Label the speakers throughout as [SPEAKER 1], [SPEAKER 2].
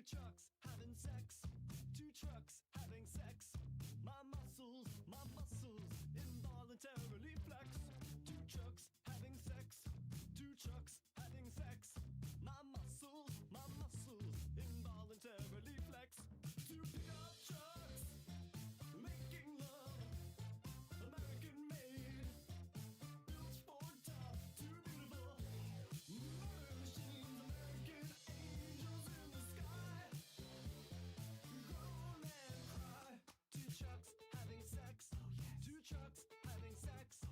[SPEAKER 1] Two trucks having sex. Two trucks having sex. My muscles involuntarily flex. Two trucks having sex. Two trucks having sex. My muscles involuntarily flex. Two pickup trucks making love, American made, built for tough, too beautiful. Murder machines, American angels in the sky, groan and cry. Two trucks having sex. Oh yes. Two trucks having sex.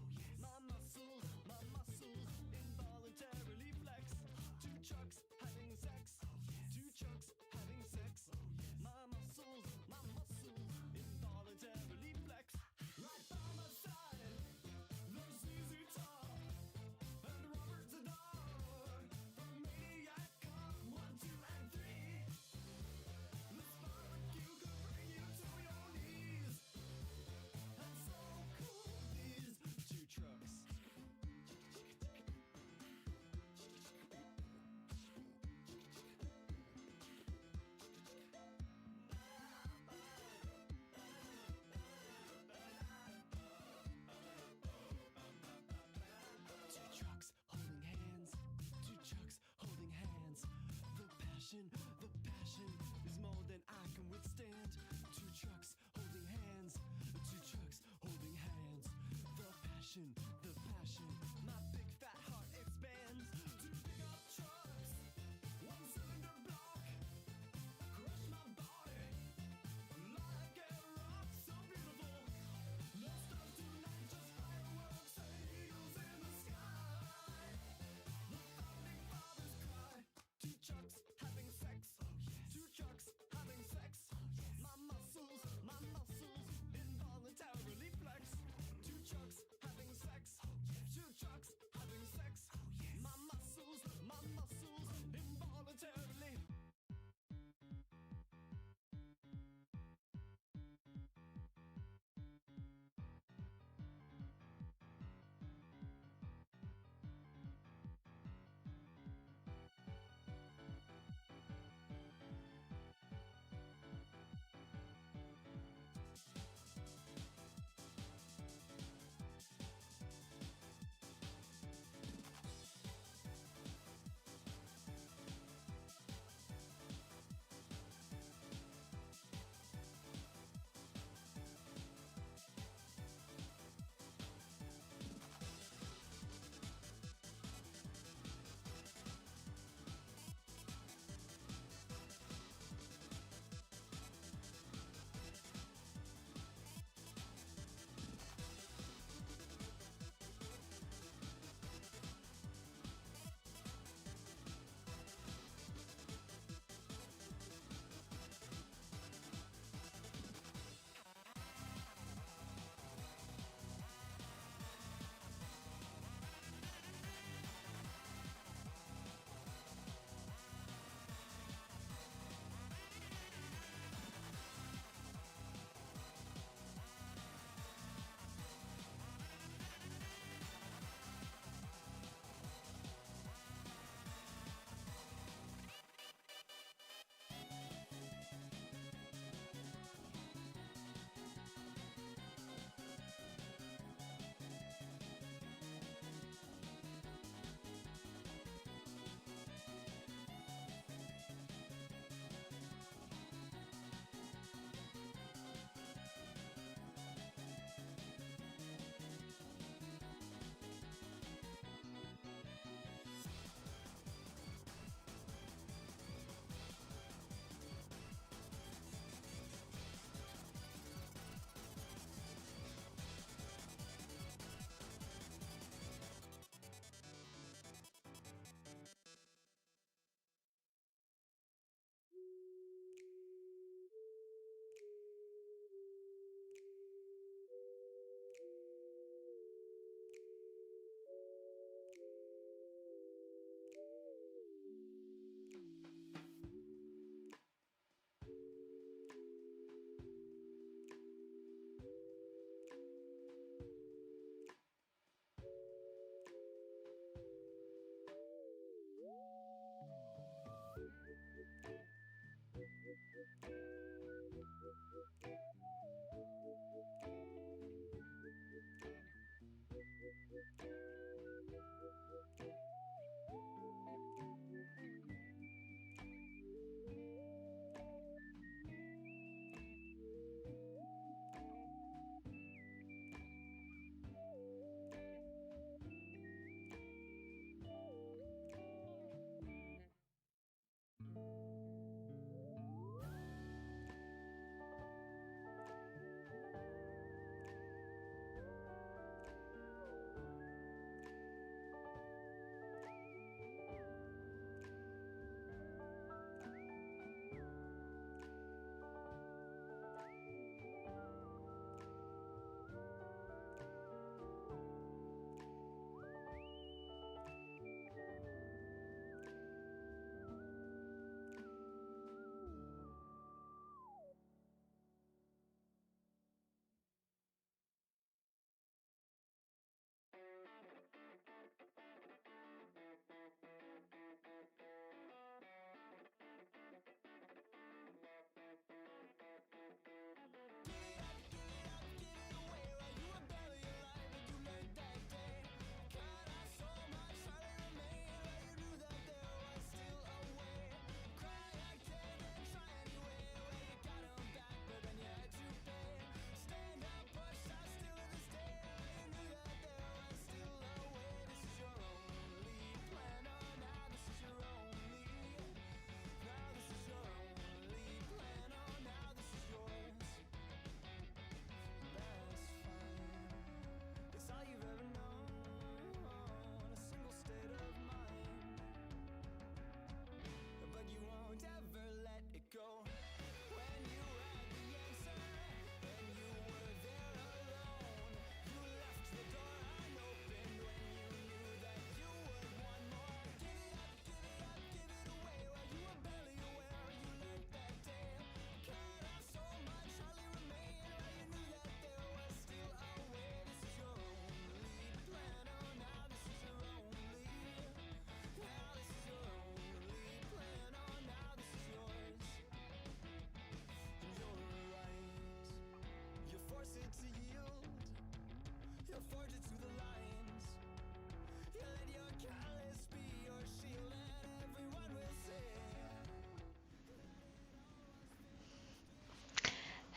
[SPEAKER 1] Oh yes. My muscles involuntarily flex. Two trucks having sex. Oh yes. Two trucks having sex. Oh yes. My muscles involuntarily flex. Right by my side, there's easy talk and Robert Zadar, the maniac cop 1, 2, and 3. This barbecue could bring you to your knees, and so cool these two trucks. Two trucks holding hands. Two trucks holding hands. The passion is more than I can withstand. Two trucks holding hands. Two trucks holding hands. The passion, my big fat heart expands. Two pickup trucks, one cylinder block, crush my body like a rock, so beautiful. No stars tonight, just fireworks and eagles in the sky. The founding fathers cry. Two trucks having sex. Oh yes. Two trucks having sex. Oh yes. My muscles involuntarily flex. Two trucks having sex. Oh yes. Two trucks having sex. Oh yes. My muscles involuntarily.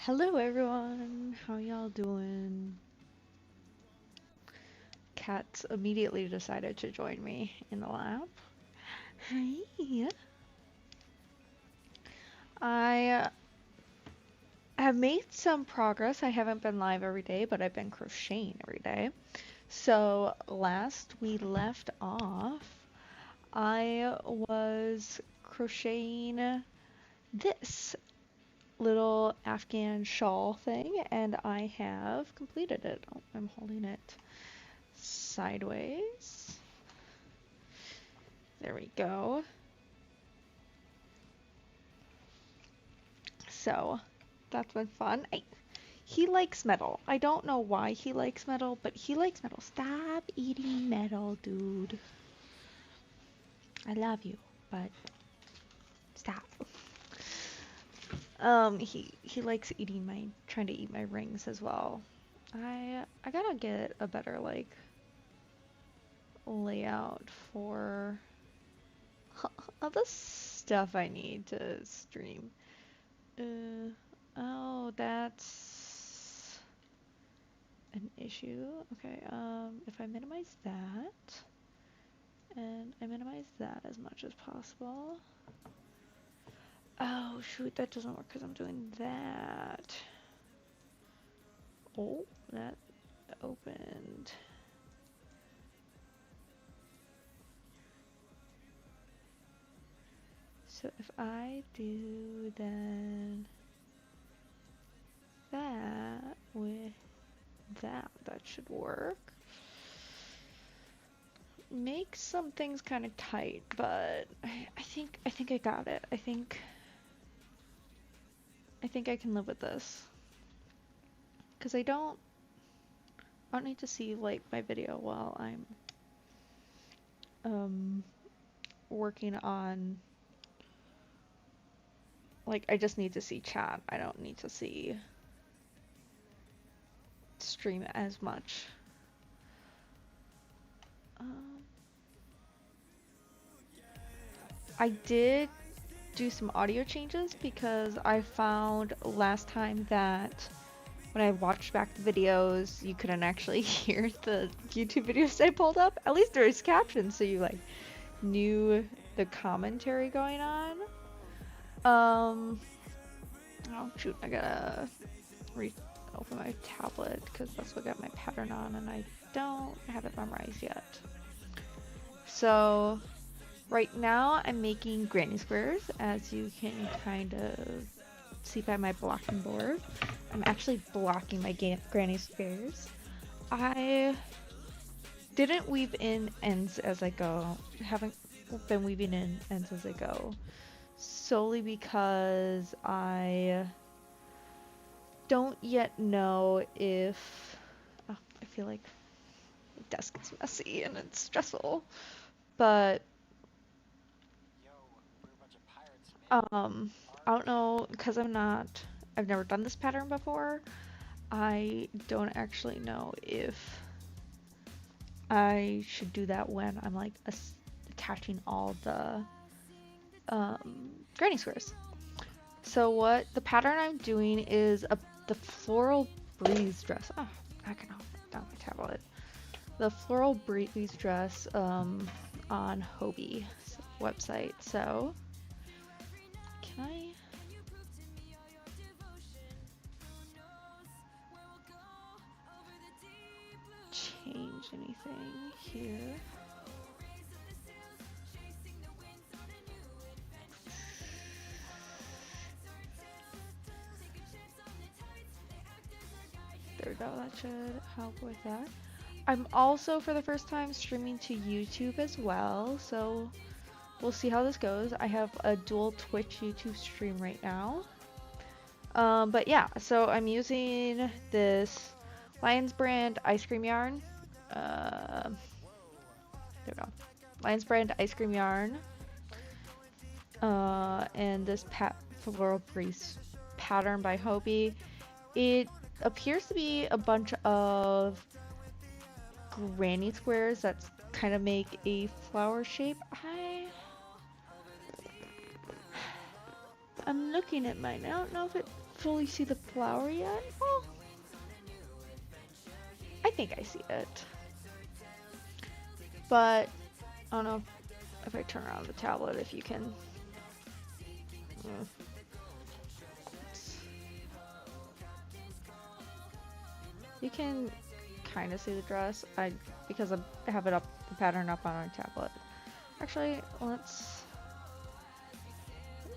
[SPEAKER 2] Hello everyone, how y'all doing? Kat immediately decided to join me in the lab. Hi. I have made some progress. I haven't been live every day, but I've been crocheting every day. So last we left off, I was crocheting this little Afghan shawl thing, and I have completed it. Oh, I'm holding it sideways. There we go. So that's been fun. He likes metal. I don't know why he likes metal, but he likes metal. Stop eating metal, dude. I love you, but stop. He likes trying to eat my rings as well. I gotta get a better like layout for all the stuff I need to stream. Oh, that's an issue. Okay, if I minimize that, and I minimize that as much as possible. Oh, shoot, that doesn't work because I'm doing that. Oh, that opened. So if I do then that with that, that should work. Make some things kind of tight, but I think I got it. I think I can live with this. Cause I don't need to see like my video while I'm working on, like, I just need to see chat. I don't need to see stream as much. I did do some audio changes because I found last time that when I watched back the videos, you couldn't actually hear the YouTube videos I pulled up. At least there is captions, so you like knew the commentary going on. Oh shoot, I gotta open my tablet because that's what got my pattern on, and I don't have it memorized yet. So right now I'm making granny squares, as you can kind of see by my blocking board. I'm actually blocking my granny squares. I didn't weave in ends as I go. Haven't been weaving in ends as I go. Solely because I don't yet know if... Oh, I feel like the desk is messy and it's stressful. But I don't know, because I've never done this pattern before. I don't actually know if I should do that when I'm like attaching all the granny squares. So what the pattern I'm doing is the floral breeze dress. Oh, I can open down my tablet. The floral breeze dress on Hobbii website. So can I change anything here? There we go, that should help with that. I'm also, for the first time, streaming to YouTube as well, so we'll see how this goes. I have a dual Twitch YouTube stream right now. But yeah, so I'm using this Lions brand ice cream yarn. There we go. Lions brand ice cream yarn. And this floral breeze pattern by Hobbii. It appears to be a bunch of granny squares that kind of make a flower shape. I'm looking at mine. I don't know if it fully see the flower yet. Well, I think I see it. But I don't know if I turn around the tablet if you can. You can kind of see the dress. Because I have it up, the pattern up on our tablet. Actually, let's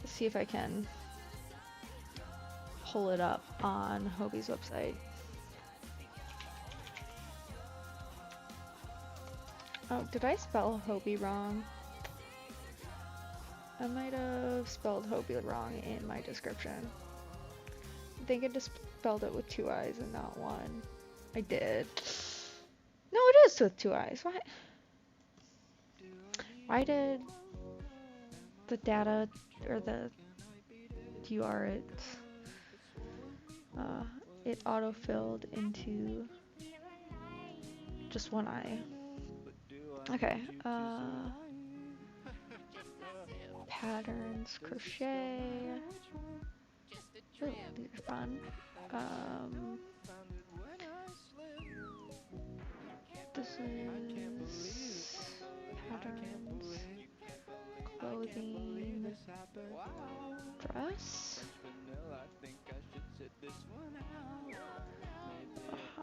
[SPEAKER 2] see if I can pull it up on Hobbie's website. Oh, did I spell Hobbii wrong? I might have spelled Hobbii wrong in my description. I think I just spelled it with 2 eyes and not 1. I did. No, it is with 2 eyes. Why did the data or the URL it auto-filled into just 1 eye? Okay. Patterns, crochet. Ooh, these are fun. This is patterns, clothing, dress.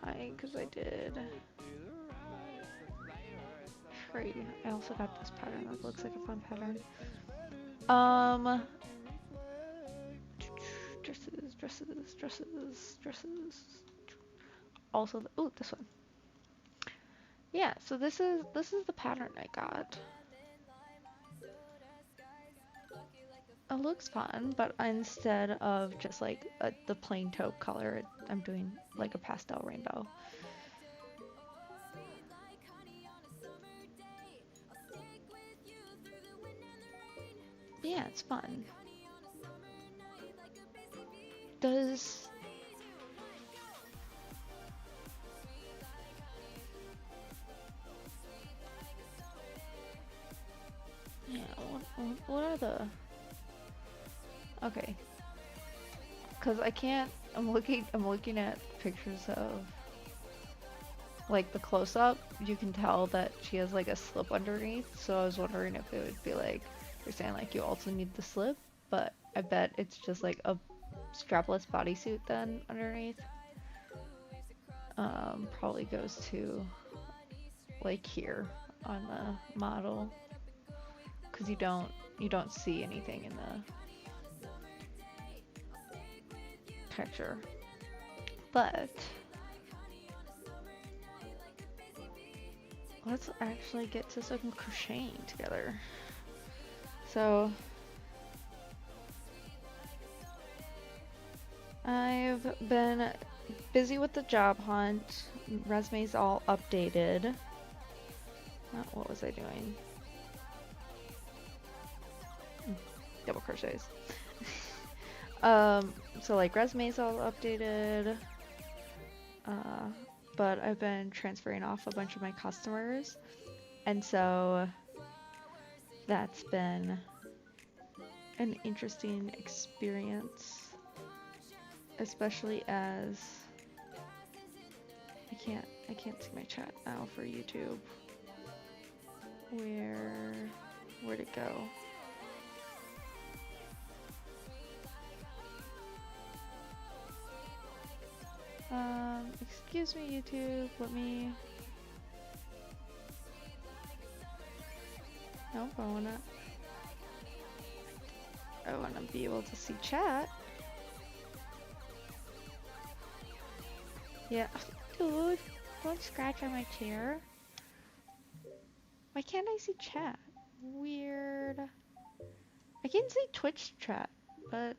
[SPEAKER 2] Hi, because I did. Free. I also got this pattern that looks like a fun pattern. Dresses. Also, this one. Yeah, so this is the pattern I got. It looks fun, but instead of just like the plain taupe color, I'm doing like a pastel rainbow. Yeah, it's fun. Yeah, what are the... Okay. Cause I can't, I'm looking at pictures of like the close-up. You can tell that she has like a slip underneath, so I was wondering if it would be like, you're saying like you also need the slip, but I bet it's just like a strapless bodysuit then underneath. Probably goes to like here on the model, because you don't see anything in the texture. But let's actually get to some crocheting together. So I've been busy with the job hunt. Resume's all updated. What was I doing? Double crochets. So like resume's all updated. But I've been transferring off a bunch of my customers, and so that's been an interesting experience, especially as I can't see my chat now for YouTube. Where'd it go? Excuse me, YouTube, let me... Nope, I wanna be able to see chat. Yeah, dude, don't scratch on my chair. Why can't I see chat? Weird. I can see Twitch chat, but...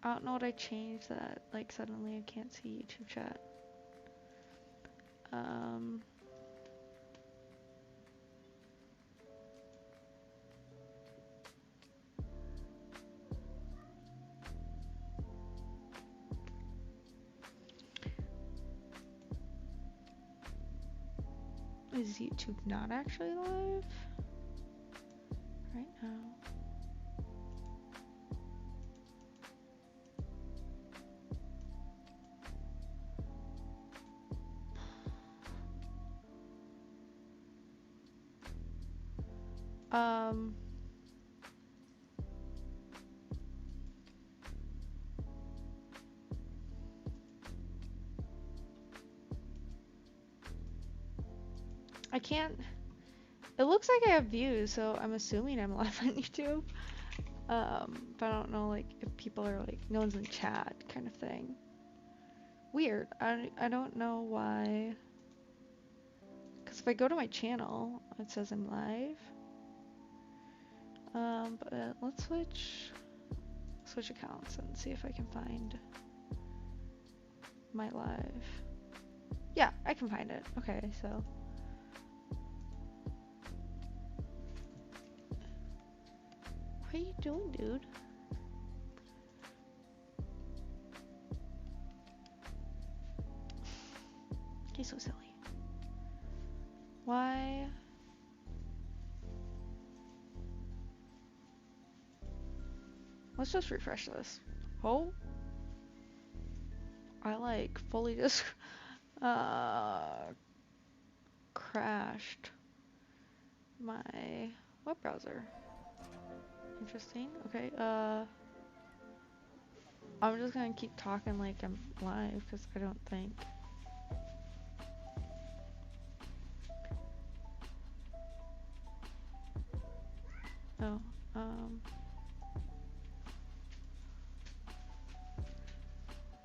[SPEAKER 2] I don't know what I changed that, like suddenly I can't see YouTube chat. Is YouTube not actually live right now? Um, I can't. It looks like I have views, so I'm assuming I'm live on YouTube. But I don't know, like, if people are like, no one's in chat, kind of thing. Weird. I don't know why. Because if I go to my channel, it says I'm live. But let's switch accounts and see if I can find my live. Yeah, I can find it. Okay, so. What are you doing, dude? He's so silly. Why? Let's just refresh this. Oh. I like fully just crashed my web browser. Interesting. Okay, I'm just gonna keep talking like I'm live because I don't think. Oh,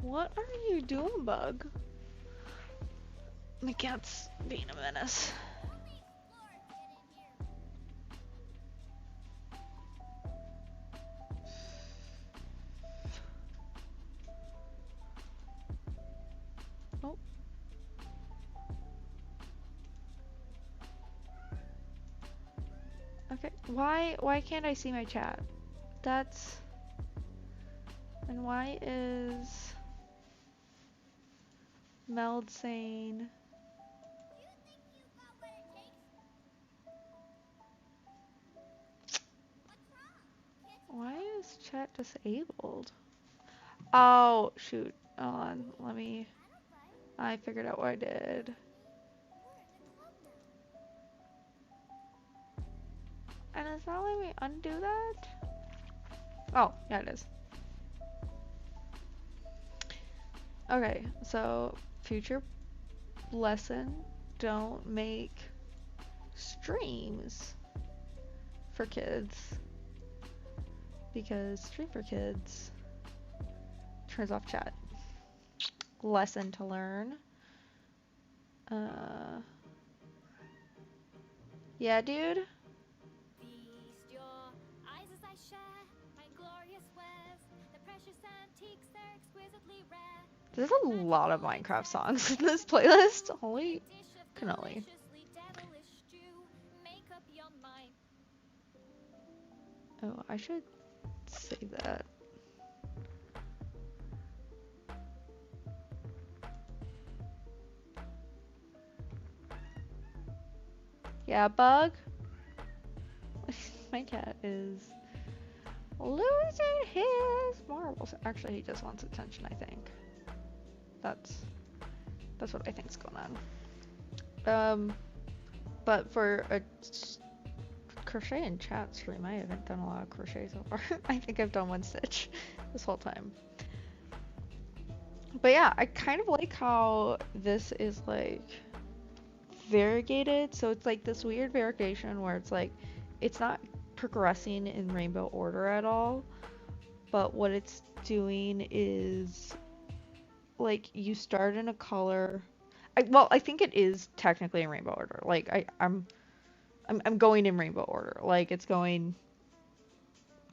[SPEAKER 2] what are you doing, bug? My cat's being a menace. Oh. Okay, why can't I see my chat? That's... And why is Meld saying... Why is chat disabled? Oh, shoot. Hold on, let me... I figured out what I did. And is that letting me undo that? Oh, yeah, it is. Okay, so future lesson, don't make streams for kids because stream for kids turns off chat. Lesson to learn. Yeah, dude.
[SPEAKER 3] Feast your eyes as I share my glorious wares. The precious antiques, they're exquisitely rare.
[SPEAKER 2] There's a lot of Minecraft songs in this playlist. Holy cannoli. Oh, I should save that. Yeah, bug. My cat is losing his marbles. Actually, he just wants attention, I think. That's what I think's going on. But for a crochet and chat stream, I haven't done a lot of crochet so far. I think I've done one stitch this whole time. But yeah, I kind of like how this is like variegated. So it's like this weird variegation where it's like it's not progressing in rainbow order at all, but what it's doing is like you start in a color. Well, I think it is technically in rainbow order. Like I'm going in rainbow order. Like it's going.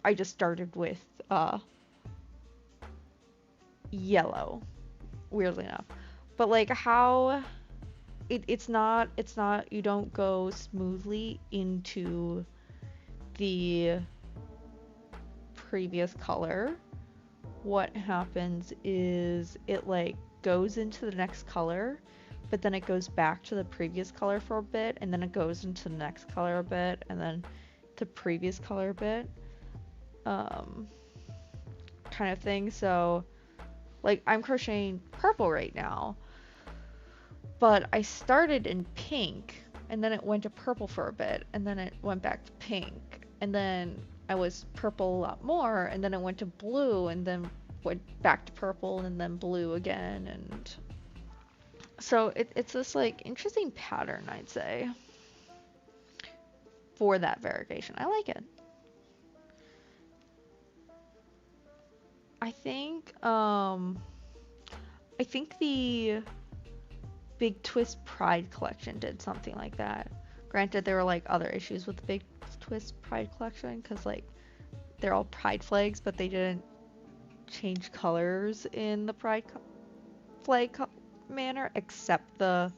[SPEAKER 2] I just started with yellow, weirdly enough, but like how it's not you don't go smoothly into the previous color. What happens is it like goes into the next color, but then it goes back to the previous color for a bit, and then it goes into the next color a bit, and then the previous color a bit, kind of thing. So like I'm crocheting purple right now, but I started in pink and then it went to purple for a bit, and then it went back to pink, and then I was purple a lot more, and then it went to blue, and then went back to purple, and then blue again, and so it's this like interesting pattern, I'd say, for that variegation. I like it. I think I think the Big Twist Pride collection did something like that. Granted, there were like other issues with the Big Twist Pride collection because like they're all pride flags, but they didn't change colors in the pride flag manner, except the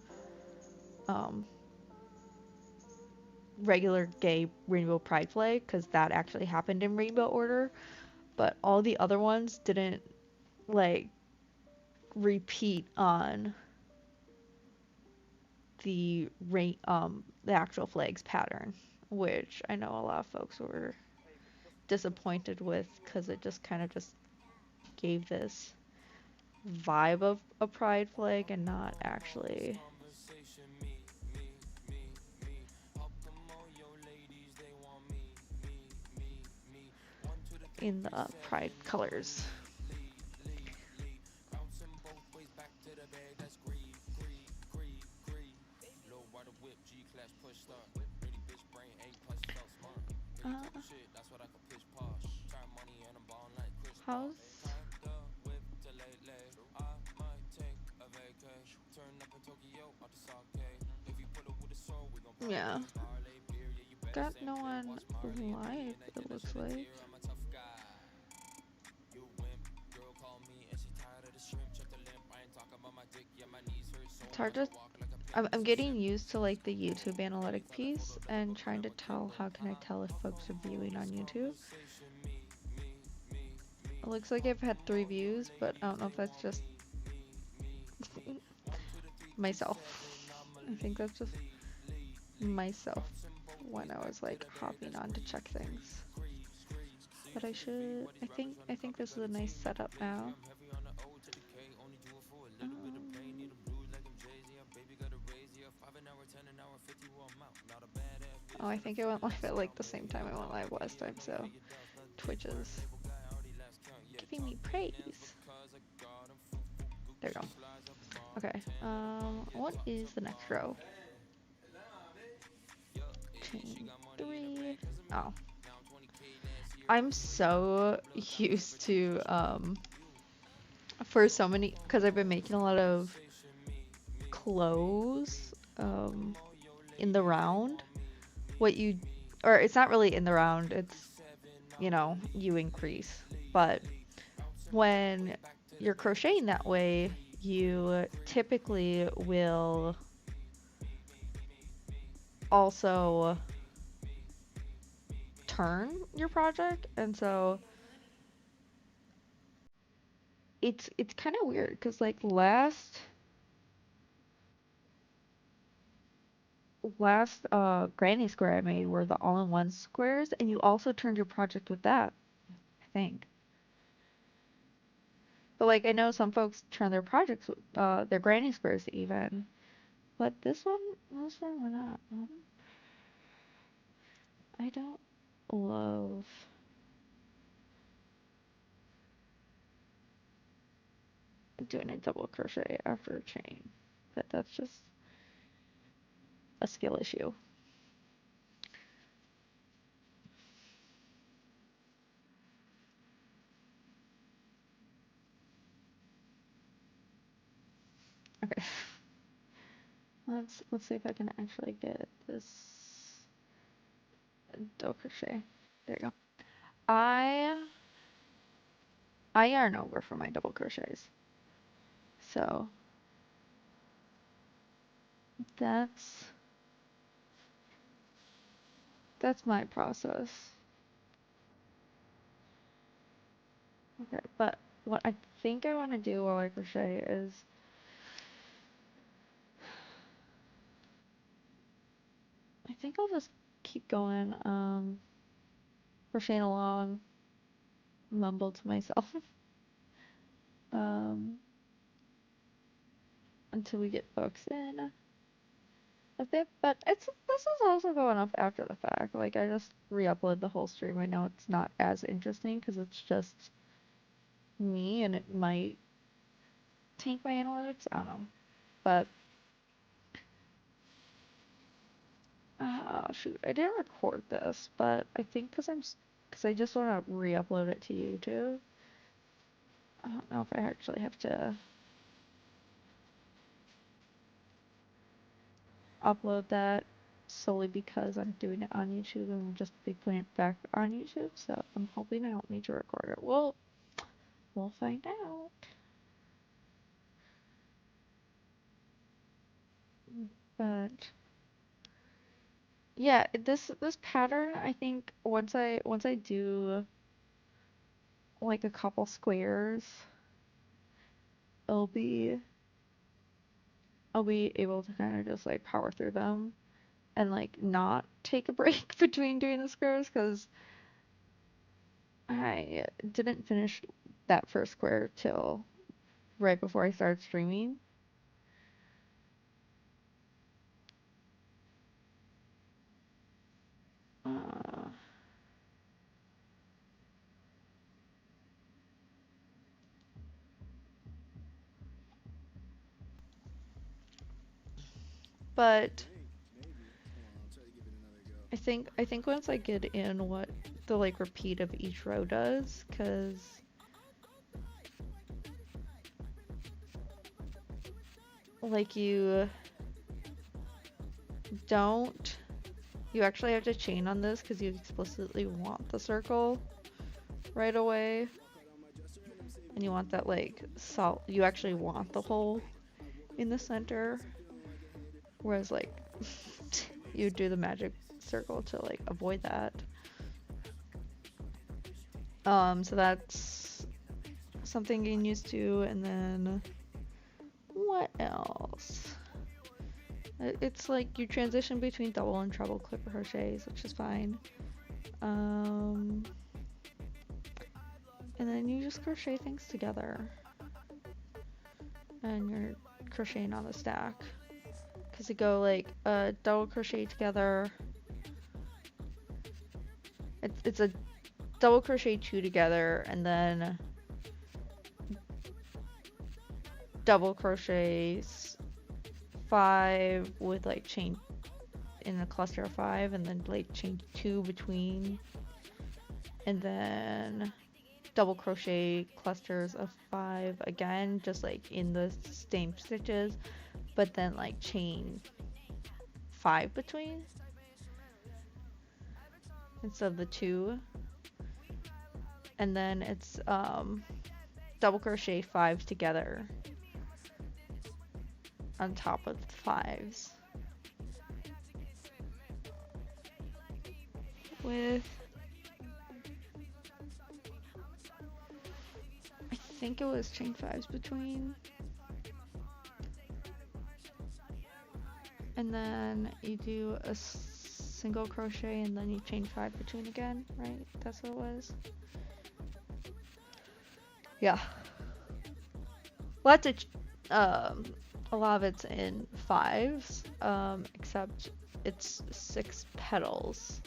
[SPEAKER 2] um, regular gay rainbow pride flag, because that actually happened in rainbow order. But all the other ones didn't like repeat on the actual flags pattern, which I know a lot of folks were disappointed with because it just kind of just gave this vibe of a pride flag and not actually in the pride colors. Uh, how's yeah, got no one live, it looks like. It's hard to I'm getting used to like the YouTube analytic piece and trying to tell how can I tell if folks are viewing on YouTube. It looks like I've had 3 views, but I don't know if that's just myself. I think that's just myself when I was like hopping on to check things. But I think this is a nice setup now. Oh, I think I went live at like the same time I went live last time, so Twitch is giving me praise. There you go. Okay, what is the next row? Chain 3. Oh. I'm so used to, for so many, because I've been making a lot of clothes, in the round. Or it's not really in the round, it's, you increase. But when you're crocheting that way, you typically will also turn your project, and so it's kind of weird because like last granny square I made were the all-in-one squares, and you also turned your project with that, I think. But like I know some folks turn their projects with their granny squares even, but this one we're not. I don't love doing a double crochet after a chain, but that's just a skill issue. Okay. Let's see if I can actually get this double crochet. There you go. I I yarn over for my double crochets. So that's that's my process. Okay, but what I think I want to do while I crochet is I think I'll just keep going, crocheting along, mumble to myself, um, until we get folks in. of it, but this is also going up after the fact. Like I just re-upload the whole stream. I know it's not as interesting because it's just me, and it might tank my analytics. I don't know, but shoot, I didn't record this, but I think because I just want to re-upload it to YouTube. I don't know if I actually have to upload that solely because I'm doing it on YouTube and just be putting it back on YouTube. So I'm hoping I don't need to record it. We'll find out. But yeah, this pattern, I think once I do like a couple squares, I'll be I'll be able to kind of just like power through them and like not take a break between doing the squares because I didn't finish that first square till right before I started streaming. Uh, but I think once I get in what the like repeat of each row does, because like you actually have to chain on this because you explicitly want the circle right away, and you want that like you actually want the hole in the center, whereas like you do the magic circle to like avoid that. So that's something getting used to, and then what else? It's like you transition between double and treble crochets, which is fine. And then you just crochet things together, and you're crocheting on the stack. Because you go like double crochet together. It's a double crochet 2 together, and then double crochets 5 with like chain in a cluster of 5, and then like chain 2 between, and then double crochet clusters of 5 again, just like in the same stitches, but then like chain 5 between instead of the 2, and then it's double crochet 5 together on top of the 5s with, I think it was chain 5s between, and then you do a single crochet and then you chain 5 between again, right? That's what it was. Yeah. Lots of a lot of it's in 5s, except it's 6 petals.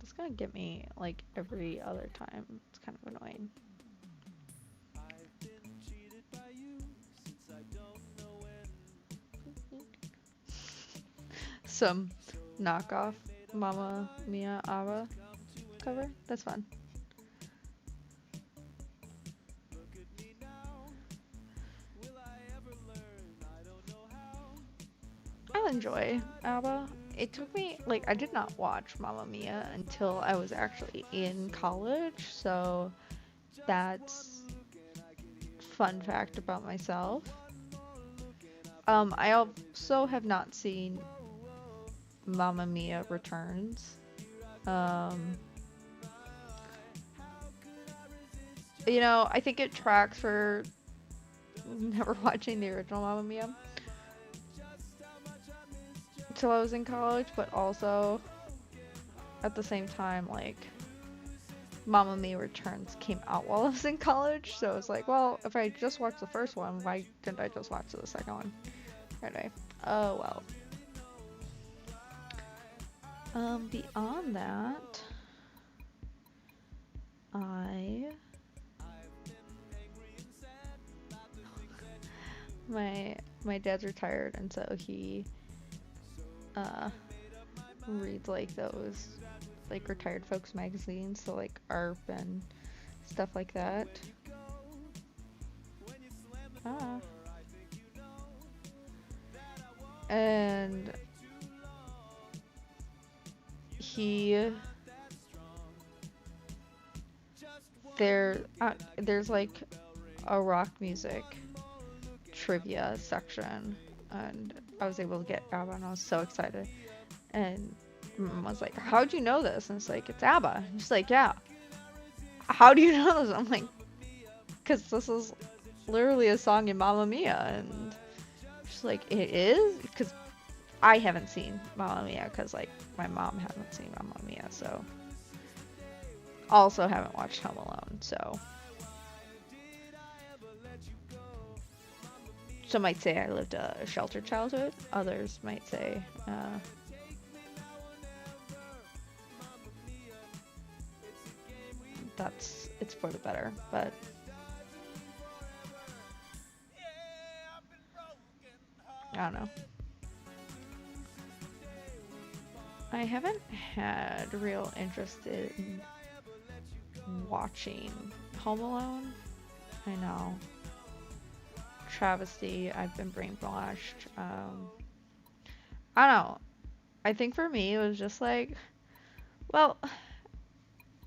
[SPEAKER 2] It's gonna get me like every other time. It's kind of annoying. Some knockoff Mamma Mia ABBA cover. That's fun. I enjoy ABBA. It took me, like, I did not watch Mamma Mia until I was actually in college, so that's fun fact about myself. I also have not seen Mamma Mia Returns. You know, I think it tracks for never watching the original Mamma Mia until I was in college, but also at the same time, like, Mamma Mia Returns came out while I was in college, so I was like, well, if I just watched the first one, why couldn't I just watch the second one? Anyway, oh well. Beyond that, my dad's retired, and so he reads like those like retired folks magazines, so like ARP and stuff like that. And there's like a rock music trivia section, and I was able to get ABBA, and I was so excited. And Mom was like, "How'd you know this?" And it's like, "It's ABBA." And she's like, "Yeah. How do you know this?" I'm like, "Cause this is literally a song in Mamma Mia." And she's like, "It is?" Because I haven't seen Mamma Mia, because like my mom hasn't seen Mamma Mia, so also haven't watched Home Alone, so some might say I lived a sheltered childhood. Others might say it's for the better, but I don't know. I haven't had real interest in watching Home Alone. I know. Travesty. I've been brainwashed. I don't know. I think for me it was just like, well,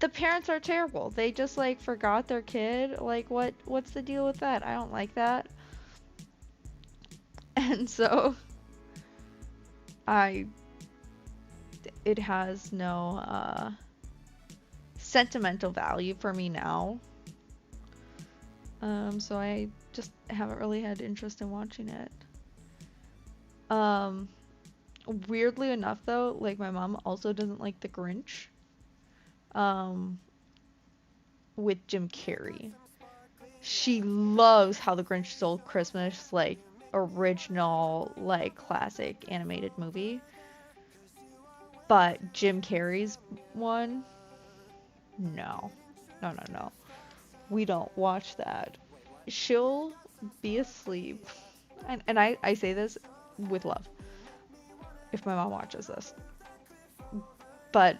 [SPEAKER 2] the parents are terrible. They just like forgot their kid. Like what's the deal with that? I don't like that. And so it has no sentimental value for me now. So I just haven't really had interest in watching it. Weirdly enough though, like my mom also doesn't like The Grinch. With Jim Carrey. She loves How the Grinch Stole Christmas, like original, like classic animated movie. But Jim Carrey's one, no. No. We don't watch that. She'll be asleep. And I say this with love. If my mom watches this. But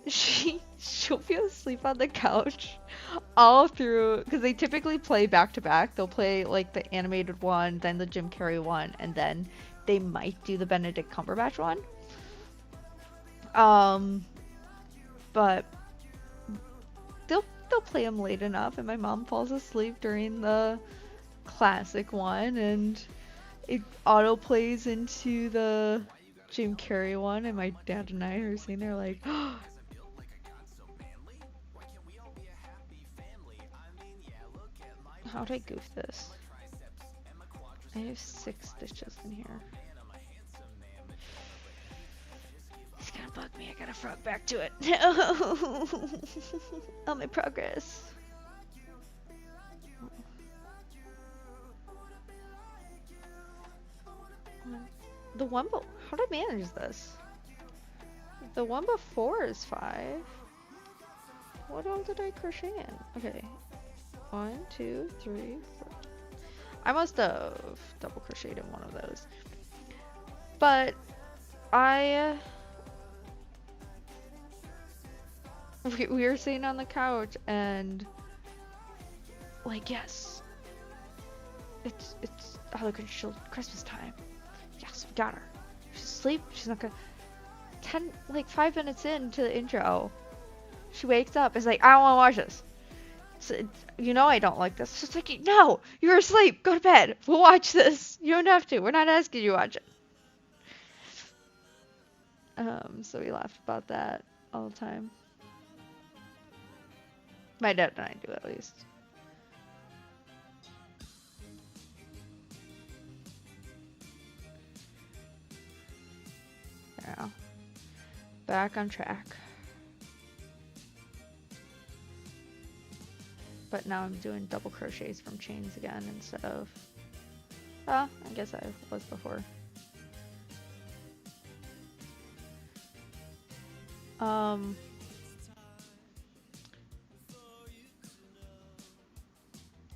[SPEAKER 2] she'll be asleep on the couch all through, because they typically play back to back. They'll play like the animated one, then the Jim Carrey one, and then they might do the Benedict Cumberbatch one. But they'll play them late enough, and my mom falls asleep during the classic one, and it auto plays into the Jim Carrey one, and my dad and I are sitting there like, how'd I goof this? I have 6 stitches in here. It's gonna bug me. I gotta frog back to it. No! Oh, my progress. The one, how did I manage this? The one before is 5. What all did I crochet in? Okay. 1, 2, 3, 4. I must have double crocheted in one of those. But we were sitting on the couch and like, yes, it's How the Grinch Stole Christmas time. Yes, we got her. She's asleep. She's not gonna. 5 minutes into the intro, she wakes up. Is like, I don't want to watch this. So, you know I don't like this. She's like, no, you're asleep. Go to bed. We'll watch this. You don't have to. We're not asking you to watch it. So we laughed about that all the time. My dad and I do, at least. Yeah. Back on track. but now I'm doing double crochets from chains again instead of, I guess I was before.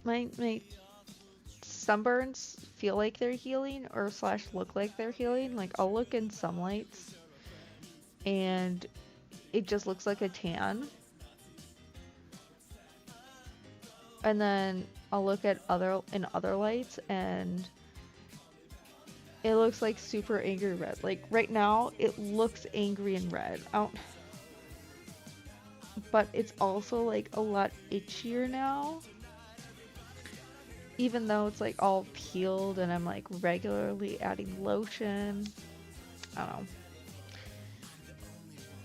[SPEAKER 2] My sunburns feel like they're healing or slash look like they're healing. Like I'll look in some lights and it just looks like a tan. And then I'll look at other lights and it looks like super angry red. Like right now it looks angry and red. But it's also like a lot itchier now. Even though it's like all peeled and I'm like regularly adding lotion. I don't know.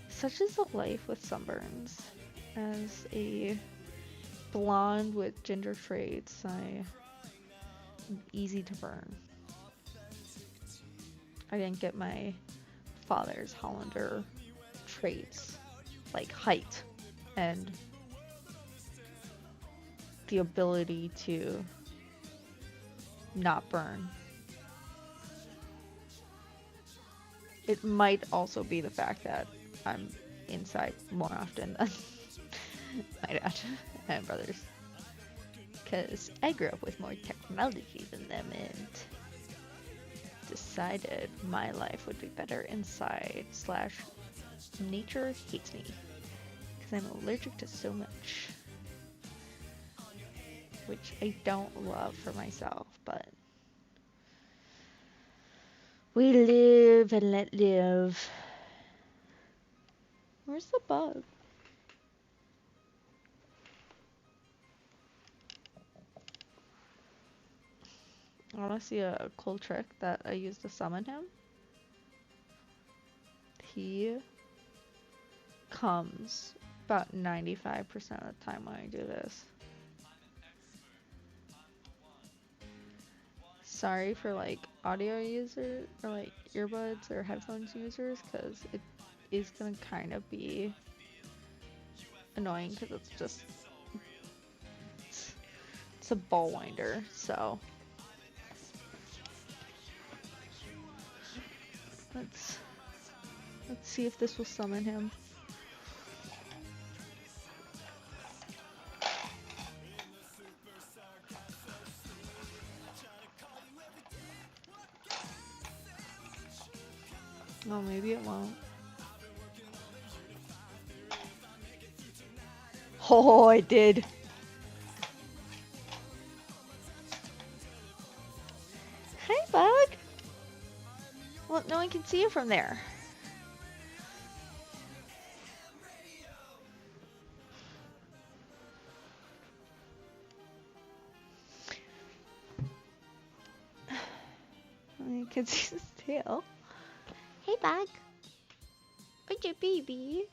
[SPEAKER 2] Such is the life with sunburns. As a blonde with ginger traits, I'm easy to burn. I didn't get my father's Hollander traits, like height and the ability to not burn. It might also be the fact that I'm inside more often than my dad and brothers. Because I grew up with more technology than them and decided my life would be better inside slash nature hates me. Because I'm allergic to so much. Which I don't love for myself, but we live and let live. Where's the bug? I want to see a cool trick that I used to summon him. He comes about 95% of the time when I do this. Sorry for like audio users or like earbuds or headphones users, because it is gonna kind of be annoying because it's just it's a ball winder. So let's see if this will summon him. Oh, maybe it won't. Oh, it did. Hi, bug. Well, no one can see you from there. You can see his tail. Hey, bug. Where's your baby?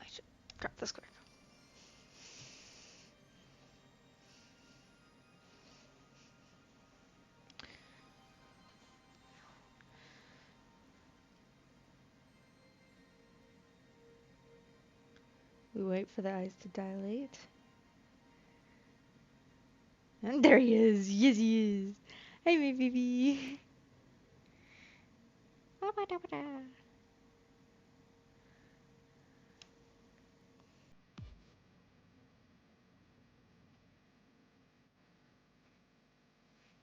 [SPEAKER 2] I should grab this quick. We wait for the eyes to dilate. And there he is. Yes, he is. Hey, my baby.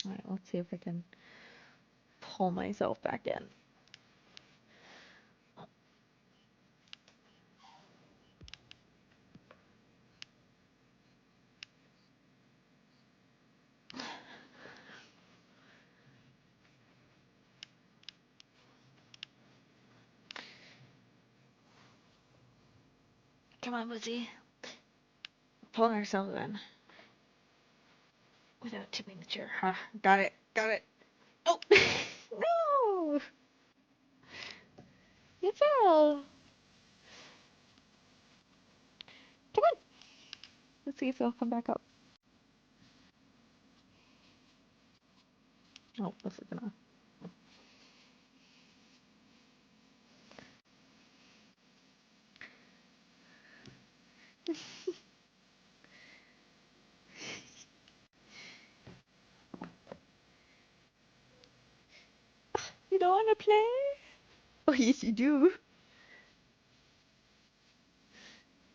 [SPEAKER 2] Alright, let's see if I can pull myself back in. Come on, Buzzy. Pulling ourselves in. Without tipping the chair. Huh? Got it. Got it. Oh! No! You fell. Come on. Let's see if they'll come back up. Oh, this is gonna. You don't want to play? Oh, yes, you do.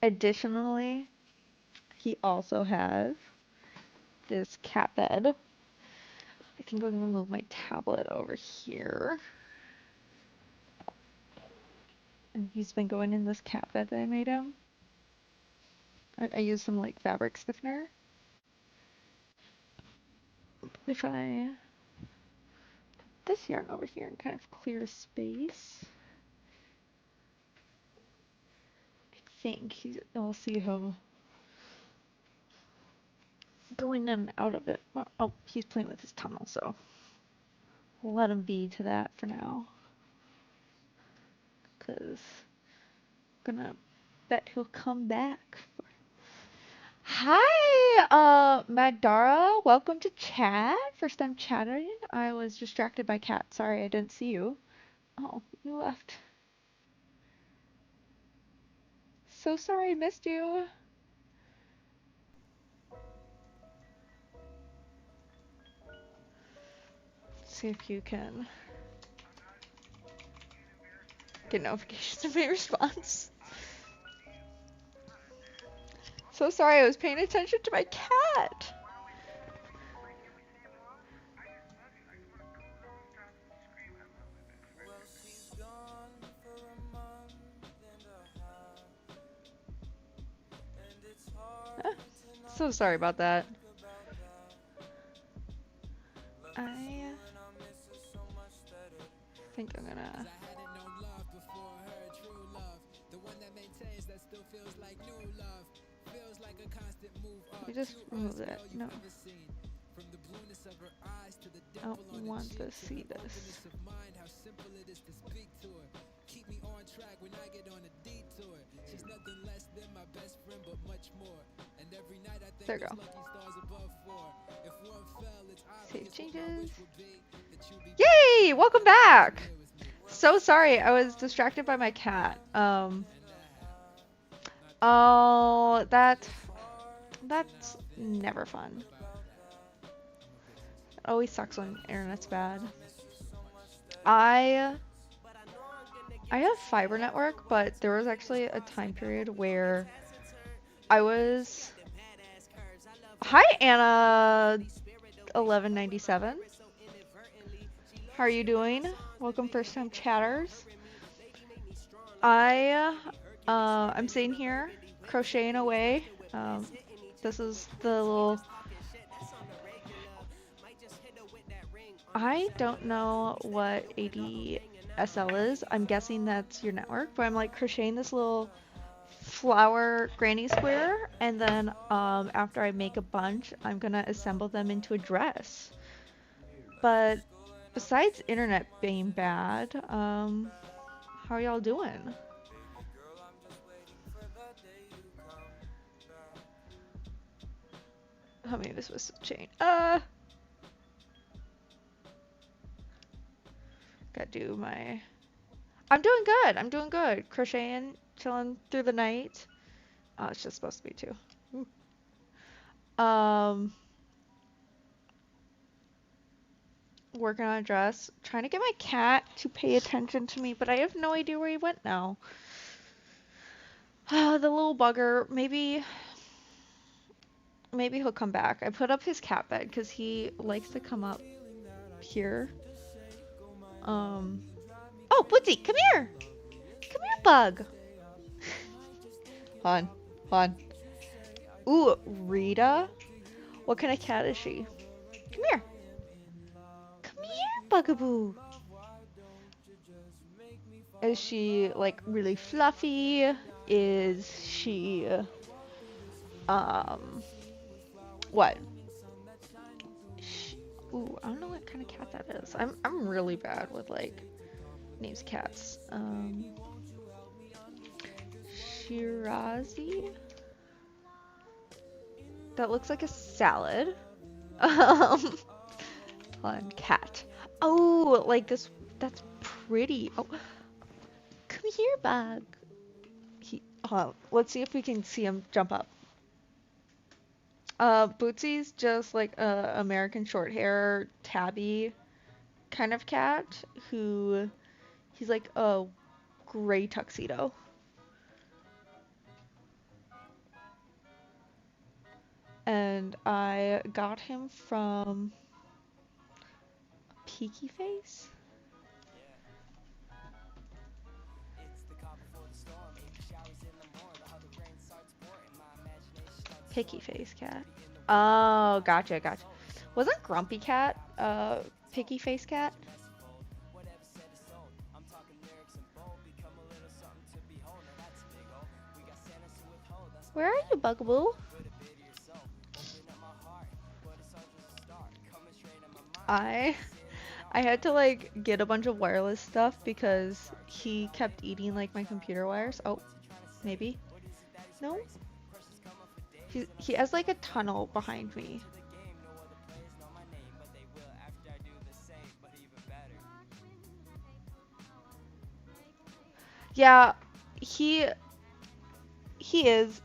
[SPEAKER 2] Additionally, he also has this cat bed. I think I'm gonna move my tablet over here. And he's been going in this cat bed that I made him. I used some like fabric stiffener. If I put this yarn over here and kind of clear space, I think I'll see him going in and out of it. Oh, he's playing with his tunnel, so we'll let him be to that for now. Because I'm gonna bet he'll come back. Hi, Magdara. Welcome to chat. First time chatting. I was distracted by cat. Sorry, I didn't see you. Oh, you left. So sorry I missed you. Let's see if you can get notifications of my response. So sorry, I was paying attention to my cat. So sorry about that. I think I'm gonna. Let me just remove that. No. I don't want to see this. There we go. Save changes. Yay! Welcome back! So sorry, I was distracted by my cat. Oh, that's never fun. It always sucks when internet's bad. I have fiber network, but there was actually a time period where I was. Hi, Anna 1197. How are you doing? Welcome, first time chatters. I'm sitting here crocheting away. This is the little. I don't know what ADSL is. I'm guessing that's your network, but I'm like crocheting this little flower granny square, and then after I make a bunch, I'm gonna assemble them into a dress. But besides internet being bad, how are y'all doing? How many of this was chain? Gotta do my. I'm doing good. I'm doing good. Crocheting, chilling through the night. Oh, it's just supposed to be two. Working on a dress. Trying to get my cat to pay attention to me, but I have no idea where he went now. The little bugger. Maybe he'll come back. I put up his cat bed because he likes to come up here. Oh, Bootsy, come here! Come here, bug! Hold on. Ooh, Rita? What kind of cat is she? Come here! Come here, bugaboo! Is she, like, really fluffy? Is she, what? Ooh, I don't know what kind of cat that is. I'm really bad with, like, names cats. Shirazi. That looks like a salad. Hold on, cat. Oh, like this. That's pretty. Oh, come here, bug. Let's see if we can see him jump up. Bootsy's just like a American short hair tabby kind of cat who he's like a gray tuxedo. And I got him from Peaky Face. Picky Face cat. Oh, gotcha. Wasn't Grumpy Cat Picky Face cat? Where are you, Bugaboo? I had to like get a bunch of wireless stuff because he kept eating like my computer wires. Oh, maybe. No? He has like a tunnel behind me. Yeah, he is.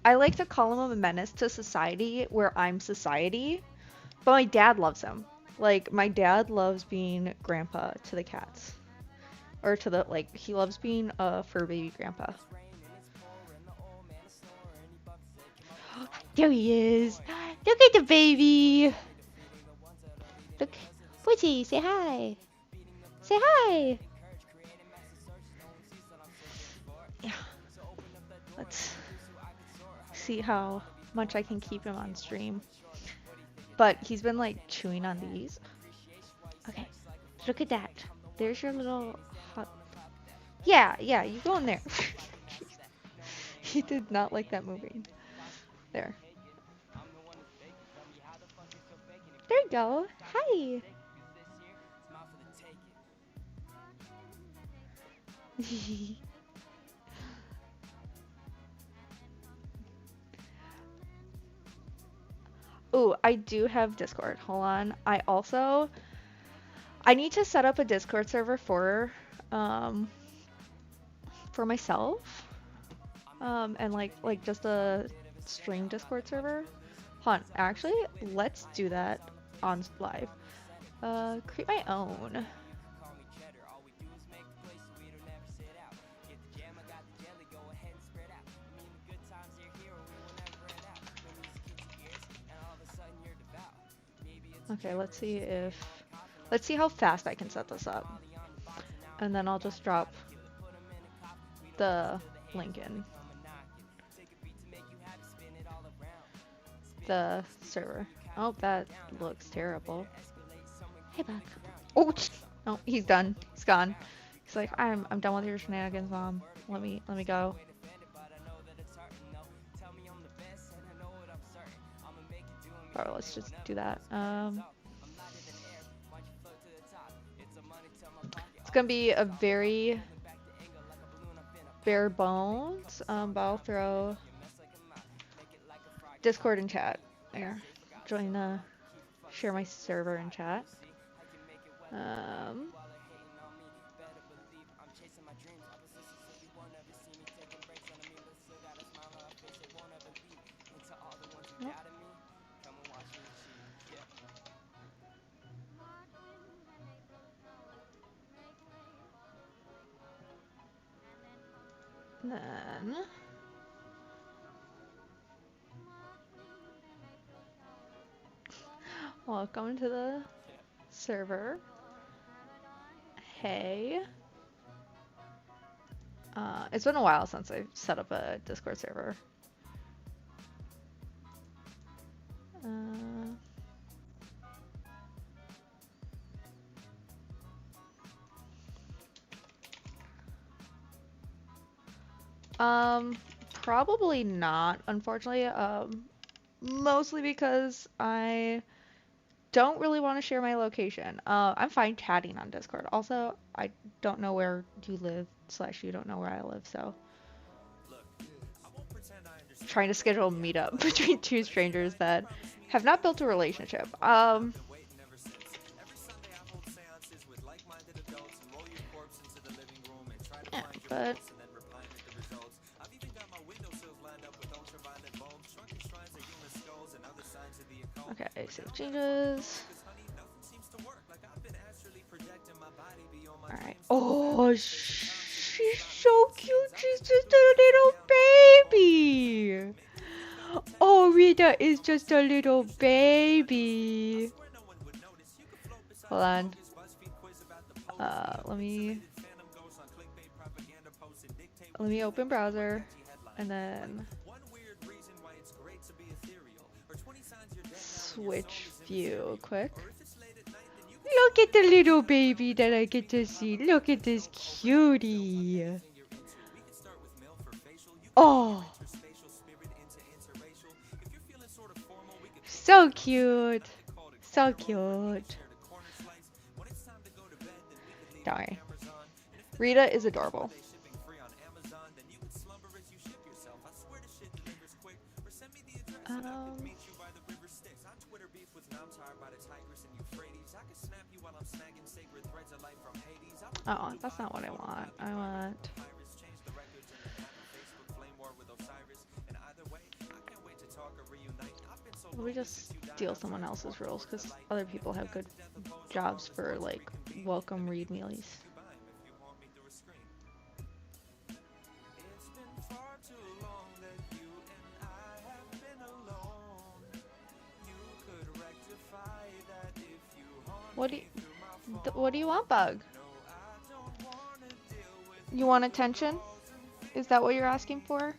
[SPEAKER 2] I like to call him a menace to society where I'm society, but my dad loves him. Like my dad loves being grandpa to the cats. Or to the like he loves being a fur baby grandpa. There he is. Look at the baby. Look. Butchie, say hi. Say hi. Yeah. Let's see how much I can keep him on stream. But he's been like chewing on these. Okay. Look at that. There's your little hot. Yeah, you go in there. He did not like that moving. There. There you go. Hi. Ooh, I do have Discord. Hold on. I need to set up a Discord server for myself. And like just a stream Discord server. Hold on. Actually, let's do that on live. Create my own. Okay, let's see how fast I can set this up. And then I'll just drop the link in the server. Oh, that looks terrible. Hey, bug. Oh, no, he's done. He's gone. He's like, I'm done with your shenanigans, mom. Let me go. Alright, let's just do that. It's gonna be a very bare bones, but I'll throw Discord and chat there. Join share my server and chat. Then welcome to the server. Hey. It's been a while since I've set up a Discord server. Probably not, unfortunately. Mostly because I don't really want to share my location. I'm fine chatting on Discord. Also, I don't know where you live / you don't know where I live, so trying to schedule a meetup between two strangers that have not built a relationship. Yeah, but okay, save changes. Alright. Oh, she's so cute. She's just a little baby. Oh, Rita is just a little baby. Hold on. Let me open browser and then switch view quick. Look at the little baby that I get to see. Look at this cutie. Oh. So cute. So cute. Don't worry. Rita is adorable. Oh, that's not what I want. I want... Let me just steal someone else's rules, because other people have good jobs for, like, welcome read mealies. What do you want, Bug? You want attention? Is that what you're asking for?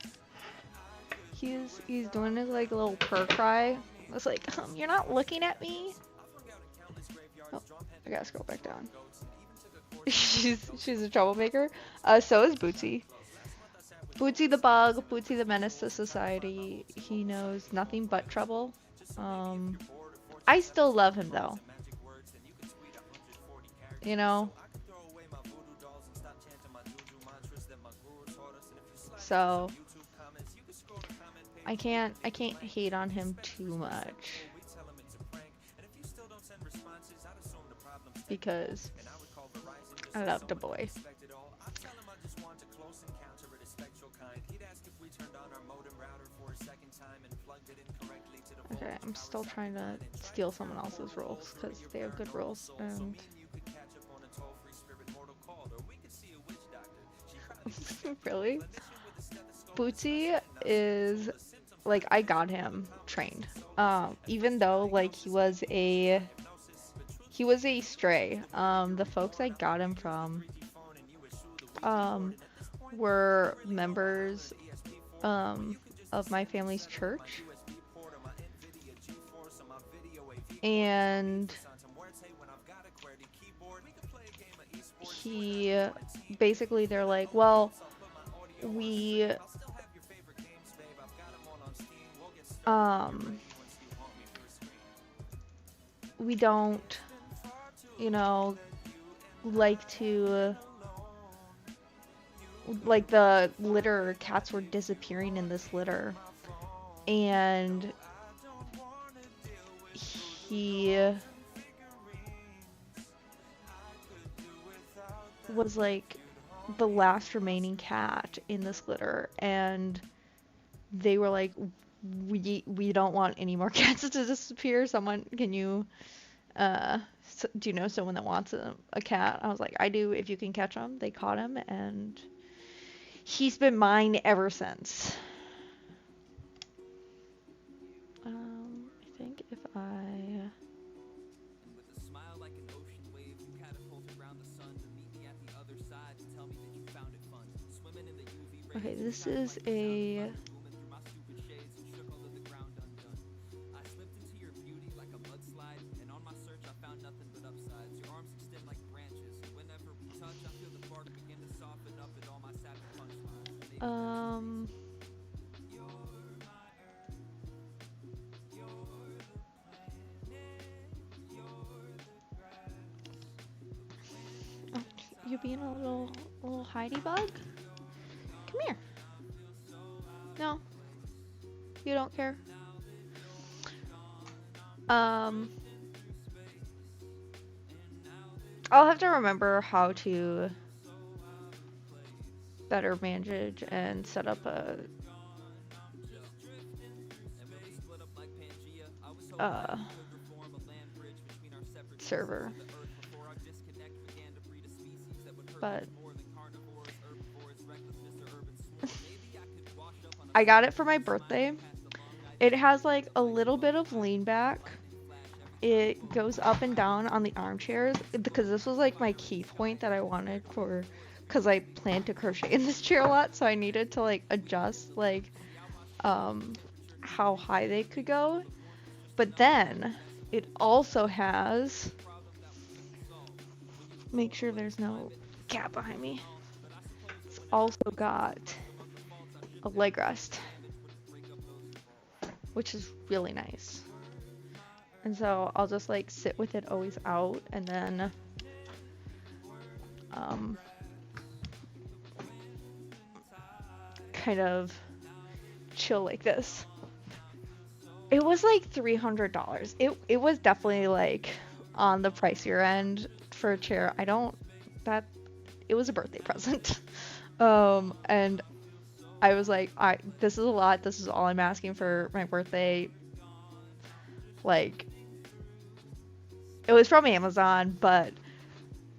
[SPEAKER 2] He's doing his like little purr cry. It's like, you're not looking at me. Oh, I gotta scroll back down. she's a troublemaker. So is Bootsy. Bootsy the bug, Bootsy the menace to society. He knows nothing but trouble. I still love him though. You know? So I can't hate on him too much. Because I love the boy. Okay, I'm still trying to steal someone else's rules because they have good rules and really? Bootsy is like I got him trained. Even though like he was a stray. The folks I got him from were members of my family's church. And he basically they're like, well, we don't, you know, like to like the litter cats were disappearing in this litter, and he was like the last remaining cat in this litter, and they were like, we don't want any more cats to disappear. Someone, can you do you know someone that wants a cat? I was like, I do, if you can catch him. They caught him and he's been mine ever since. I think if I okay, this is a You being a little Heidi bug? Come here. No, you don't care. I'll have to remember how to better manage and set up a server. But I got it for my birthday. It has like a little bit of lean back. It goes up and down on the armchairs because this was like my key point that I wanted for, because I planned to crochet in this chair a lot, so I needed to like adjust like how high they could go. But then it also has, make sure there's no cat behind me. It's also got a leg rest, which is really nice. And so I'll just like sit with it always out and then kind of chill like this. It was like $300. It was definitely like on the pricier end for a chair. It was a birthday present. And I was like, this is a lot. This is all I'm asking for my birthday. Like, it was from Amazon, but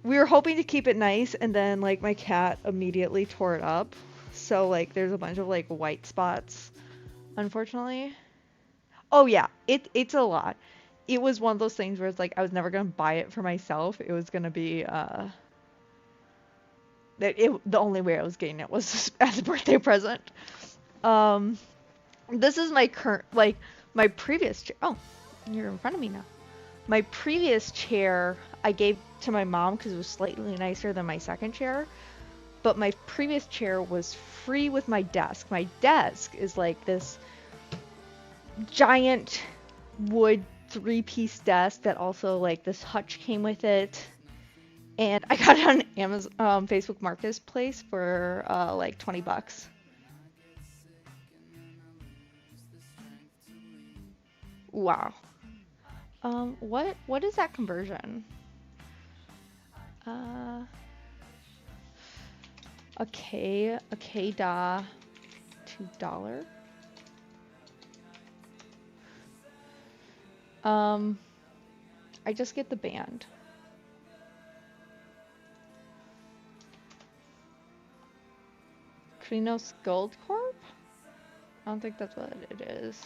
[SPEAKER 2] we were hoping to keep it nice, and then like my cat immediately tore it up. So like there's a bunch of like white spots, unfortunately. Oh yeah, it's a lot. It was one of those things where it's like I was never gonna buy it for myself. It was gonna be the only way I was getting it was as a birthday present. This is my current, like my previous chair. Oh, you're in front of me now. My previous chair I gave to my mom because it was slightly nicer than my second chair. But my previous chair was free with my desk. My desk is like this giant wood 3-piece desk that also like this hutch came with it. And I got it on Amazon, Facebook Marketplace for like $20. Wow. What is that conversion? A K da $2. I just get the band. Krinos Gold Corp? I don't think that's what it is.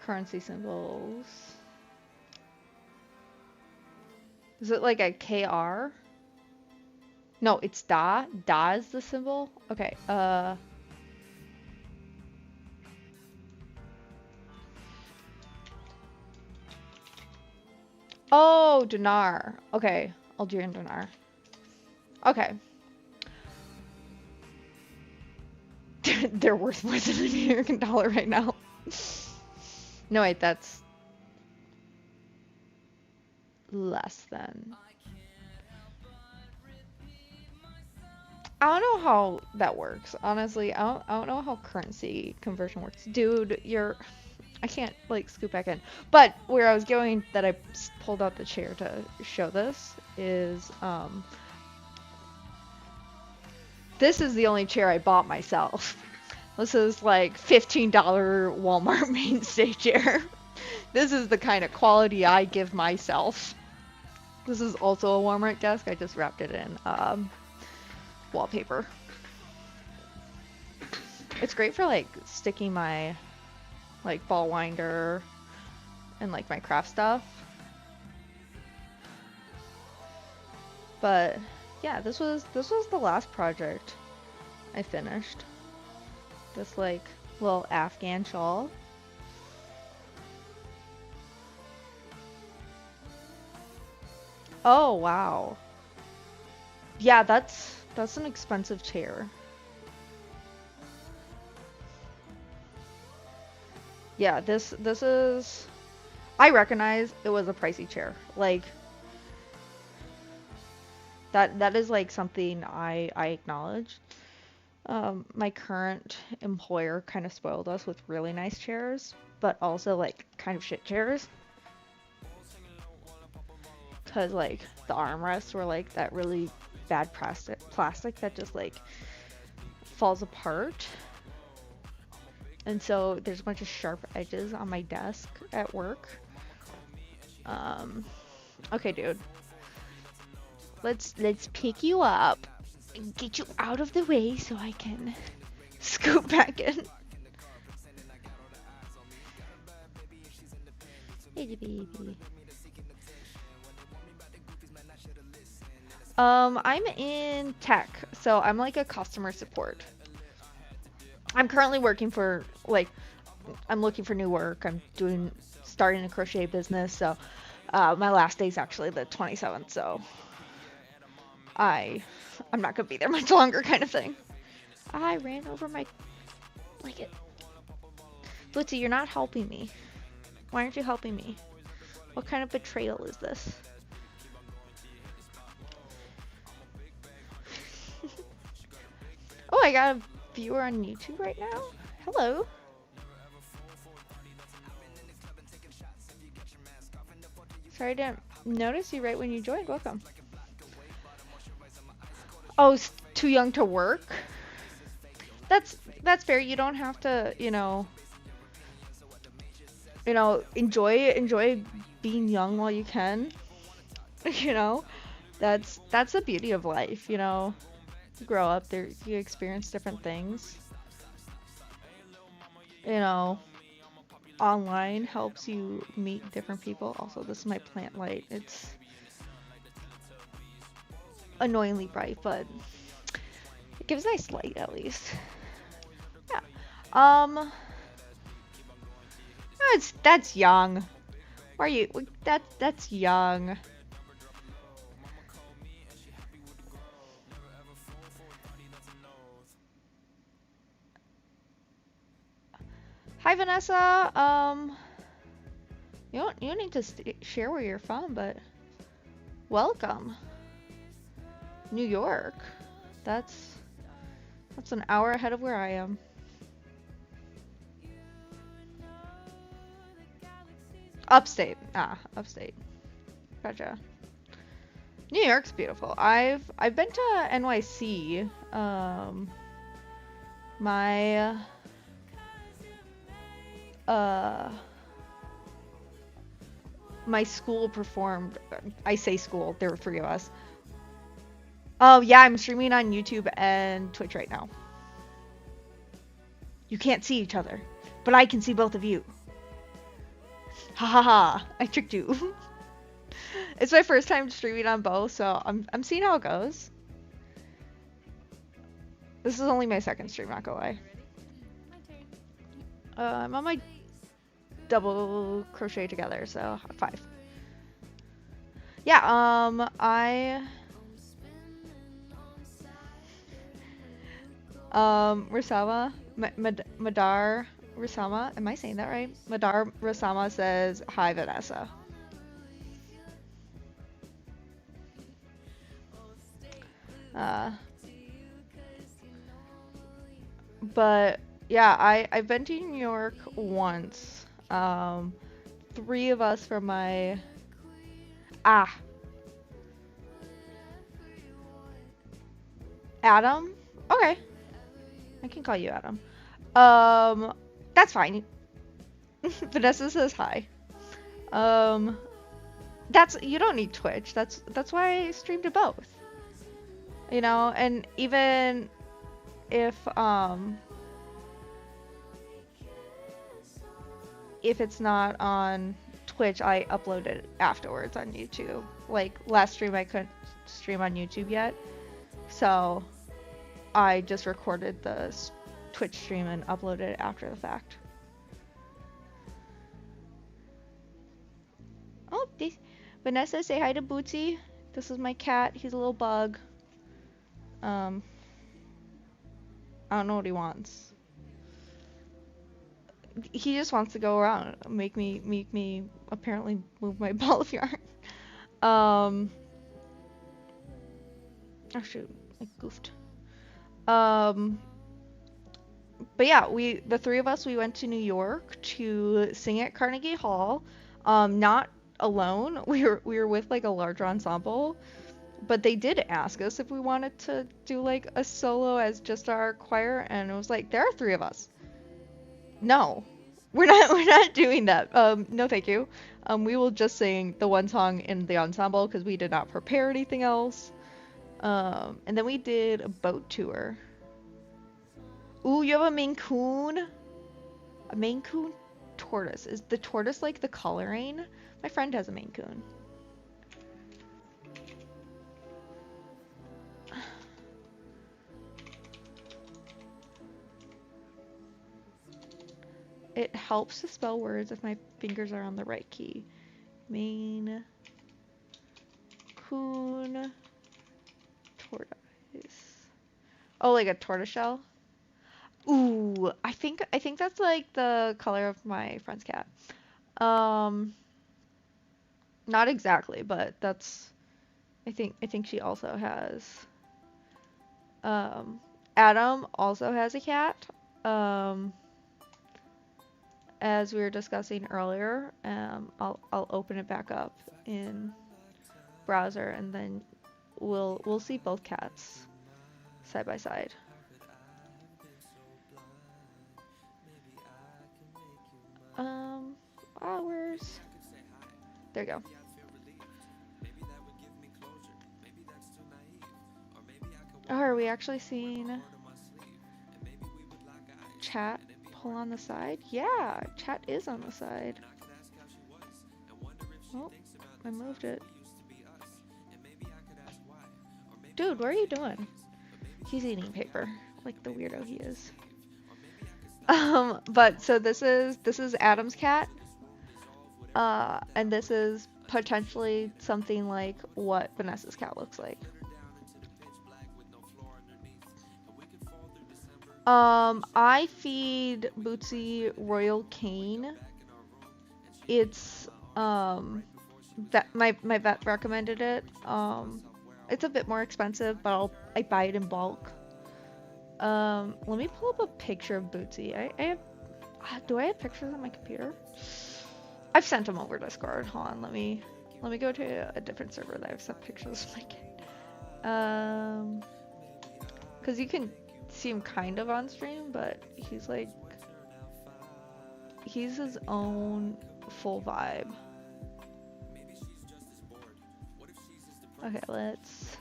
[SPEAKER 2] Currency symbols. Is it like a KR? No, it's Da. Da is the symbol? Okay, oh, dinar. Okay, Algerian dinar. Okay. They're worth more than an American dollar right now. No, wait, that's less than. I don't know how that works. Honestly, I don't know how currency conversion works. Dude, I can't like scoot back in. But where I was going, that I pulled out the chair to show this, is this is the only chair I bought myself. This is like $15 Walmart mainstay chair. This is the kind of quality I give myself. This is also a Walmart desk. I just wrapped it in wallpaper. It's great for like sticking my like ball winder and like my craft stuff. But yeah, this was the last project I finished. This like little Afghan shawl. Oh wow. Yeah, that's an expensive chair. Yeah, this is, I recognize it was a pricey chair. Like that is like something I acknowledge. My current employer kind of spoiled us with really nice chairs, but also like kind of shit chairs. Cause like the armrests were like that really bad plastic that just like falls apart. And so there's a bunch of sharp edges on my desk at work. Okay, dude. Let's pick you up and get you out of the way so I can scoop back in. Hey, baby. I'm in tech, so I'm like a customer support. I'm currently working for like, I'm looking for new work. I'm starting a crochet business, so my last day is actually the 27th, so I'm not gonna be there much longer, kind of thing. I ran over my blanket. Bootsy, you're not helping me. Why aren't you helping me? What kind of betrayal is this? Oh, I got a viewer on YouTube right now. Hello. Sorry I didn't notice you right when you joined. Welcome. Oh, too young to work? That's fair. You don't have to, enjoy being young while you can. That's the beauty of life, You grow up there, you experience different things. Online helps you meet different people. Also, this is my plant light. It's annoyingly bright, but it gives nice light at least. Yeah. That's young. Why are you? That's young. Hi Vanessa. You don't need to share where you're from, but welcome. New York. That's an hour ahead of where I am. Upstate. Upstate. Gotcha. New York's beautiful. I've been to NYC. My school performed. I say school. There were 3 of us. Oh yeah, I'm streaming on YouTube and Twitch right now. You can't see each other, but I can see both of you. Ha ha ha! I tricked you. It's my first time streaming on both, so I'm seeing how it goes. This is only my second stream, not gonna lie. I'm on my double crochet together, so 5. Yeah, Risama, Madar Risama, am I saying that right? Madar Risama says, hi Vanessa. But yeah, I've been to New York once. 3 of us from my Adam? Okay. I can call you Adam. That's fine. Vanessa says hi. You don't need Twitch. That's why I stream to both. And even if it's not on Twitch, I upload it afterwards on YouTube. Like last stream I couldn't stream on YouTube yet, so I just recorded the Twitch stream and uploaded it after the fact. Oh, Vanessa, say hi to Bootsy. This is my cat. He's a little bug. I don't know what he wants. He just wants to go around, make me apparently move my ball of yarn. Um, oh shoot, I goofed. Um, but yeah, the three of us, we went to New York to sing at Carnegie Hall. Not alone. We were with like a larger ensemble, but they did ask us if we wanted to do like a solo as just our choir, and it was like there are three of us. No, we're not doing that. No, thank you. We will just sing the one song in the ensemble because we did not prepare anything else. And then we did a boat tour. Ooh, you have a Maine Coon? A Maine Coon tortoise. Is the tortoise like the coloring? My friend has a Maine Coon. It helps to spell words if my fingers are on the right key. Maine Coon tortoise. Oh, like a tortoiseshell? Ooh, I think that's like the color of my friend's cat. Um, Not exactly, but that's I think she also has um Adam also has a cat. Um, as we were discussing earlier, I'll open it back up in browser and then we'll see both cats side by side. Um, Where's there you go. Oh, are we actually seeing chat pull on the side? Yeah, chat is on the side. Oh, I moved it. Dude, what are you doing? He's eating paper, like the weirdo he is. But so this is Adam's cat. And this is potentially something like what Vanessa's cat looks like. I feed Bootsy Royal Cane. It's that my vet recommended it. It's a bit more expensive, but I buy it in bulk. Let me pull up a picture of Bootsy. I have do I have pictures on my computer? I've sent them over Discord. Hold on, let me go to a different server that I've sent pictures of my kid. Because you can see him kind of on stream, but he's his own full vibe. Okay, let's.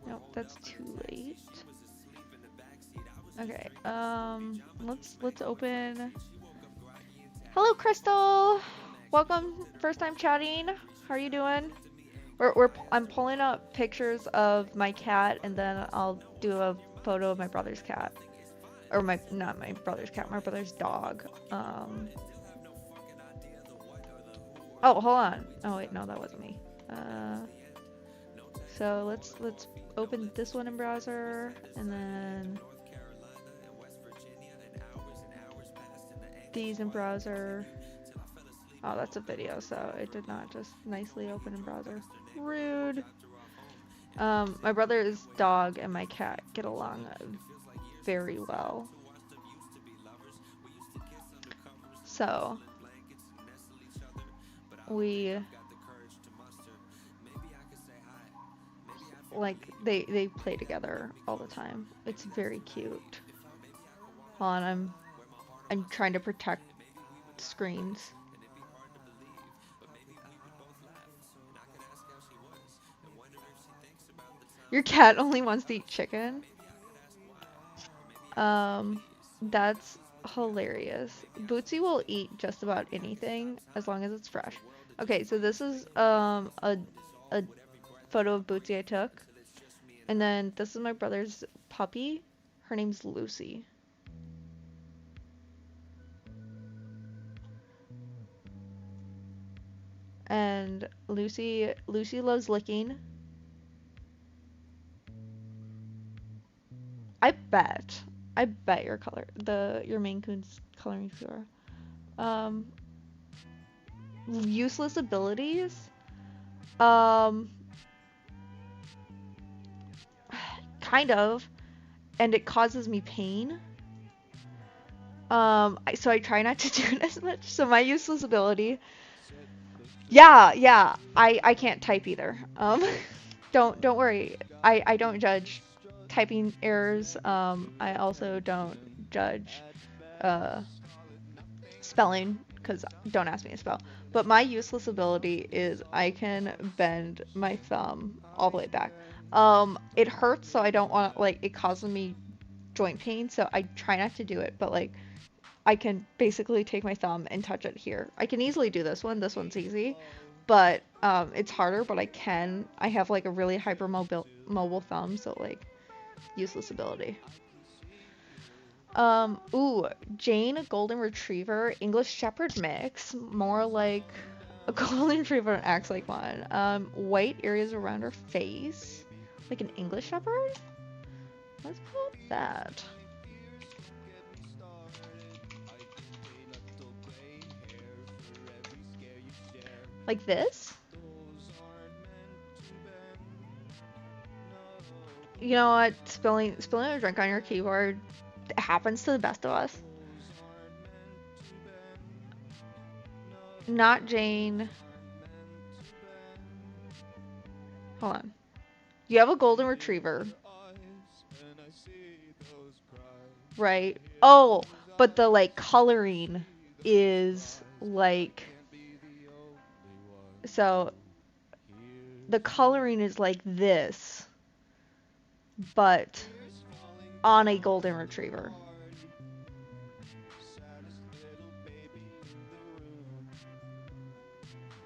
[SPEAKER 2] Nope, that's too late. Okay, let's open. Hello, Crystal. Welcome, first time chatting. How are you doing? I'm pulling up pictures of my cat, and then I'll do a photo of my brother's cat, or not my brother's cat, my brother's dog. Oh, hold on. Oh wait, no, that wasn't me. So let's open this one in browser, and then these in browser. Oh, that's a video, so it did not just nicely open in browser. Rude. My brother's dog and my cat get along very well. So we like they play together all the time. It's very cute. Hold on, I'm trying to protect screens. Your cat only wants to eat chicken? That's hilarious. Bootsy will eat just about anything as long as it's fresh. Okay, so this is a photo of Bootsy I took. And then this is my brother's puppy. Her name's Lucy. And Lucy loves licking. I bet your Maine Coon's coloring fewer. Um, Useless abilities. Um, kind of, and it causes me pain. So I try not to do it as much. So my useless ability. Yeah, I can't type either. Don't worry. I don't judge typing errors. I also don't judge uh spelling, because don't ask me to spell. But my useless ability is I can bend my thumb all the way back. It hurts, so I don't want, like, it causes me joint pain, so I try not to do it, but like I can basically take my thumb and touch it here. I can easily do this one. This one's easy, but it's harder, but I have like a really mobile thumb, so like useless ability. Ooh, Jane, a golden retriever, English shepherd mix, more like a golden retriever and acts like one. White areas around her face, like an English shepherd. Let's put that. Like this? You know what? Spilling a drink on your keyboard, it happens to the best of us. Not Jane. Hold on. You have a golden retriever. Right? Oh, but the like coloring is like, so the coloring is like this, but on a golden retriever.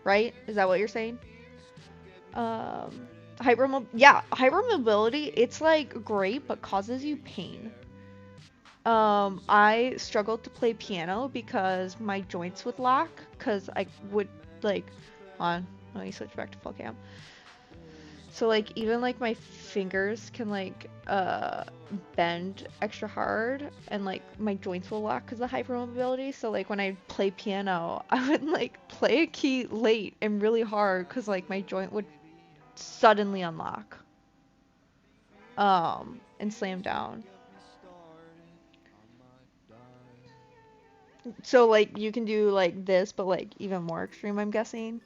[SPEAKER 2] Right? Is that what you're saying? Hypermobility, it's like great, but causes you pain. I struggled to play piano because my joints would lock, because I would like, hold on, let me switch back to full cam. So like even like my fingers can like bend extra hard, and like my joints will lock because of hypermobility. So like when I play piano, I would like play a key late and really hard because like my joint would suddenly unlock and slam down. So like you can do like this, but like even more extreme, I'm guessing.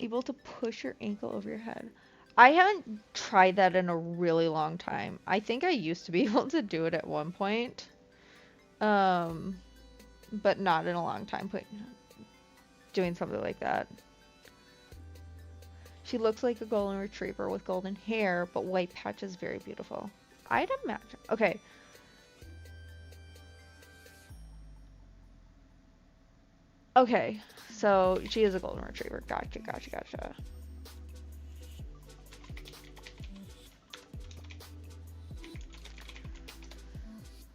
[SPEAKER 2] Able to push your ankle over your head. I haven't tried that in a really long time. I think I used to be able to do it at one point. But not in a long time doing something like that. She looks like a golden retriever with golden hair, but white patches, very beautiful. I'd imagine. Okay. Okay, so she is a golden retriever. Gotcha.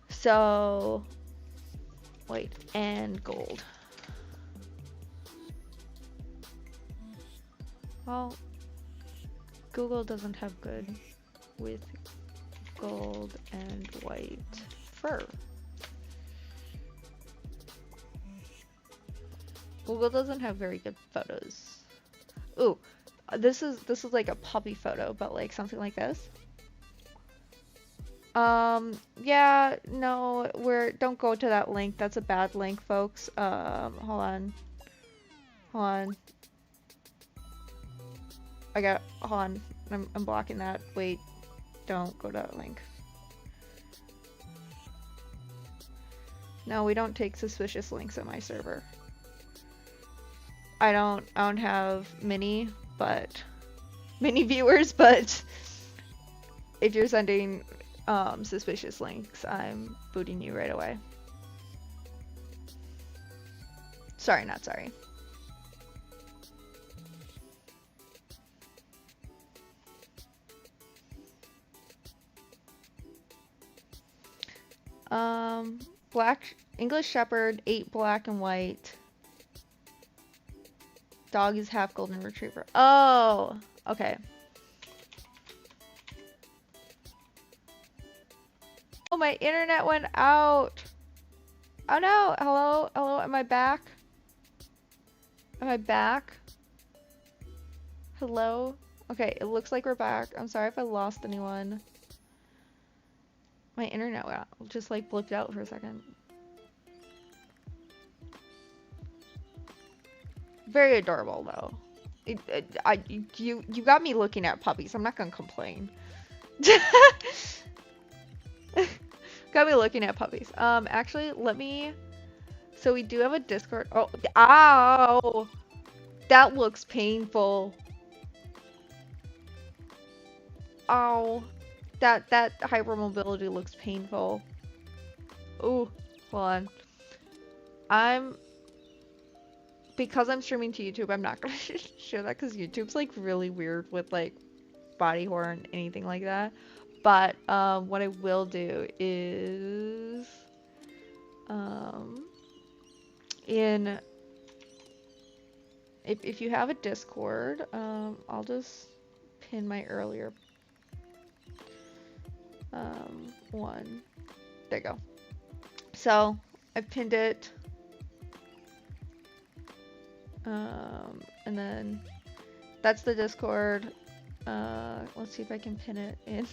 [SPEAKER 2] So, white and gold. Well, Google doesn't have good with gold and white fur. Google doesn't have very good photos. Ooh, this is like a puppy photo, but like something like this. Yeah, no, don't go to that link. That's a bad link, folks. Hold on. Hold on. I'm blocking that. Wait, don't go to that link. No, we don't take suspicious links on my server. I don't have many viewers, but if you're sending suspicious links, I'm booting you right away. Sorry, not sorry. Black English Shepherd, 8 black and white. Dog is half golden retriever. Oh, okay. Oh, my internet went out. Oh no, hello, hello, am I back? Am I back? Hello? Okay, it looks like we're back. I'm sorry if I lost anyone. My internet just like blipped out for a second. Very adorable though. You got me looking at puppies. I'm not gonna complain. Got me looking at puppies. Actually, let me. So we do have a Discord. Oh, ow! That looks painful. Ow. That hypermobility looks painful. Ooh, hold on. Because I'm streaming to YouTube, I'm not gonna share that because YouTube's like really weird with like body horror and anything like that. But what I will do is in if you have a Discord, I'll just pin my earlier one. There you go. So I pinned it. And then that's the Discord. Let's see if I can pin it in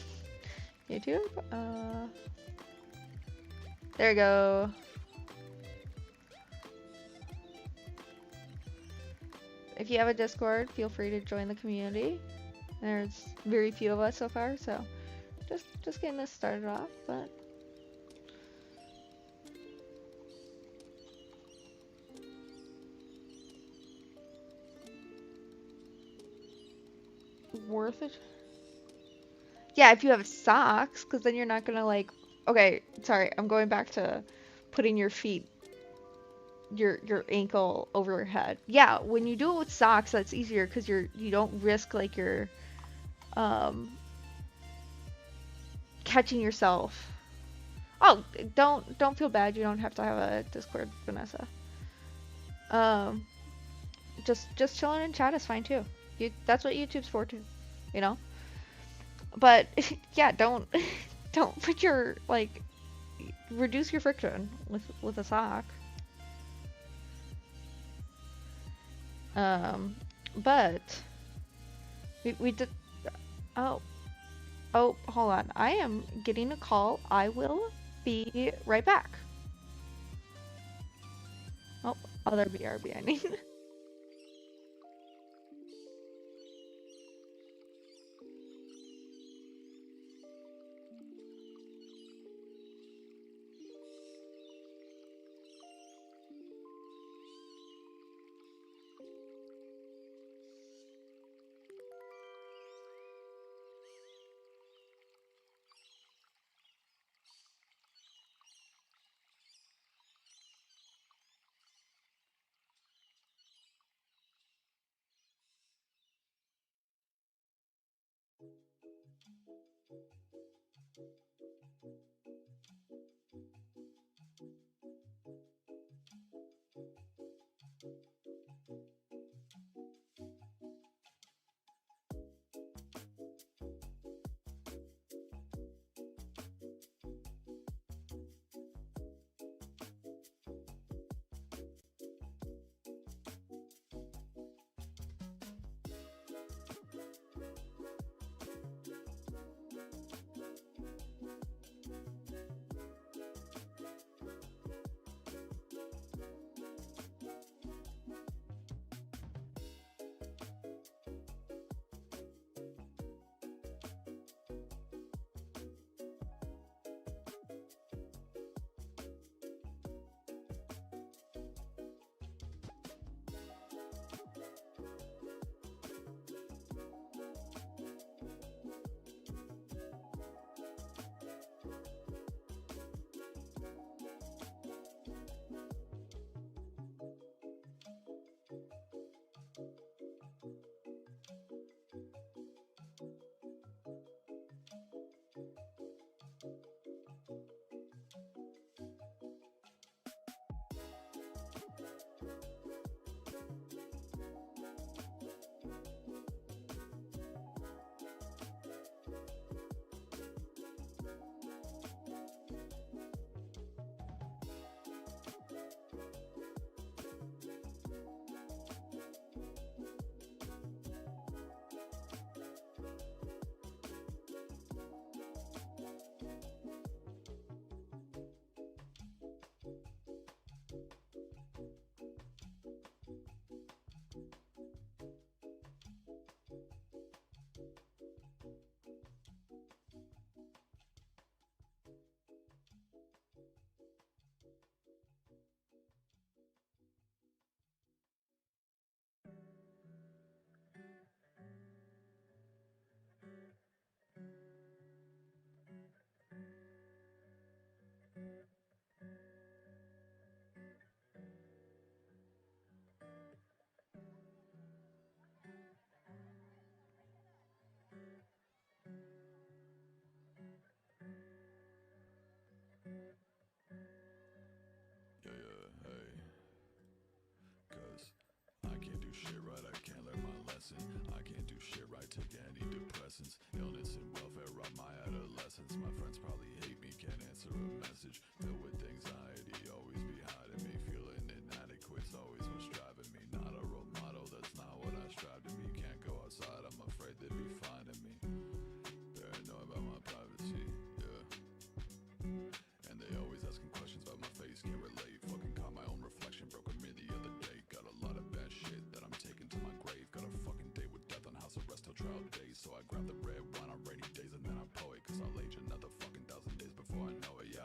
[SPEAKER 2] YouTube. There you go. If you have a Discord, feel free to join the community. There's very few of us so far, so just getting this started off, but worth it. Yeah, if you have socks, because then you're not gonna like. Okay, sorry, I'm going back to putting your feet, your ankle over your head. Yeah, when you do it with socks, that's easier because you don't risk like your catching yourself. Oh, don't feel bad. You don't have to have a Discord, Vanessa. Just chilling in chat is fine too. That's what YouTube's for too, you know. But yeah, don't put your like reduce your friction with a sock. But we did. Oh, hold on. I am getting a call. I will be right back. Oh, other BRB, I mean.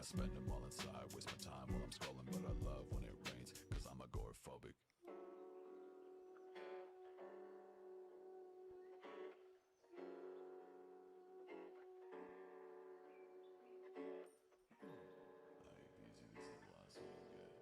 [SPEAKER 1] spend them all inside, waste my time while I'm scrolling, but I love when it rains, cause I'm agoraphobic. Easy, this is the last one, yeah.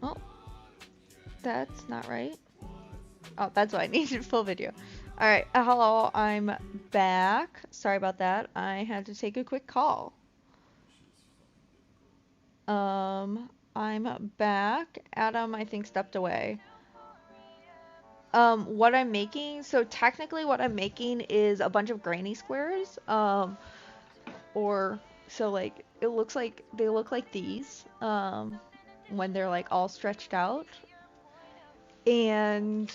[SPEAKER 2] Oh, that's not right. Oh, that's why I needed full video. Alright, hello, I'm back. Sorry about that. I had to take a quick call. I'm back. Adam, I think, stepped away. What I'm making, so technically what I'm making is a bunch of granny squares. Or, so like, it looks like, they look like these, when they're like all stretched out. And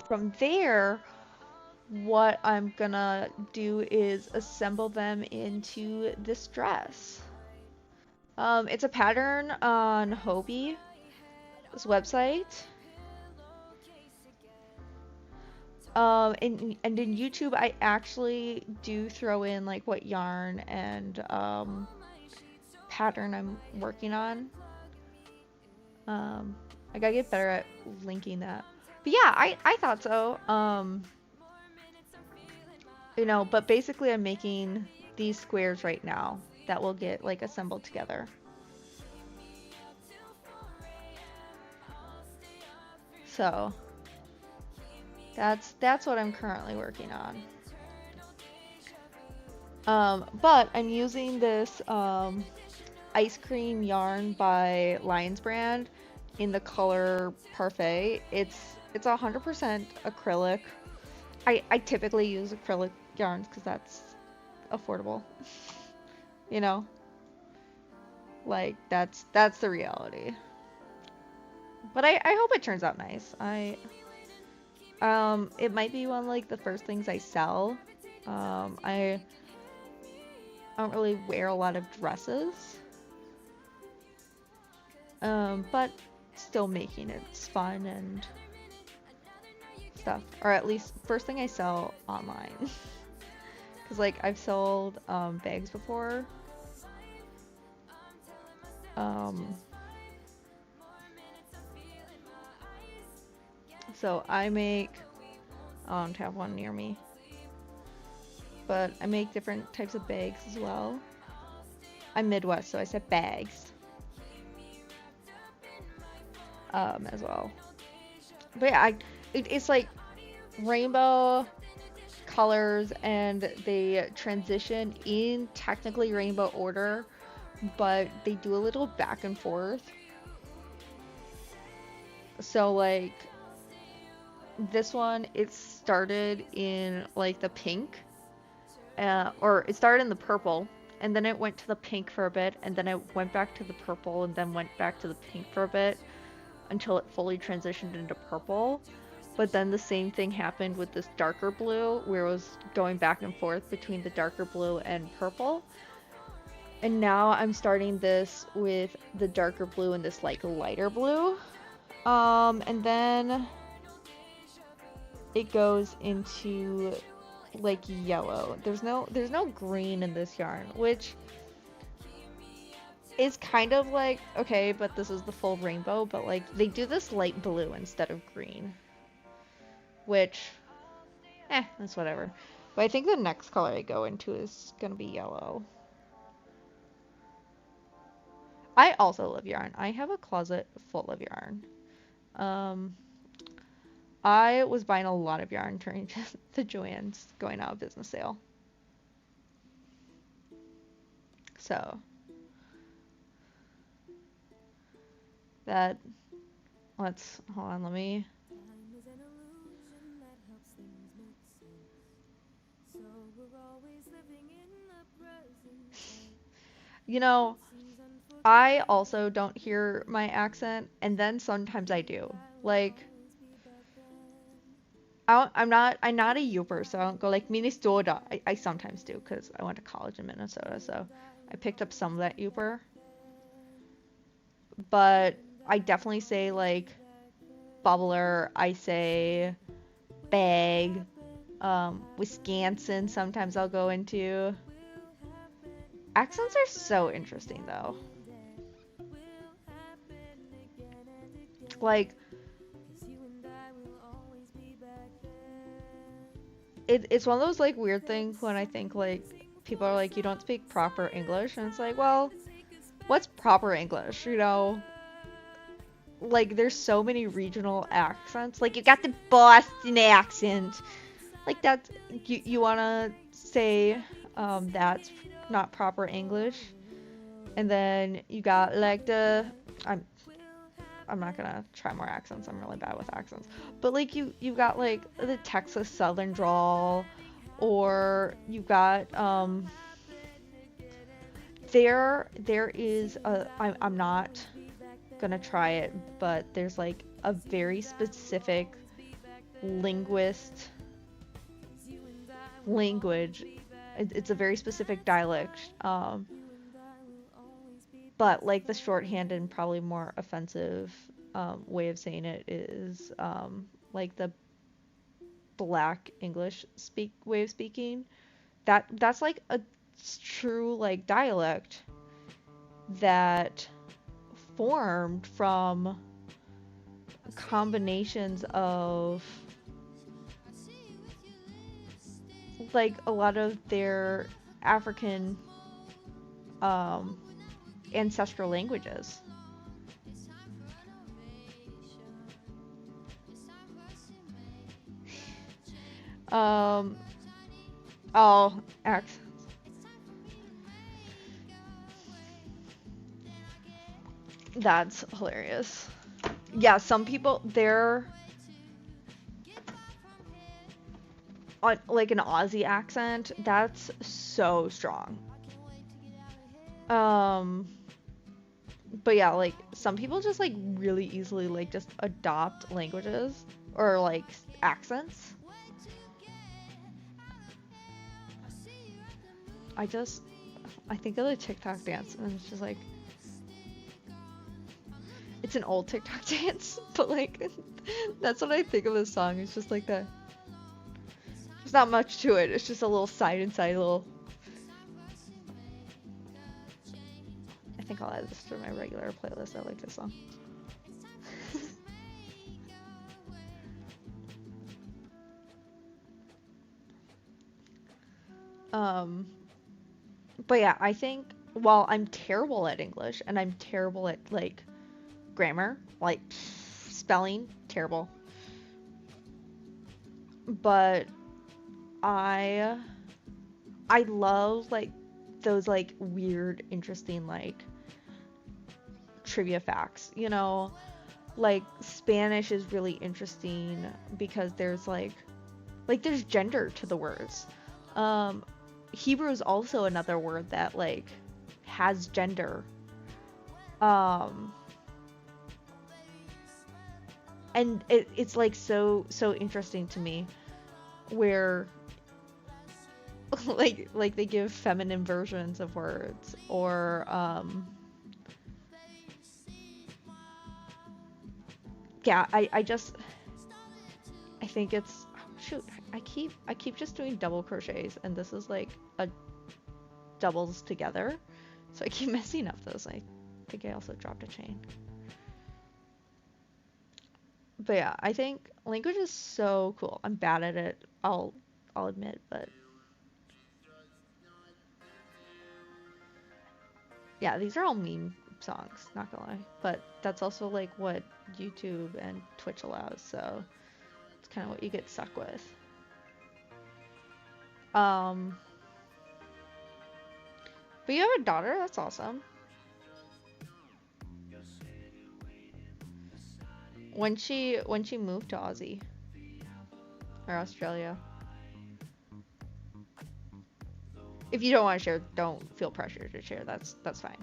[SPEAKER 2] from there, what I'm gonna do is assemble them into this dress. It's a pattern on Hobbii, this website. And in YouTube, I actually do throw in like what yarn and pattern I'm working on. I gotta get better at linking that. But yeah, I thought so. You know, but basically I'm making these squares right now that will get like assembled together. So that's what I'm currently working on. But I'm using this ice cream yarn by Lions Brand in the color Parfait. It's 100% acrylic. I typically use acrylic yarns because that's affordable. You know? Like that's the reality. But I hope it turns out nice. It might be one of like the first things I sell. I don't really wear a lot of dresses. But still making it's fun and stuff. Or at least first thing I sell online. Cause like I've sold bags before. So I make, I don't have one near me, but I make different types of bags as well. I'm Midwest, so I said bags as well. But yeah, it's like rainbow colors and they transition in technically rainbow order, but they do a little back and forth. So like this one, it started in like the pink, or it started in the purple, and then it went to the pink for a bit, and then it went back to the purple, and then went back to the pink for a bit, until it fully transitioned into purple. But then the same thing happened with this darker blue, where it was going back and forth between the darker blue and purple. And now I'm starting this with the darker blue and this like lighter blue. And then it goes into like yellow. There's no green in this yarn, which is kind of like, okay, but this is the full rainbow, but like they do this light blue instead of green, which that's whatever. But I think the next color I go into is gonna be yellow. I also love yarn. I have a closet full of yarn. I was buying a lot of yarn during the Joann's going out of business sale. So that, hold on, let me. You know, I also don't hear my accent, and then sometimes I do. Like, I'm not a Youper, so I don't go like Minnesota. I sometimes do because I went to college in Minnesota, so I picked up some of that Youper. But I definitely say like bubbler. I say bag. Wisconsin. Sometimes I'll go into. Accents are so interesting though. Like it's one of those like weird things when I think like people are like you don't speak proper English and it's like well what's proper English, you know? Like there's so many regional accents. Like you got the Boston accent. Like that's you wanna say that's not proper English. And then you got like the I'm not gonna try more accents. I'm really bad with accents. But like you've got like the Texas Southern drawl, or you've got there is a I'm not gonna try it, but there's like a very specific language. It's a very specific dialect. But like the shorthand and probably more offensive way of saying it is like the Black English way of speaking. That's like a true like dialect that formed from combinations of like a lot of their African ancestral languages. Um, oh, that's hilarious. Yeah, some people they're on like an Aussie accent. That's so strong. Um, but yeah, like some people just like really easily like just adopt languages or like accents. I think of the TikTok dance and it's just like it's an old TikTok dance, but like that's what I think of this song. It's just like that. There's not much to it. It's just a little side and side little. I think I'll add this to my regular playlist. I like this song. But yeah, I think while I'm terrible at English and I'm terrible at like grammar, like spelling, terrible. But I love like those like weird, interesting like trivia facts, you know? Like Spanish is really interesting because there's like there's gender to the words. Hebrew is also another word that like has gender. And it's like so interesting to me where like they give feminine versions of words or yeah, I think it's shoot, I keep just doing double crochets and this is like a doubles together. So I keep messing up those. I think I also dropped a chain. But yeah, I think language is so cool. I'm bad at it. I'll admit, but yeah, these are all meme songs, not gonna lie. But that's also like what YouTube and Twitch allows, so it's kind of what you get stuck with. But you have a daughter? That's awesome. When she moved to Aussie or Australia. If you don't want to share, don't feel pressured to share. That's fine.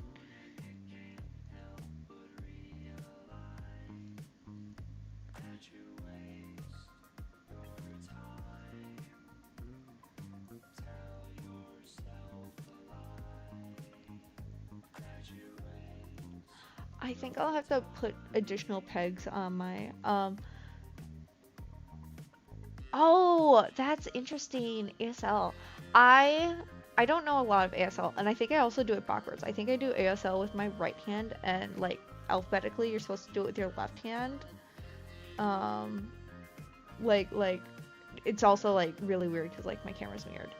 [SPEAKER 2] I think I'll have to put additional pegs on my, oh, that's interesting. ASL. I I don't know a lot of ASL, and I think I also do it backwards. I think I do ASL with my right hand, and like alphabetically, you're supposed to do it with your left hand. Um, like it's also like really weird because like my camera's weird,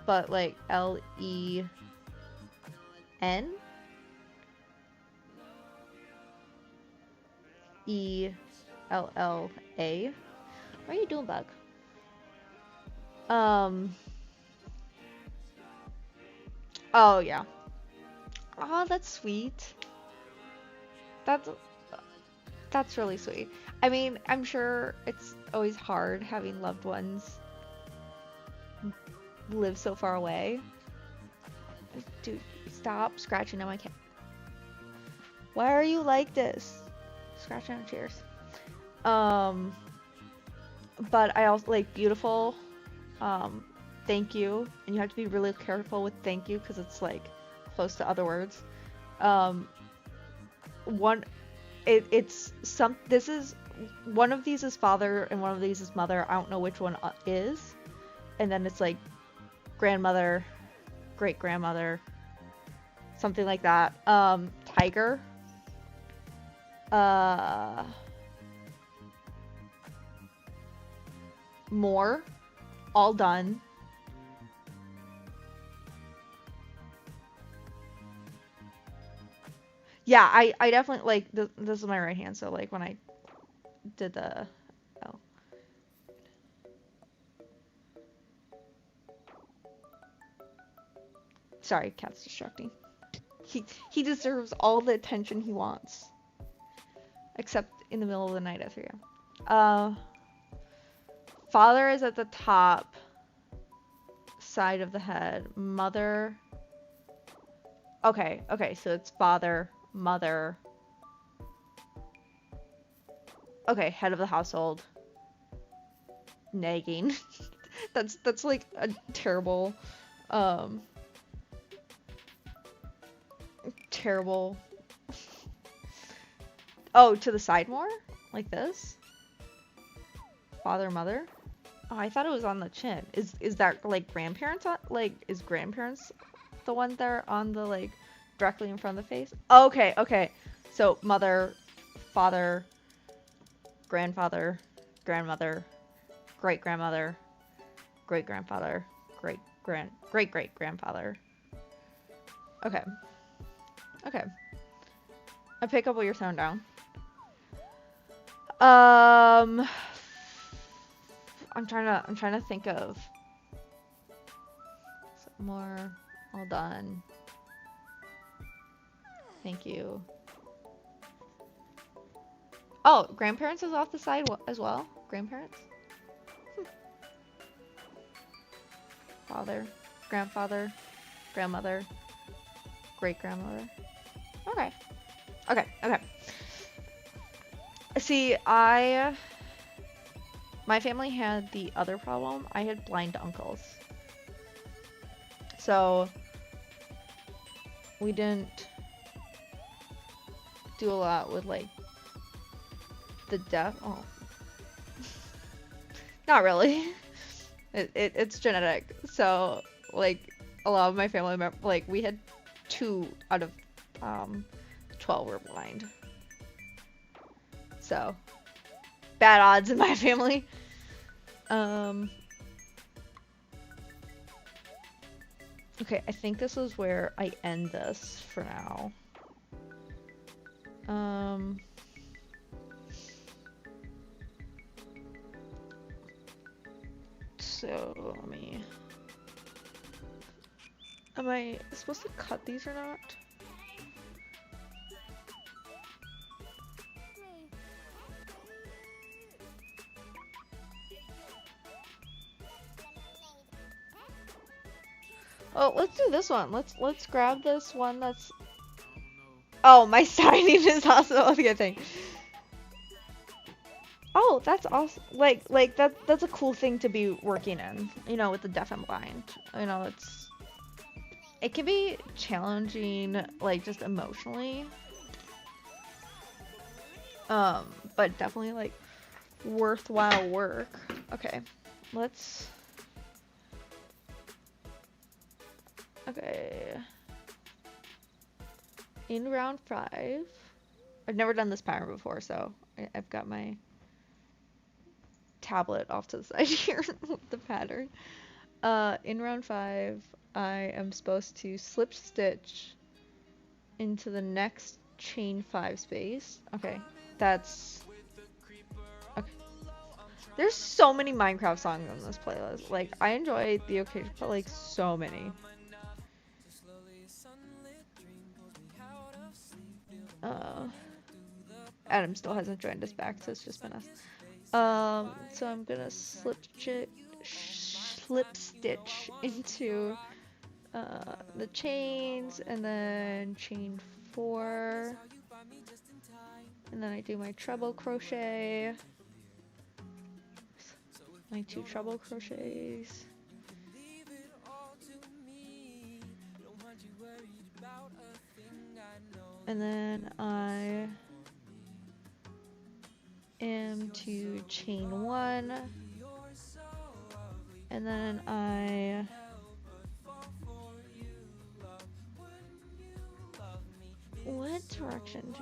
[SPEAKER 2] but like LEN. ELLA. What are you doing, bug? Oh yeah. Oh, that's sweet. That's that's really sweet. I mean, I'm sure it's always hard having loved ones live so far away. Dude, stop scratching on my cat. Why are you like this? Scratching on chairs. But I also like beautiful. Thank you, and you have to be really careful with thank you because it's like close to other words. It's some. This is one of these is father and one of these is mother. I don't know which one is, and then it's like grandmother, great grandmother, something like that. Tiger. More, all done. Yeah, I definitely like this is my right hand, so like when I did the oh. Sorry, cat's distracting. He deserves all the attention he wants. Except in the middle of the night at 3 a.m. Father is at the top side of the head. Mother. Okay, so it's father, mother. Okay, head of the household. Nagging. that's like a terrible terrible. Oh, to the side more? Like this? Father, mother? Oh, I thought it was on the chin. Is that like grandparents on, like is grandparents the one that are on the like directly in front of the face? Okay. So mother, father, grandfather, grandmother, great grandmother, great grandfather, great great grandfather. Okay. I pick up what you're throwing down. I'm trying to think of more. All done. Thank you. Oh, grandparents is off the side as well. Grandparents. Father, grandfather, grandmother, great grandmother. Okay. See, my family had the other problem. I had blind uncles. So we didn't do a lot with like the deaf. Oh. Not really. It's genetic. So like a lot of my family members, like we had 2 out of 12 were blind. So bad odds in my family. Okay, I think this is where I end this for now. So let me. Am I supposed to cut these or not? Oh, let's do this one. Let's grab this one that's. Oh, my signing is also a good thing. Oh, that's awesome. Like that's a cool thing to be working in. You know, with the deaf and blind. You know, it can be challenging, like just emotionally. But definitely like worthwhile work. Okay, let's. Okay. In round 5, I've never done this pattern before, so I've got my tablet off to the side here with the pattern. In round 5, I am supposed to slip stitch into the next chain 5 space. Okay, that's okay. There's so many Minecraft songs on this playlist. Like, I enjoy the occasion, but like so many. Adam still hasn't joined us back, so it's just been us. So I'm gonna slip stitch into the chains, and then chain 4, and then I do my treble crochet, my 2 treble crochets, and then I am to chain 1, and then I what direction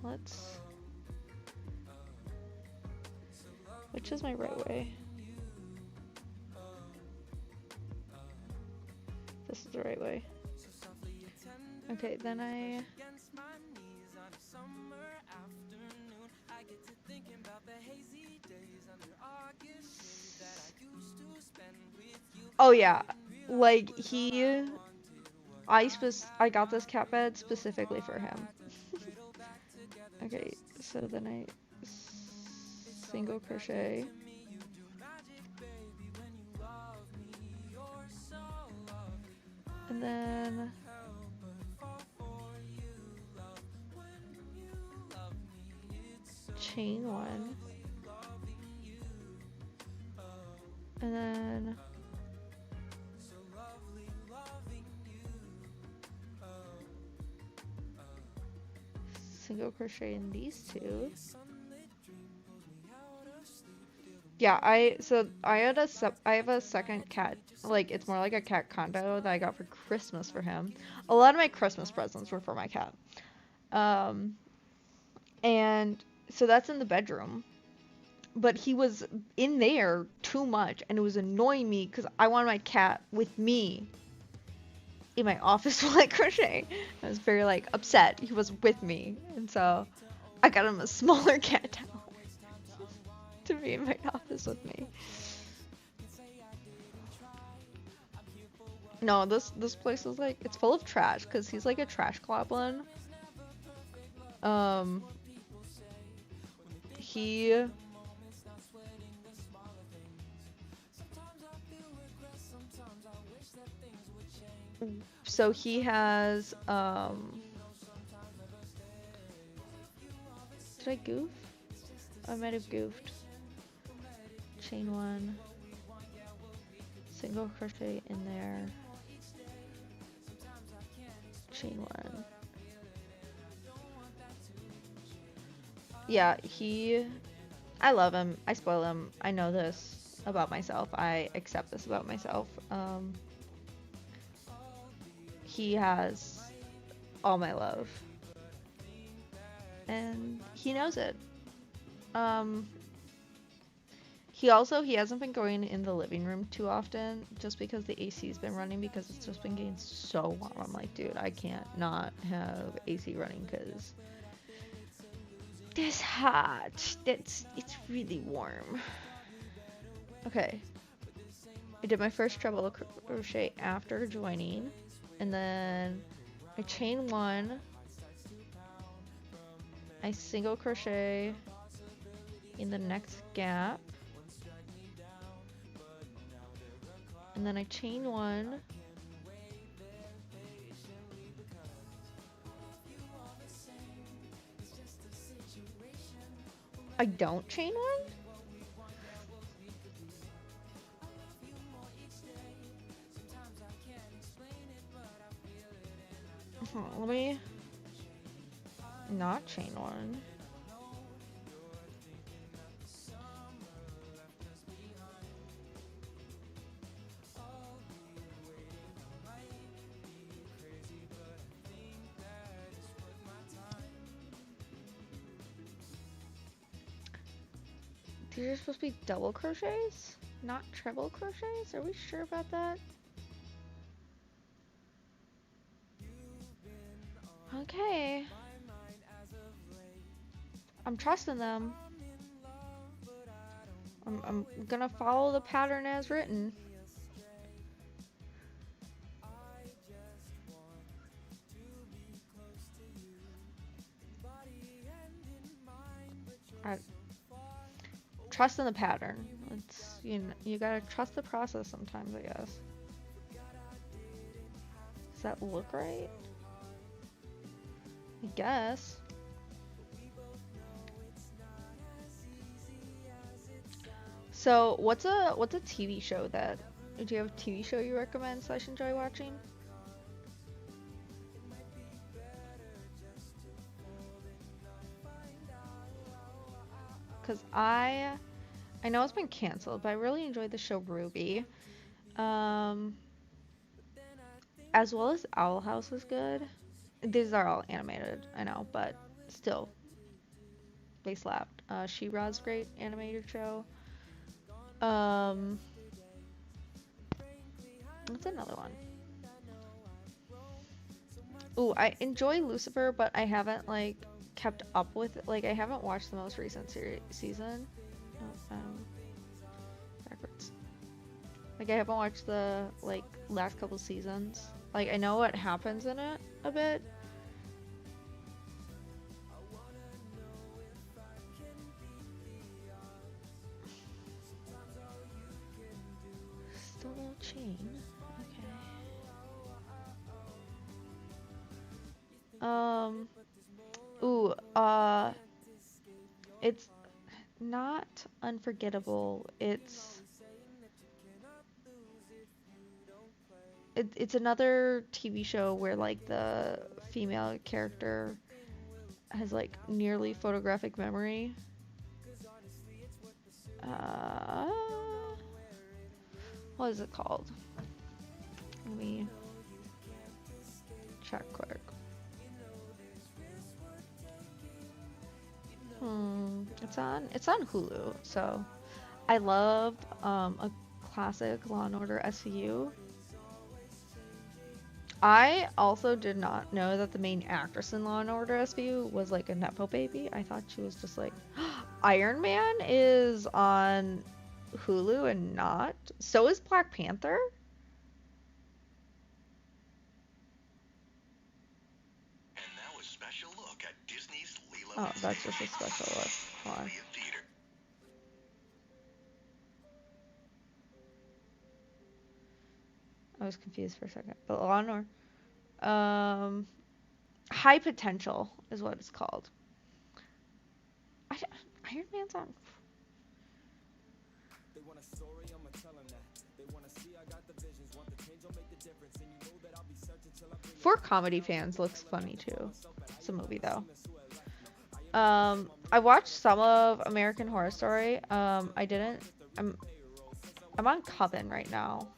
[SPEAKER 2] let's which is my right way? This is the right way. Okay, then I oh yeah, like I got this cat bed specifically for him. Okay, so then I single crochet, and then chain 1, and then single crochet in these 2. Yeah, I have a second cat, like it's more like a cat condo that I got for Christmas for him. A lot of my Christmas presents were for my cat. And so that's in the bedroom. But he was in there too much, and it was annoying me because I wanted my cat with me in my office while I crochet. I was very like upset he was with me, and so I got him a smaller cat tower to be in my office with me. No, this place is like, it's full of trash because he's like a trash goblin. So he has did I goof? I might have goofed. Chain 1, single crochet in there, chain 1. Yeah, I love him. I spoil him. I know this about myself. I accept this about myself. He has all my love, and he knows it. He hasn't been going in the living room too often, just because the AC's been running, because it's just been getting so warm. I'm like, dude, I can't not have AC running because it's hot. It's really warm. Okay. I did my first treble crochet after joining, and then I chain 1, I single crochet in the next gap, and then I chain 1, I don't chain 1? Let me Not chain one. These are supposed to be double crochets, not treble crochets? Are we sure about that? Okay. I'm trusting them. I'm gonna follow the pattern as written. Trust in the pattern. It's, you gotta trust the process sometimes, I guess. Does that look right? I guess. So, what's a TV show that, do you have a TV show you recommend / enjoy watching? Because I know it's been canceled, but I really enjoyed the show Ruby. As well as Owl House is good. These are all animated, I know, but still, they slapped. She-Ra's great animated show. What's another one? Ooh, I enjoy Lucifer, but I haven't like kept up with it. Like I haven't watched the most recent season. No, backwards. Like I haven't watched the like last couple seasons. Like I know what happens in it a bit. Still no chain. Okay. It's not unforgettable. It's another TV show where like the female character has like nearly photographic memory. What is it called? Let me check quick. It's on Hulu. So I love a classic Law and Order SVU. I also did not know that the main actress in Law and Order SVU was like a Nepo baby. I thought she was just like Iron Man is on Hulu and not. So is Black Panther.
[SPEAKER 4] And now a special look at Disney's Lilo
[SPEAKER 2] Oh, that's just a special look. Hold on. I was confused for a second. But Law and Order. High Potential is what it's called. Iron Man's on. They want a story, I'ma tell them that. They want to see I got the visions, want the change, I'll make the difference. And you know that I'll be searching till I bring For comedy fans, looks funny too. It's a movie though. I watched some of American Horror Story. I didn't. I'm on Coven right now.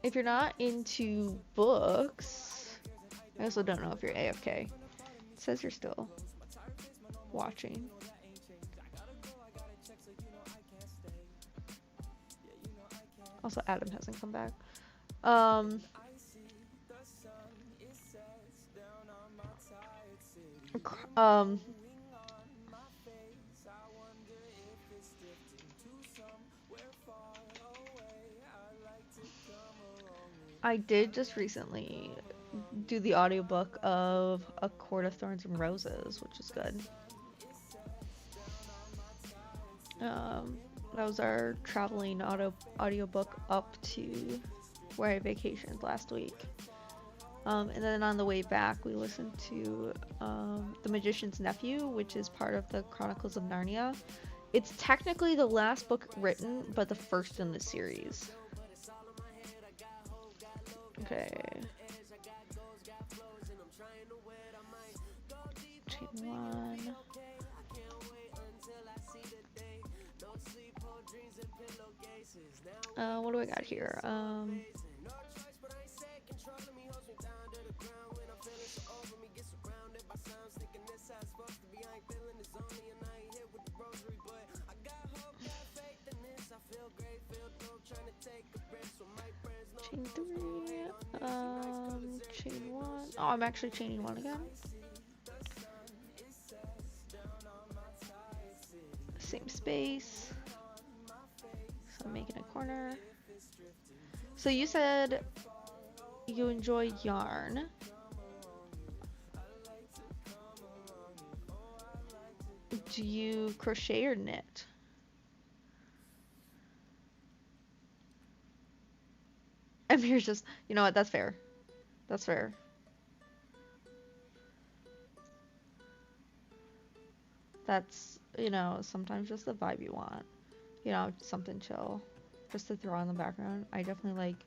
[SPEAKER 2] If you're not into books, I also don't know if you're AFK. It says you're still watching. Also, Adam hasn't come back. I did just recently do the audiobook of A Court of Thorns and Roses, which is good. That was our traveling audiobook up to where I vacationed last week. And then on the way back, we listened to The Magician's Nephew, which is part of the Chronicles of Narnia. It's technically the last book written, but the first in the series. Okay. Chain one. What do I got here? Chain three. Chain one. Oh, I'm actually chaining one again. Same space. So I'm making a corner. So you said you enjoy yarn. Do you crochet or knit? Amir's just, you know what, that's fair. That's fair. That's, you know, sometimes just the vibe you want. You know, something chill. Just to throw on the background. I definitely like,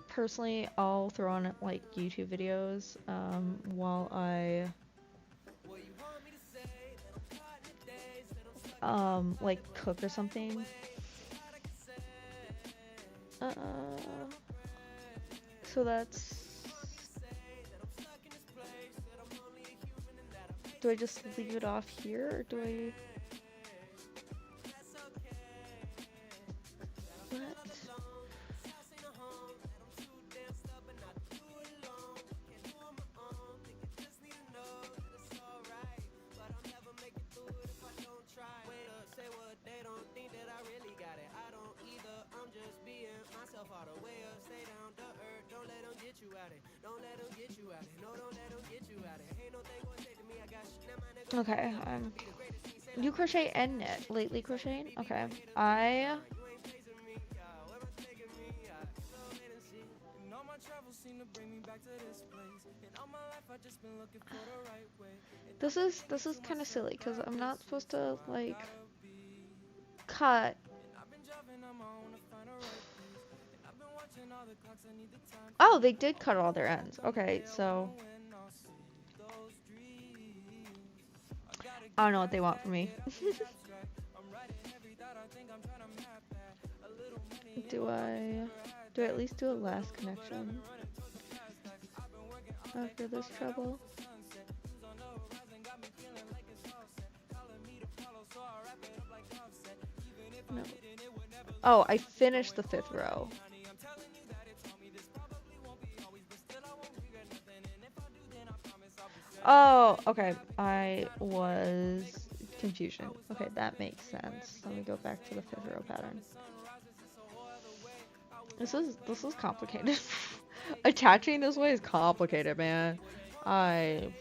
[SPEAKER 2] personally, I'll throw on like YouTube videos while I like cook or something. So that's, do I just leave it off here or do I, what? Okay, you crochet and knit. Lately crocheting? Okay. This is kind of silly because I'm not supposed to like cut. Oh, they did cut all their ends. Okay, so I don't know what they want from me. Do I at least do a last connection after this trouble? No. Oh, I finished the 5th row. Oh, okay. I was confusion. Okay, that makes sense. Let me go back to the 5th row pattern. This is complicated. Attaching this way is complicated, man. I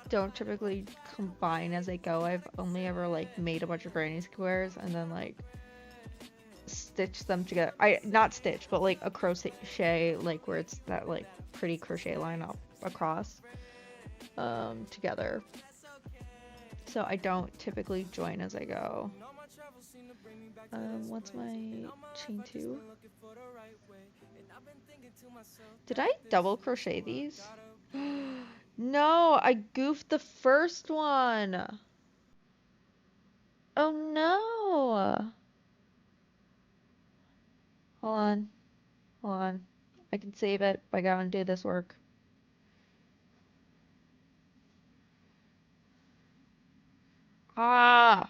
[SPEAKER 2] don't typically combine as I go. I've only ever like made a bunch of granny squares and then like stitch them together. Not stitch, but like a crochet, like where it's that like pretty crochet line up across together. So I don't typically join as I go. What's my chain 2? Did I double crochet these? No, I goofed the first one. Oh no. Hold on. I can save it, but I gotta undo this work. Ah!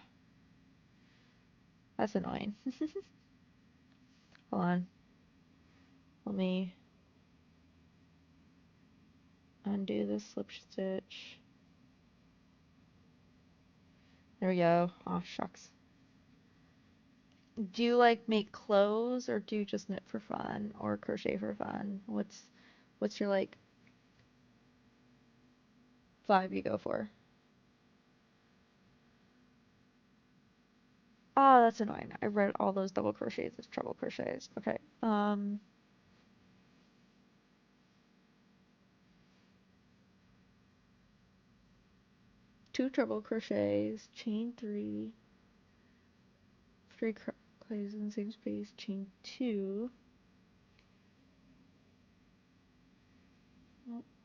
[SPEAKER 2] That's annoying. Hold on. Let me undo this slip stitch. There we go. Oh, shucks. Do you like make clothes or do you just knit for fun or crochet for fun? What's your like vibe you go for? Oh, that's annoying. I read all those double crochets as treble crochets. Okay. 2 treble crochets, chain 3, 3 crochets in the same space, chain 2.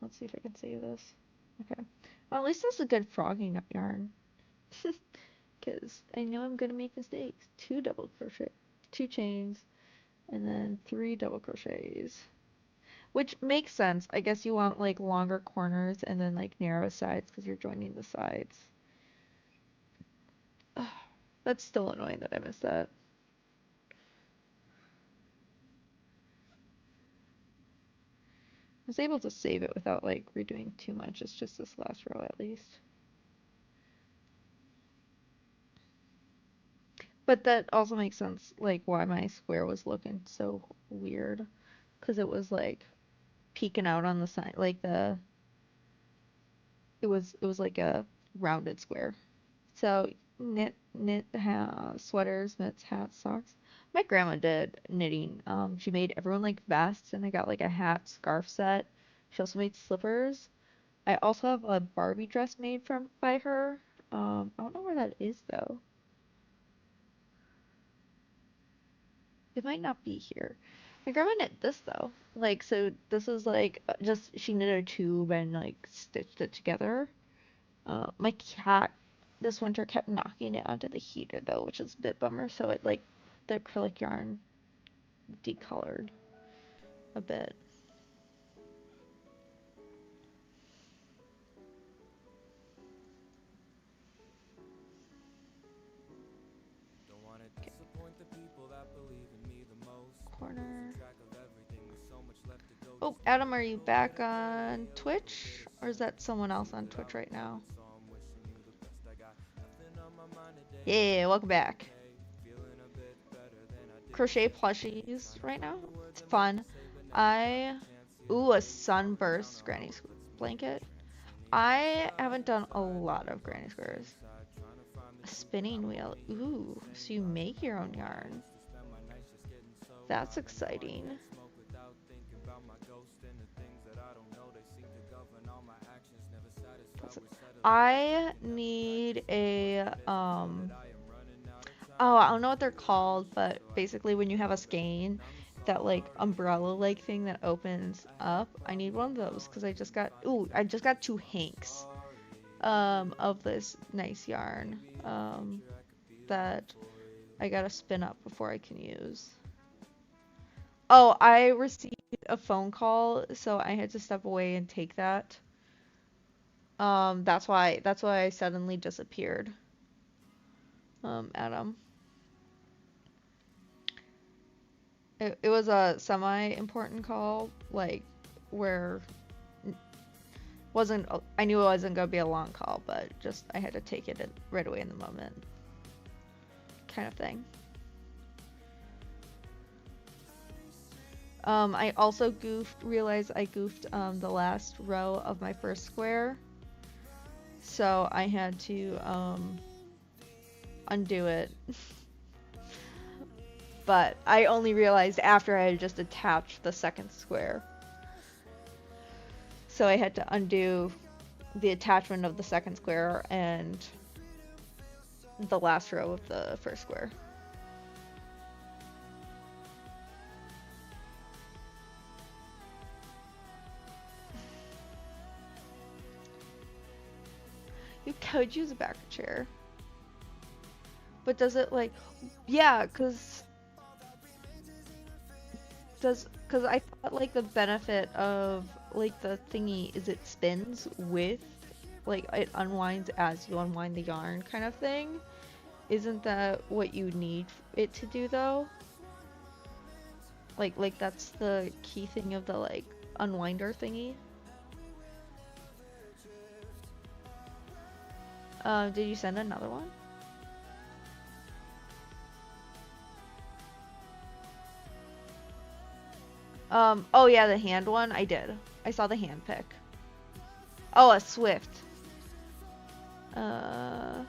[SPEAKER 2] Let's see if I can save this. Okay. Well, at least that's a good frogging up yarn. Because I know I'm gonna make mistakes. 2 double crochet, 2 chains, and then 3 double crochets. Which makes sense. I guess you want like longer corners and then like narrow sides because you're joining the sides. Ugh, that's still annoying that I missed that. I was able to save it without like redoing too much. It's just this last row at least. But that also makes sense, like why my square was looking so weird, because it was like peeking out on the side, like it was like a rounded square. So knit sweaters, mitts, hats, socks. My grandma did knitting. She made everyone like vests, and I got like a hat scarf set. She also made slippers. I also have a Barbie dress made from by her. I don't know where that is though. It might not be here. My grandma knit this though. Like, so this is like just she knitted a tube and like stitched it together. My cat this winter kept knocking it onto the heater though, which is a bit bummer. So it like the acrylic yarn decolored a bit. Okay. Corner. Oh, Adam, are you back on Twitch? Or is that someone else on Twitch right now? Yeah, welcome back. Crochet plushies right now. It's fun. Ooh, a sunburst granny blanket. I haven't done a lot of granny squares. A spinning wheel. Ooh, so you make your own yarn. That's exciting. I need a oh, I don't know what they're called, but basically when you have a skein, that like umbrella like thing that opens up, I need one of those because I just got 2 hanks of this nice yarn that I gotta spin up before I can use. Oh, I received a phone call, so I had to step away and take that. That's why I suddenly disappeared. Adam. It was a semi-important call, like where I knew it wasn't gonna be a long call, but just I had to take it right away in the moment, kind of thing. I also realized I goofed the last row of my first square, so I had to undo it. But I only realized after I had just attached the second square. So I had to undo the attachment of the second square and the last row of the first square. You could use a backer chair. But does it like, yeah, cause I thought like the benefit of like the thingy is it spins with, like it unwinds as you unwind the yarn kind of thing. Isn't that what you need it to do though? Like that's the key thing of the like unwinder thingy. Did you send another one? Oh yeah, the hand one, I did. I saw the hand pick. Oh, a Swift. I'm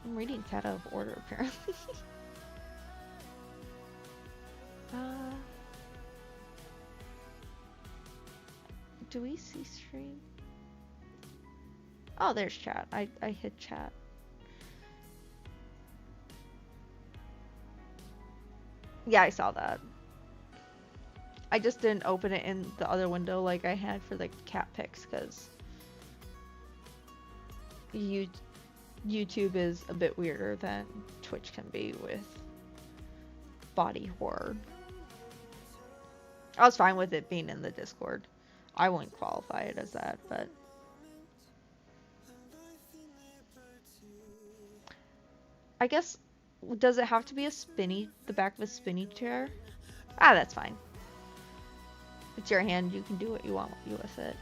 [SPEAKER 2] reading that out of order apparently. Do we see stream? Oh, there's chat. I hit chat. Yeah, I saw that. I just didn't open it in the other window like I had for the cat pics, because YouTube is a bit weirder than Twitch can be with body horror. I was fine with it being in the Discord. I wouldn't qualify it as that, but I guess, does it have to be the back of a spinny chair? Ah, that's fine. It's your hand, you can do what you want with it.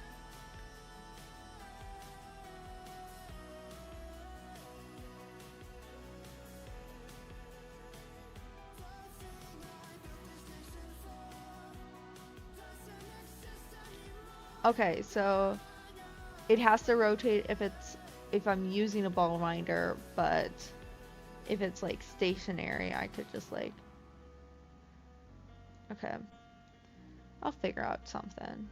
[SPEAKER 2] Okay, so it has to rotate if I'm using a ball winder, but if it's like stationary, I could just like, okay, I'll figure out something.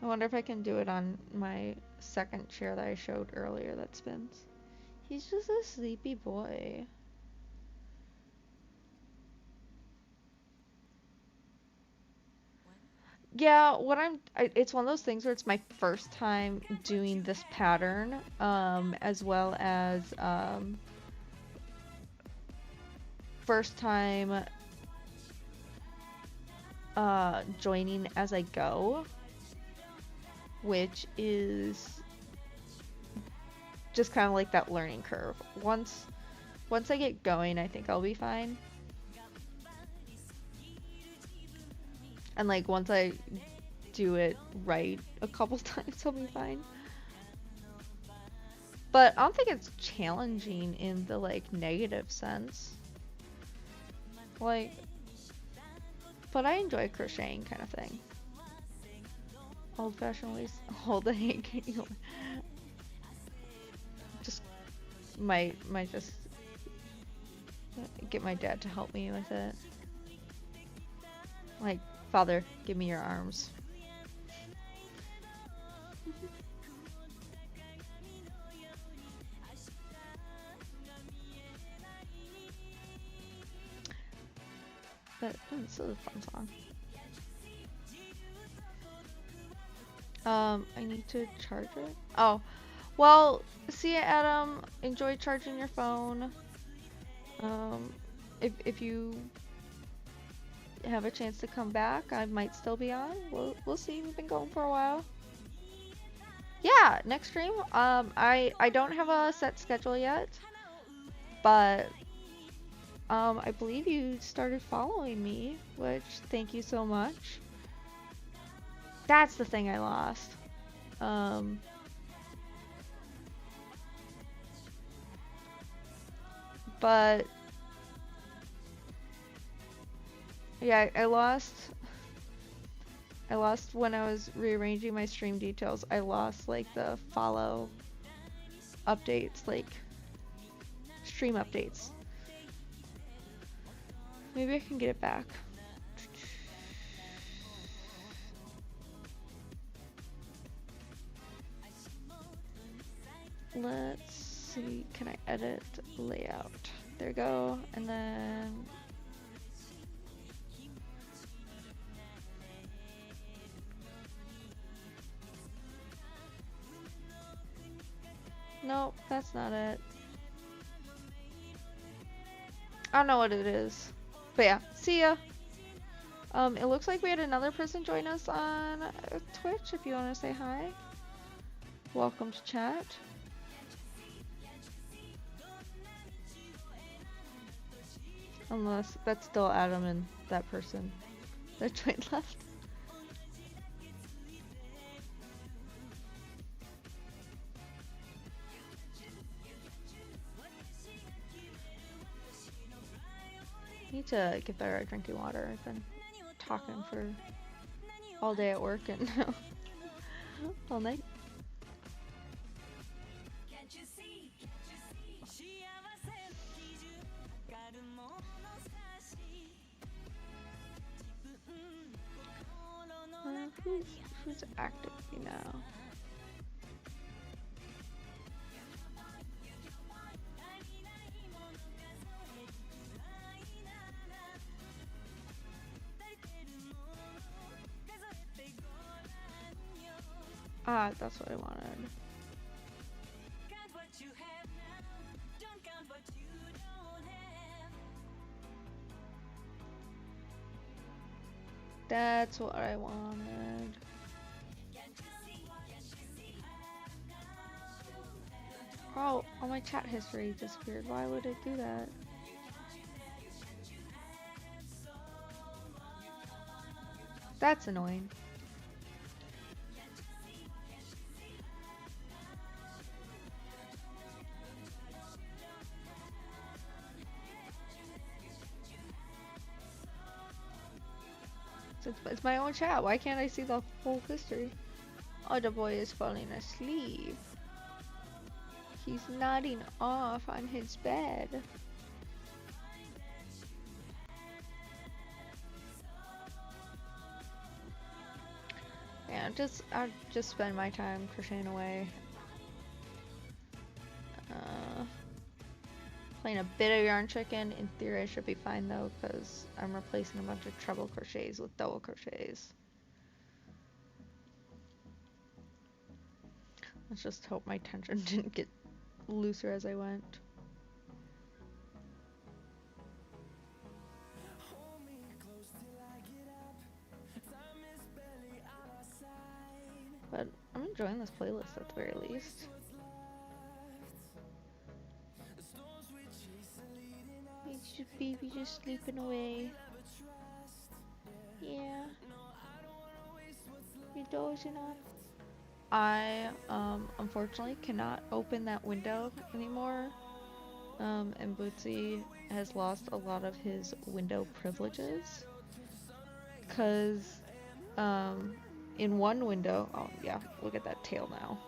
[SPEAKER 2] I wonder if I can do it on my second chair that I showed earlier that spins. He's just a sleepy boy. Yeah, it's one of those things where it's my first time doing this pattern, as well as, first time, joining as I go, which is just kind of like that learning curve. Once I get going, I think I'll be fine. And like once I do it right a couple times, I'll be fine. But I don't think it's challenging in the like negative sense. Like, but I enjoy crocheting kind of thing. Old-fashioned ways, hold the hand. Just might just get my dad to help me with it. Like, Father, give me your arms. But this is a fun song. I need to charge it. Oh, well, see ya, Adam. Enjoy charging your phone. If you have a chance to come back, I might still be on. We'll see. We've been going for a while. Yeah, next stream. I don't have a set schedule yet, but I believe you started following me, which thank you so much. That's the thing I lost. But yeah, I lost when I was rearranging my stream details. I lost like the follow updates, like stream updates. Maybe I can get it back. Let's see, can I edit layout? There we go, and then nope, that's not it. I don't know what it is. But yeah, see ya. It looks like we had another person join us on Twitch. If you want to say hi, welcome to chat. Unless that's still Adam and that person that joined left. I need to get better at drinking water. I've been talking for all day at work and all night. Who's active now? Ah, that's what I wanted.
[SPEAKER 1] Count what you have now. Don't count what you don't have.
[SPEAKER 2] That's what I wanted.
[SPEAKER 1] Can't you see what you have now?
[SPEAKER 2] Oh, all my chat history disappeared. Why would it do that? That's annoying. It's my own chat. Why can't I see the whole history? Oh, the boy is falling asleep. He's nodding off on his bed. Yeah, I'll just spend my time crocheting away. Playing a bit of yarn chicken. In theory, I should be fine though, because I'm replacing a bunch of treble crochets with double crochets. Let's just hope my tension didn't get looser as I went.
[SPEAKER 1] Hold me close till I get up. Time is barely on our side.
[SPEAKER 2] But I'm enjoying this playlist at the very least.
[SPEAKER 1] What's left? The storms we chase are leading us.
[SPEAKER 2] It's just baby just sleeping away.
[SPEAKER 1] Never trust.
[SPEAKER 2] Yeah,
[SPEAKER 1] No, I don't wanna waste what's left.
[SPEAKER 2] you're dozing off. I unfortunately cannot open that window anymore. And Bootsy has lost a lot of his window privileges. Cause in one window, oh yeah, look at that tail now.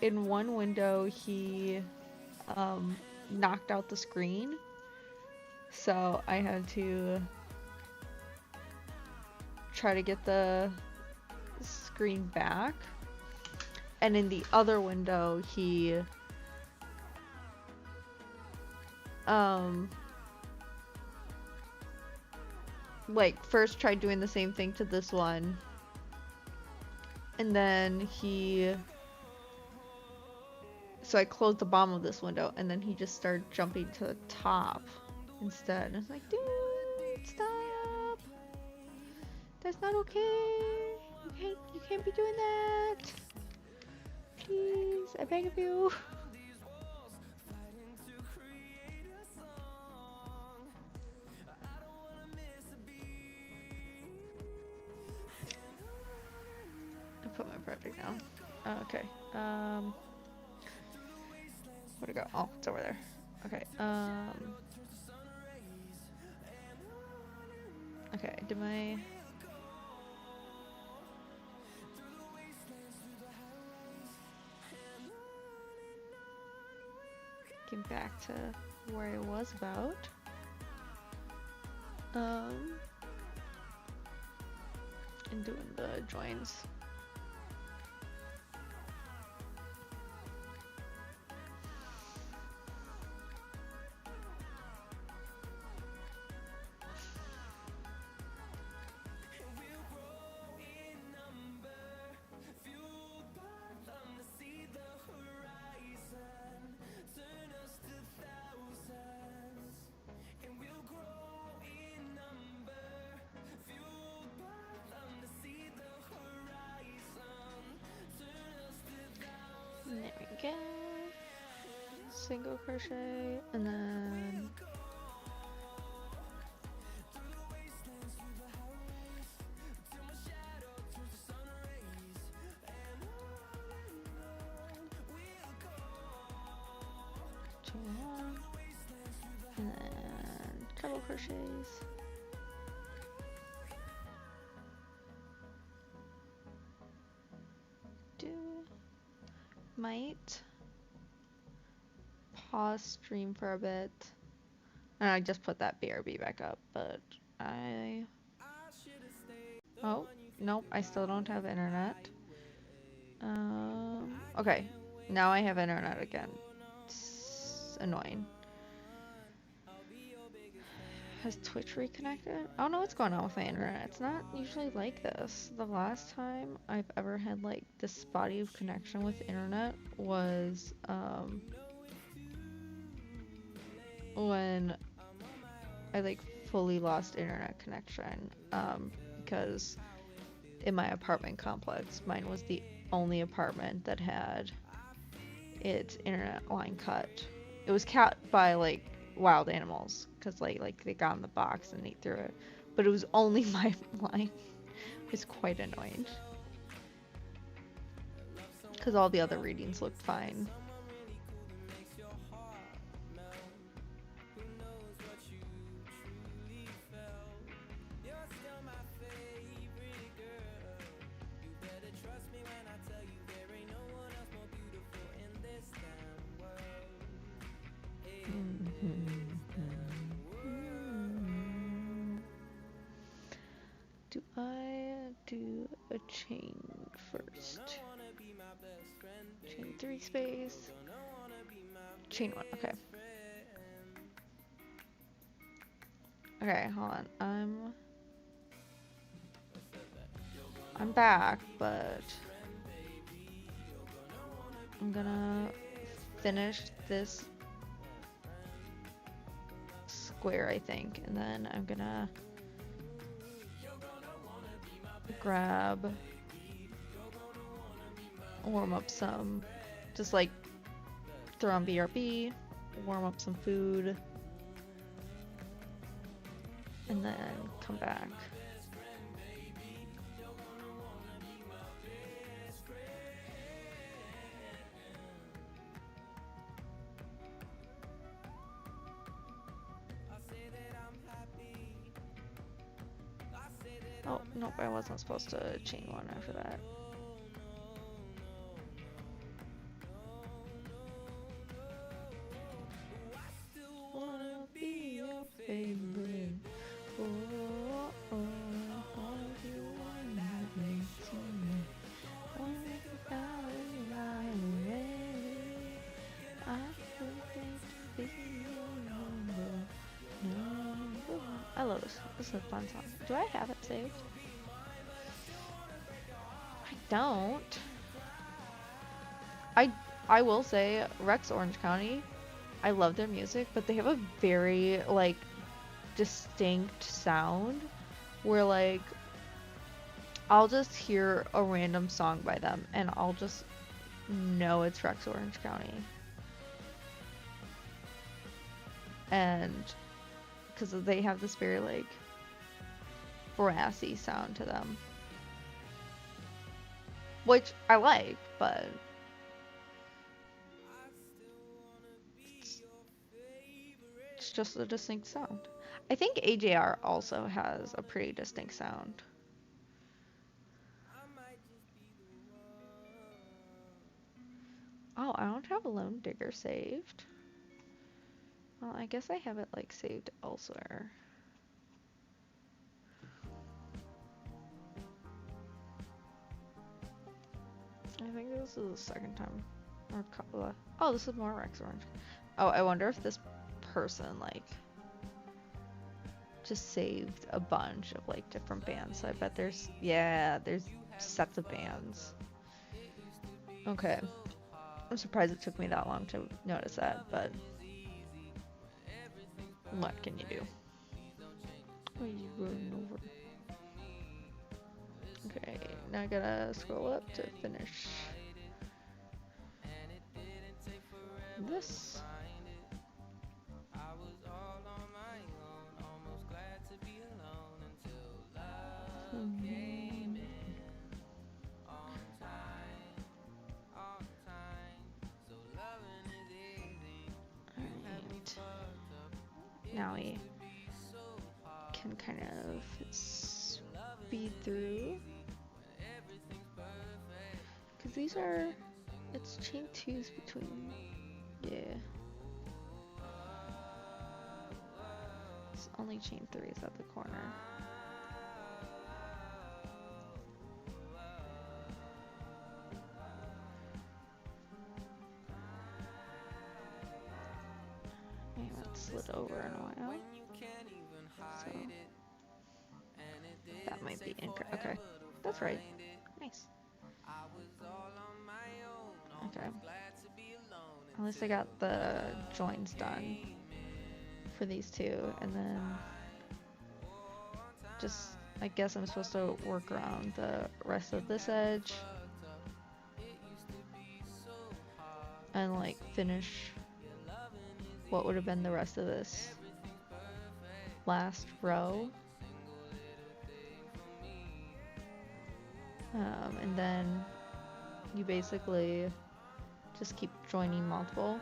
[SPEAKER 2] In one window he knocked out the screen. So I had to try to get the screen back. And in the other window, he like first tried doing the same thing to this one. And then so I closed the bottom of this window, and then he just started jumping to the top instead. And I was like, dude, stop. That's not okay. You can't be doing that. Please, I beg of you. I put my project down. Okay. Where'd it go? Oh, it's over there. Okay. Okay, did my... Get back to where I was about. And doing the joins. There we go. Single crochet, and then chain one, and then treble crochets. Might pause stream for a bit. And I just put that BRB back up, but oh, nope, I still don't have internet. Okay, now I have internet again. It's annoying. Has Twitch reconnected? I don't know what's going on with my internet. It's not usually like this. The last time I've ever had like this spotty of connection with internet was when I like fully lost internet connection because in my apartment complex, mine was the only apartment that had its internet line cut. It was cut by like wild animals because like they got in the box and ate through it, but it was only my line. It was quite annoying because all the other readings looked fine. Do I do a chain first? Chain 3 space. Chain 1, okay. Okay, hold on. I'm back, but I'm gonna finish this square, I think, and then I'm gonna grab, warm up some, just like throw on BRB, warm up some food, and then come back. Oh, nope, I wasn't supposed to chain one after that. Wanna be your favorite. Oh, oh, oh, you wanna be someone. Wanna be right away. I forget to be your number one. I love this. This is a fun song. Do I have it saved? I don't. I will say Rex Orange County, I love their music, but they have a very like distinct sound where like I'll just hear a random song by them and I'll just know it's Rex Orange County. And because they have this very like brassy sound to them, which I like, but it's just a distinct sound. I think AJR also has a pretty distinct sound. Oh, I don't have a Lone Digger saved. Well, I guess I have it like saved elsewhere. I think this is the second time. Or oh, this is more Rex Orange. Oh, I wonder if this person like just saved a bunch of like different bands. So I bet there's sets of bands. Okay. I'm surprised it took me that long to notice that, but what can you do? What are you rolling over? Okay, now I gotta scroll up to finish this. Alright. Now we can kind of speed through. Because these are, it's chain 2s between, yeah. It's only chain 3s at the corner. I haven't slid over in a while. the okay, that's right. Nice. Okay. At least I got the joins done for these two, and then just, I guess I'm supposed to work around the rest of this edge and like finish what would have been the rest of this last row. And then you basically just keep joining multiple.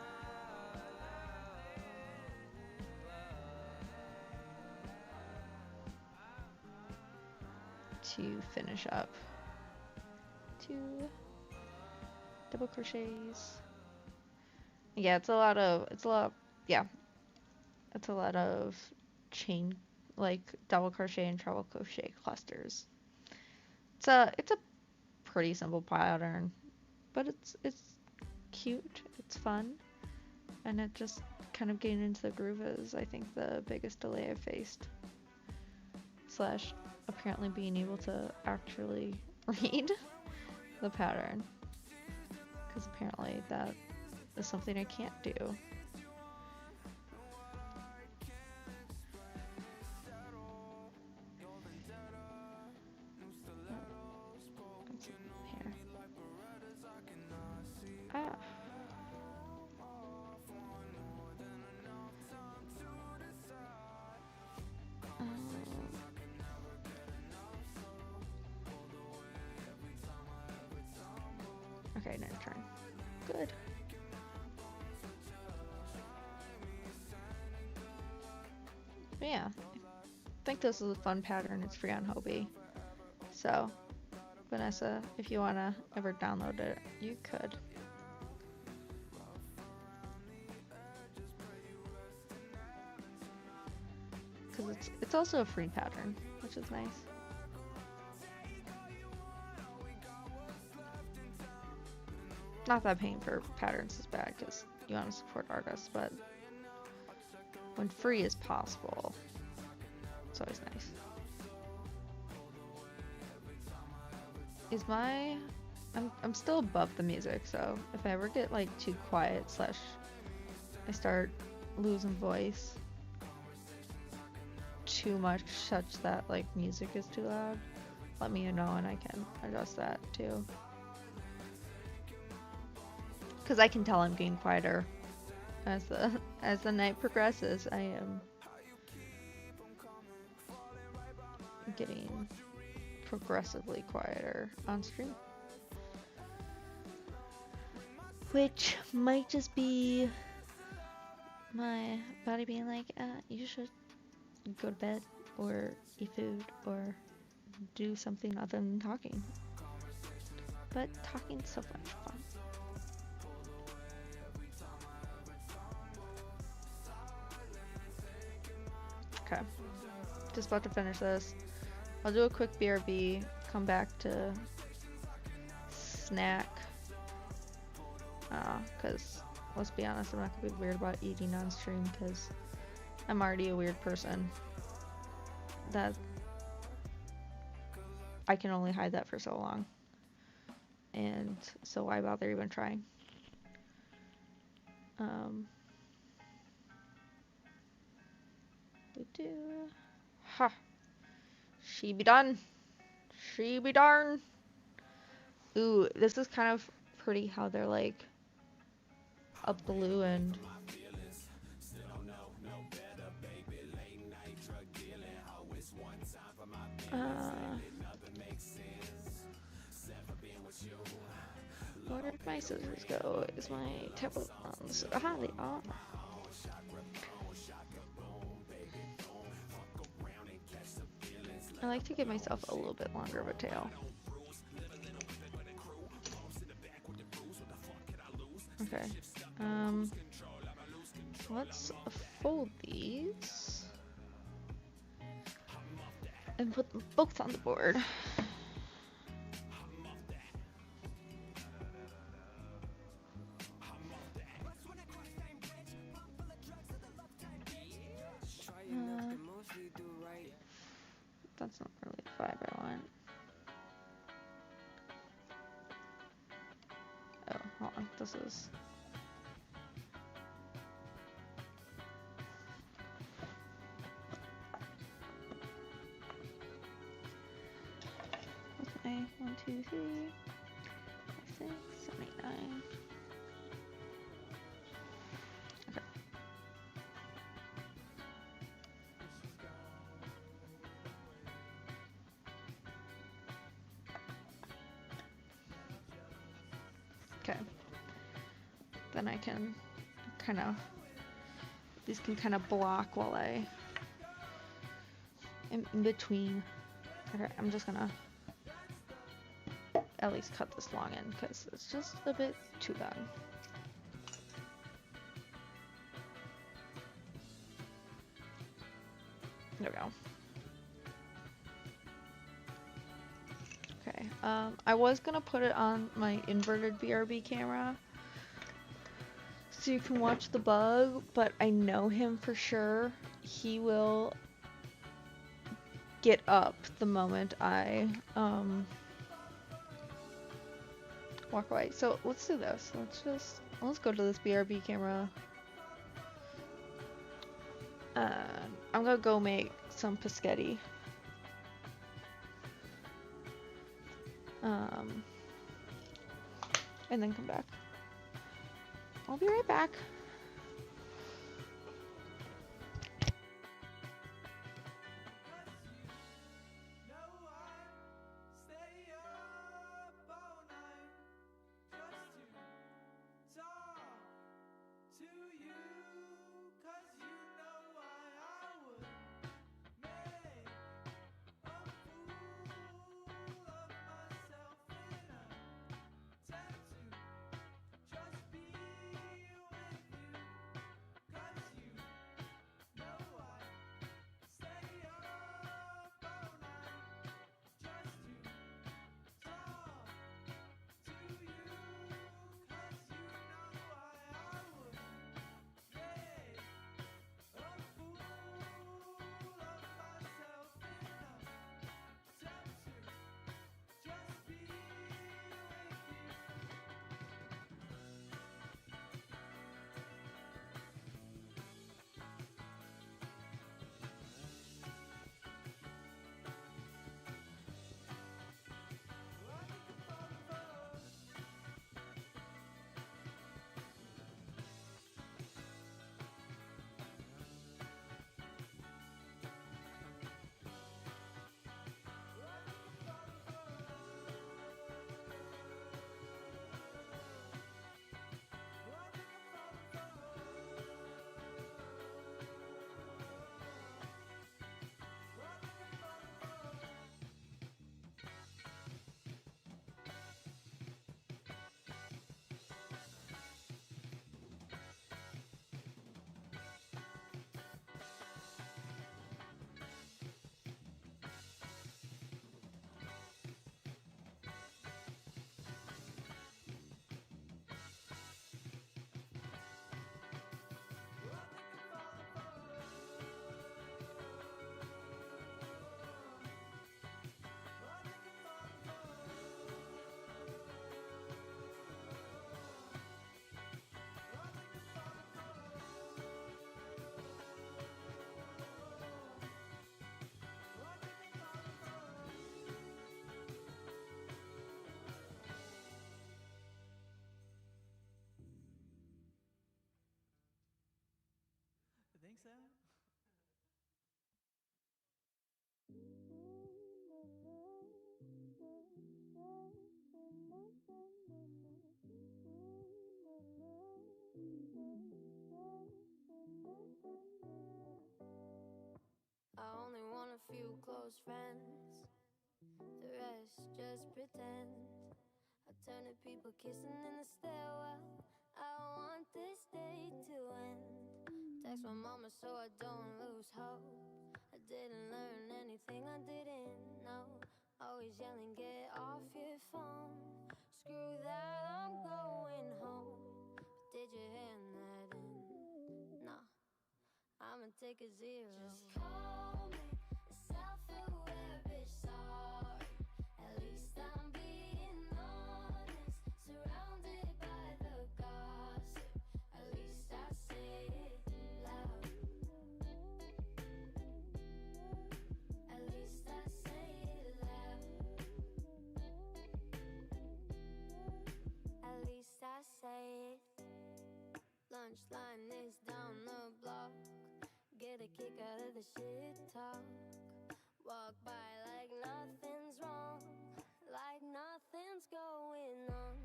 [SPEAKER 2] To finish up 2 double crochets. Yeah, it's a lot of chain, like double crochet and treble crochet clusters. It's a pretty simple pattern, but it's cute, it's fun, and it just kind of getting into the groove is, I think, the biggest delay I've faced. Slash apparently being able to actually read the pattern, because apparently that is something I can't do. Here. Ah. Okay, now turn. Good. But yeah, I think this is a fun pattern. It's free on Hobbii. So, Vanessa, if you wanna ever download it, you could. Because it's also a free pattern, which is nice. Not that paying for patterns is bad, because you want to support artists, but when free is possible, it's always nice. I'm still above the music, so if I ever get like too quiet slash I start losing voice too much such that like music is too loud, let me know and I can adjust that too. Because I can tell I'm getting quieter as the night progresses. I am getting progressively quieter on stream, which might just be my body being like, you should go to bed or eat food or do something other than talking. But talking's so much fun. Okay, just about to finish this. I'll do a quick BRB, come back to snack, because let's be honest, I'm not gonna be weird about eating on stream because I'm already a weird person. That I can only hide that for so long, and so why bother even trying? Ha! She be done. She be darn. Ooh, this is kind of pretty how they're like a blue and where did my scissors go? Is my tablet ones? Aha, they are. I like to give myself a little bit longer of a tail. Okay. Let's fold these and put them both on the board. That's not really the vibe I want. this is. What's my 1, 2, 3, 5, 6, 7, 8, 9. Okay. Okay. Then I can kind of, these can kind of block while I am in between. Okay, I'm just gonna at least cut this long end because it's just a bit too long. There we go. Okay, I was gonna put it on my inverted BRB camera so you can watch the bug, but I know him for sure. He will get up the moment I walk away. So let's do this. Let's go to this BRB camera. I'm gonna go make some paschetti. And then come back. I'll be right back.
[SPEAKER 1] Think so?
[SPEAKER 3] I only want a few close friends, the rest just pretend. I turn to people kissing in the stairwell. I want this day to end. Text my mama so I don't lose hope. I didn't learn anything I didn't know. Always yelling, get off your phone. Screw that, I'm going home. But did you hand that in? Nah, I'ma take a 0. Just call me a self-aware bitch, sorry. At least I'm being honest. Surrounded by the a kick out of the shit talk. Walk by like nothing's wrong, like nothing's going on.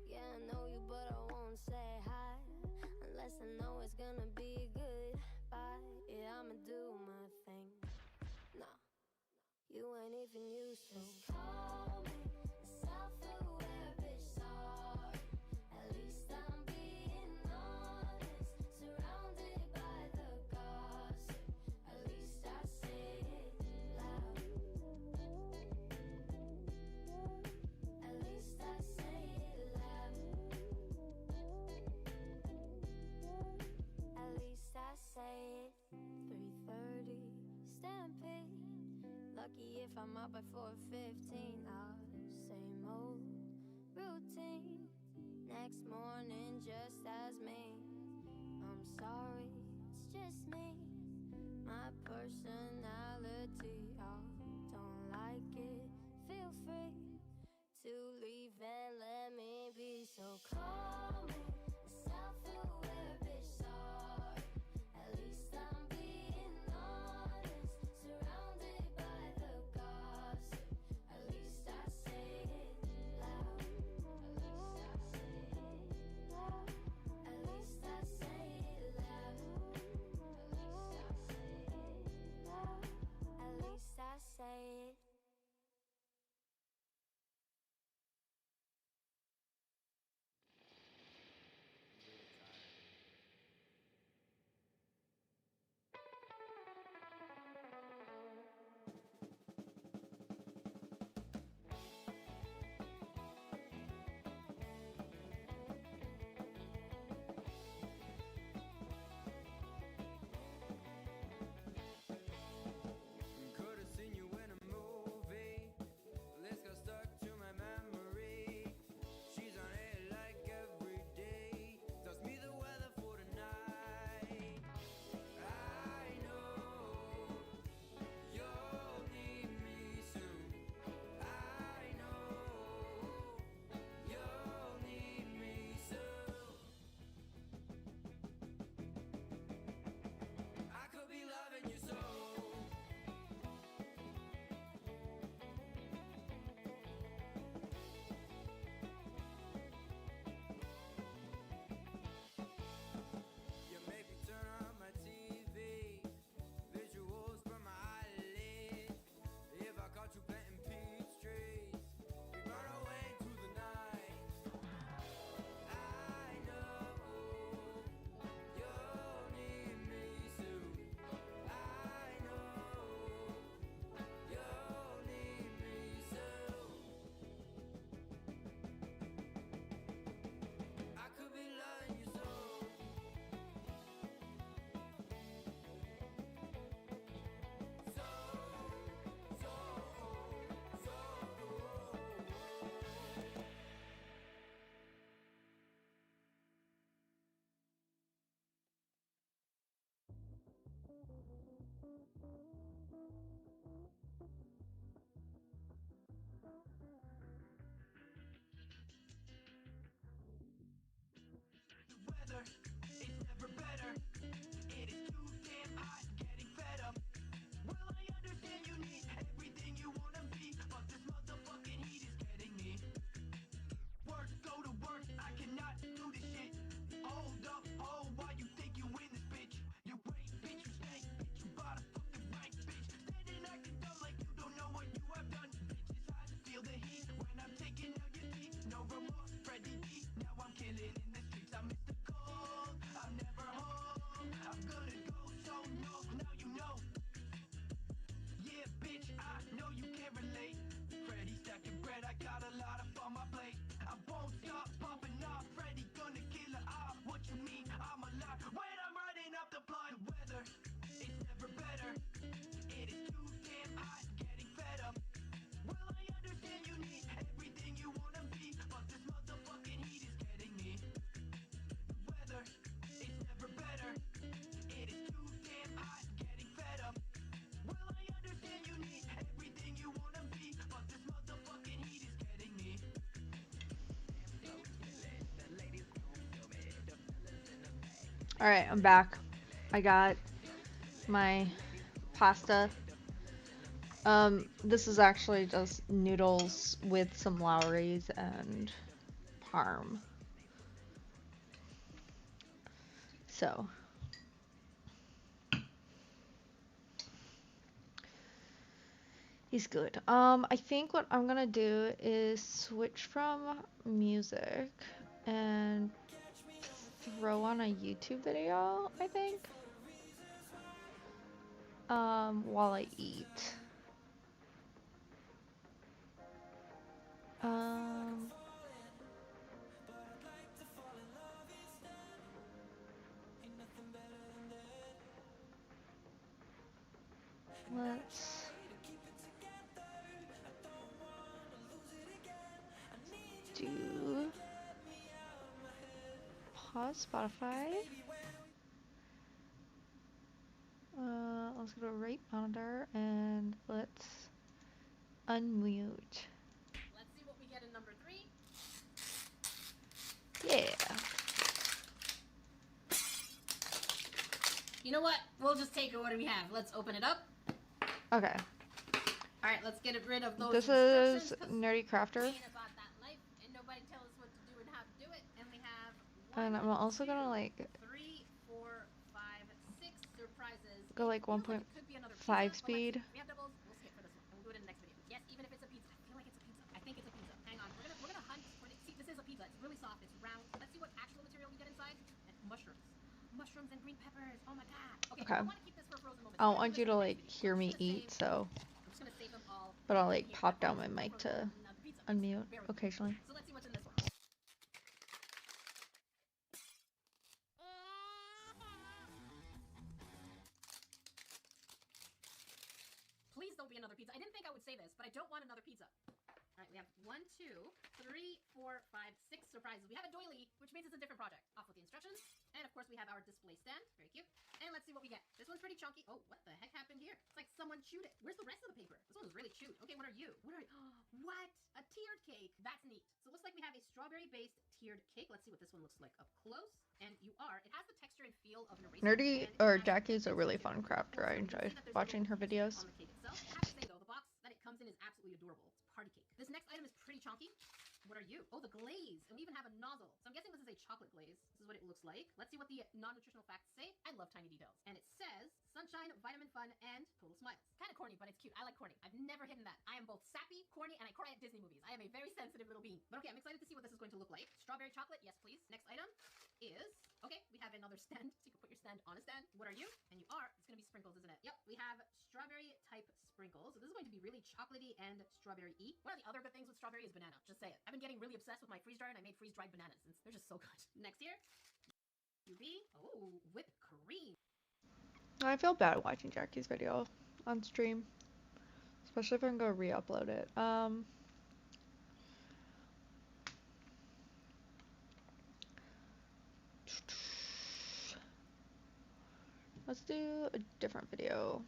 [SPEAKER 3] Yeah, I know you, but I won't say hi unless I know it's gonna be good. Bye. Yeah, I'ma do my thing. Nah, you ain't even used to. Just call me self-aware, bitch, sorry. At least I'm being honest. Surrounded by the gossip, at least I say it loud. At least I say it loud. At least I say it. 3:30, stampede. Lucky if I'm up by 4:15. Same old routine. Next morning just as me. I'm sorry, it's just me. My personality. Don't like it. Feel free to leave and let me be. So call me self-aware, bitch, sorry. At least I'm being honest. Surrounded by the gossip, at least I say it loud. At least I say it loud. At least I say it.
[SPEAKER 1] Could've seen you in a movie. This got stuck to my memory. She's on it like every day. Tells me the weather for tonight. I know you'll need me soon. I know you'll need me soon. I could be loving you so. You make me turn on my TV, visuals from my eyelid. If I caught you planting peach trees, we run away into the night. I know you'll need me soon. I know you'll need me soon. I could be loving you so. The weather is never better. It is too damn hot, getting fed up. Well, I understand you need everything you wanna be, but this motherfucking heat is getting me. Work, go to work, I cannot do this shit. Hold up, oh, why you think you win this, bitch? You ain't, bitch, you stank, bitch, you bought a fucking rank, bitch. Standing acting dumb like you don't know what you have done, bitches. I feel the heat when I'm taking out your teeth. No remorse, Freddy D. Now I'm killing in the streets. I'm Mr. Cold, I'm never home. I'm gonna go so north, now you know. Yeah, bitch, I know you can't relate. Freddy stacking bread, I got a lot up on my plate. I won't stop popping off. Freddy gonna kill it off. What you mean? I'm alive when I'm riding up the block. The weather is never better. It is too damn hot, getting fed up. Well, I understand you need everything you wanna be, but this motherfucking heat is getting me. The weather is never better. It is too damn hot, getting fed up. Well, I understand you need everything you wanna be, but this motherfucking heat is getting me.
[SPEAKER 2] Alright, I'm back. I got my pasta. This is actually just noodles with some Lowry's and parm. So he's good. I think what I'm gonna do is switch from music and throw on a YouTube video, I think. While I eat. Um, let's do pause Spotify. Let's go to right monitor and let's unmute.
[SPEAKER 5] Let's see what we get in number 3.
[SPEAKER 2] Yeah.
[SPEAKER 5] You know what? We'll just take what we have. Let's open it up.
[SPEAKER 2] Okay.
[SPEAKER 5] All right, let's get rid of those.
[SPEAKER 2] This is Nerdy Crafter.
[SPEAKER 5] About that life, and nobody tells us what to do and how to do it. And we have
[SPEAKER 2] And I'm also gonna like
[SPEAKER 5] 3, 4, 5, 6 surprises.
[SPEAKER 2] go like 1.5 speed.
[SPEAKER 5] We have doubles. We'll skip for this one, and we'll do it in the next video. Yes, even if it's a pizza. I feel like it's a pizza. I think it's a pizza. Hang on, we're gonna hunt for it. See, this is a pizza. It's really soft. It's round. Let's see what actual material we get inside. And mushrooms and green peppers. Oh my god. Okay. I want to keep this for a frozen moment.
[SPEAKER 2] I don't want you to like hear me eat, so. But I'll like pop down my mic to unmute occasionally.
[SPEAKER 5] So let's see what's in this one. Please don't be another pizza. I didn't think I would say this, but I don't want another pizza. All right, we have 1, 2, 3, 4, 5, 6 surprises. We have a doily, which means it's a different project. Off with the instructions. And of course we have our display stand. Very cute. And let's see what we get. This one's pretty chunky. Oh, what the heck happened here? It's like someone chewed it. Where's the rest of the paper? This one was really chewed. Okay, what are you? What? A tiered cake. That's neat. So it looks like we have a strawberry-based tiered cake. Let's see what this one looks like up close. And it has the texture and feel of an eraser.
[SPEAKER 2] Nerdy or Jackie's a really fun crafter. I enjoy watching her videos.
[SPEAKER 5] On the cake itself. I have to say though, the box that it comes in is absolutely adorable. It's party cake. This next item is pretty chunky. What are you? Oh, the glaze. And we even have a nozzle. So I'm guessing this is a chocolate glaze. This is what it looks like. Let's see what the non-nutritional facts say. I love tiny details. And it says sunshine, vitamin fun, and total smiles. Kind of corny, but it's cute. I like corny. I've never hidden that. I am both sappy, corny, and I cry at Disney movies. I am a very sensitive little bean. But okay, I'm excited to see what this is going to look like. Strawberry chocolate. Yes, please. Next item is... Okay, we have another stand. So you can put your stand on a stand. What are you? And you are. It's going to be sprinkles, isn't it? Yep. We have strawberry type sprinkles. So this is going to be really chocolatey and strawberry-y. One of the other good things with strawberry is banana. Just say it. I've been getting really obsessed with my freeze dryer, and I made freeze-dried bananas. They're just so good. Next here. Oh, whipped cream.
[SPEAKER 2] I feel bad watching Jackie's video on stream. Especially if I'm gonna re-upload it. Let's do a different video.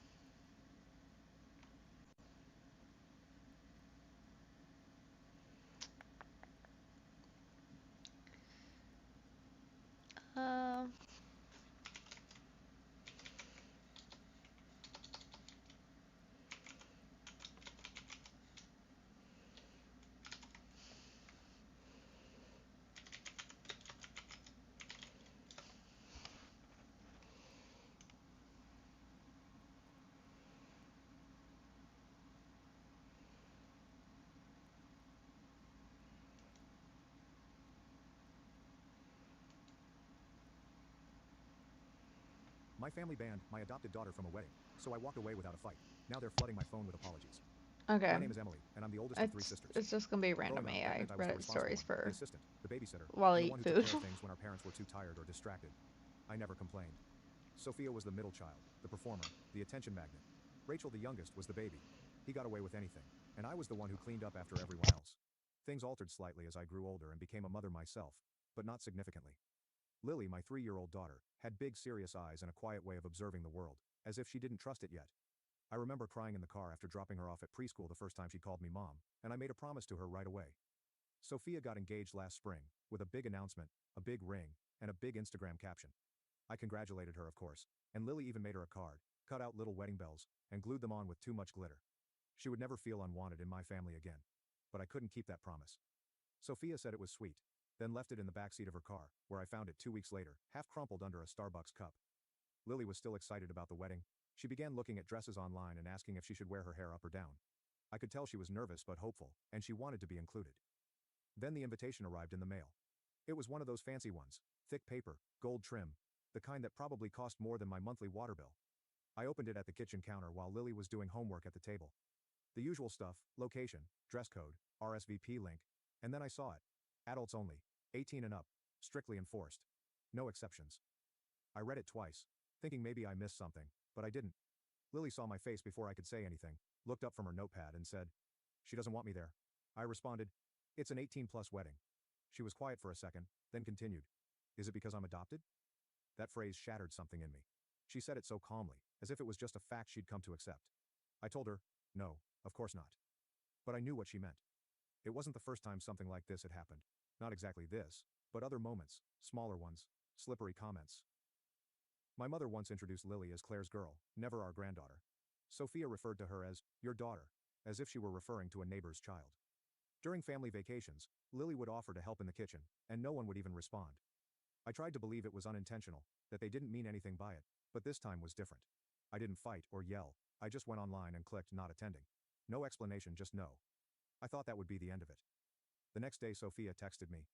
[SPEAKER 6] My family banned my adopted daughter from a wedding, so I walked away without a fight. Now they're flooding my phone with apologies.
[SPEAKER 2] Okay.
[SPEAKER 6] My name is Emily, and I'm the oldest of 3 sisters.
[SPEAKER 2] It's just gonna be random
[SPEAKER 6] Growing up,
[SPEAKER 2] AI
[SPEAKER 6] that meant I was the
[SPEAKER 2] stories
[SPEAKER 6] responsible one,
[SPEAKER 2] for
[SPEAKER 6] the assistant, the babysitter,
[SPEAKER 2] while I
[SPEAKER 6] the
[SPEAKER 2] eat
[SPEAKER 6] one who took
[SPEAKER 2] food.
[SPEAKER 6] care of things when our parents were too tired or distracted. I never complained. Sophia was the middle child, the performer, the attention magnet. Rachel, the youngest, was the baby. He got away with anything, and I was the one who cleaned up after everyone else. Things altered slightly as I grew older and became a mother myself, but not significantly. Lily, my 3-year-old daughter, had big serious eyes and a quiet way of observing the world, as if she didn't trust it yet. I remember crying in the car after dropping her off at preschool the first time she called me mom, and I made a promise to her right away. Sophia got engaged last spring, with a big announcement, a big ring, and a big Instagram caption. I congratulated her, of course, and Lily even made her a card, cut out little wedding bells, and glued them on with too much glitter. She would never feel unwanted in my family again. But I couldn't keep that promise. Sophia said it was sweet, then left it in the backseat of her car, where I found it 2 weeks later, half crumpled under a Starbucks cup. Lily was still excited about the wedding. She began looking at dresses online and asking if she should wear her hair up or down. I could tell she was nervous but hopeful, and she wanted to be included. Then the invitation arrived in the mail. It was one of those fancy ones, thick paper, gold trim, the kind that probably cost more than my monthly water bill. I opened it at the kitchen counter while Lily was doing homework at the table. The usual stuff, location, dress code, RSVP link, and then I saw it. Adults only, 18 and up, strictly enforced. No exceptions. I read it twice, thinking maybe I missed something, but I didn't. Lily saw my face before I could say anything, looked up from her notepad and said, "She doesn't want me there." I responded, "It's an 18-plus wedding." She was quiet for a second, then continued, "Is it because I'm adopted?" That phrase shattered something in me. She said it so calmly, as if it was just a fact she'd come to accept. I told her, "No, of course not." But I knew what she meant. It wasn't the first time something like this had happened. Not exactly this, but other moments, smaller ones, slippery comments. My mother once introduced Lily as Claire's girl, never our granddaughter. Sophia referred to her as your daughter, as if she were referring to a neighbor's child. During family vacations, Lily would offer to help in the kitchen, and no one would even respond. I tried to believe it was unintentional, that they didn't mean anything by it, but this time was different. I didn't fight or yell, I just went online and clicked not attending. No explanation, just no. I thought that would be the end of it. The next day Sophia texted me,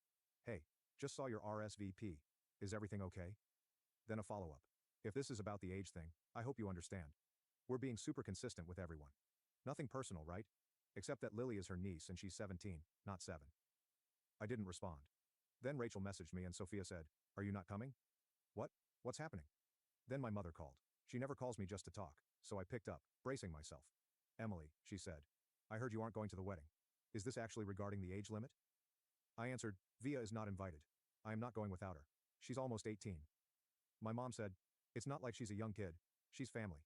[SPEAKER 6] "Hey, just saw your RSVP. Is everything okay?" Then a follow-up. "If this is about the age thing, I hope you understand. We're being super consistent with everyone. Nothing personal, right? Except that Lily is her niece and she's 17, not 7. I didn't respond. Then Rachel messaged me and Sophia said, "Are you not coming?" "What? What's happening?" Then my mother called. She never calls me just to talk, so I picked up, bracing myself. "Emily," she said, "I heard you aren't going to the wedding. Is this actually regarding the age limit?" I answered, "Via is not invited. I am not going without her. She's almost 18. My mom said, "It's not like she's a young kid. She's family."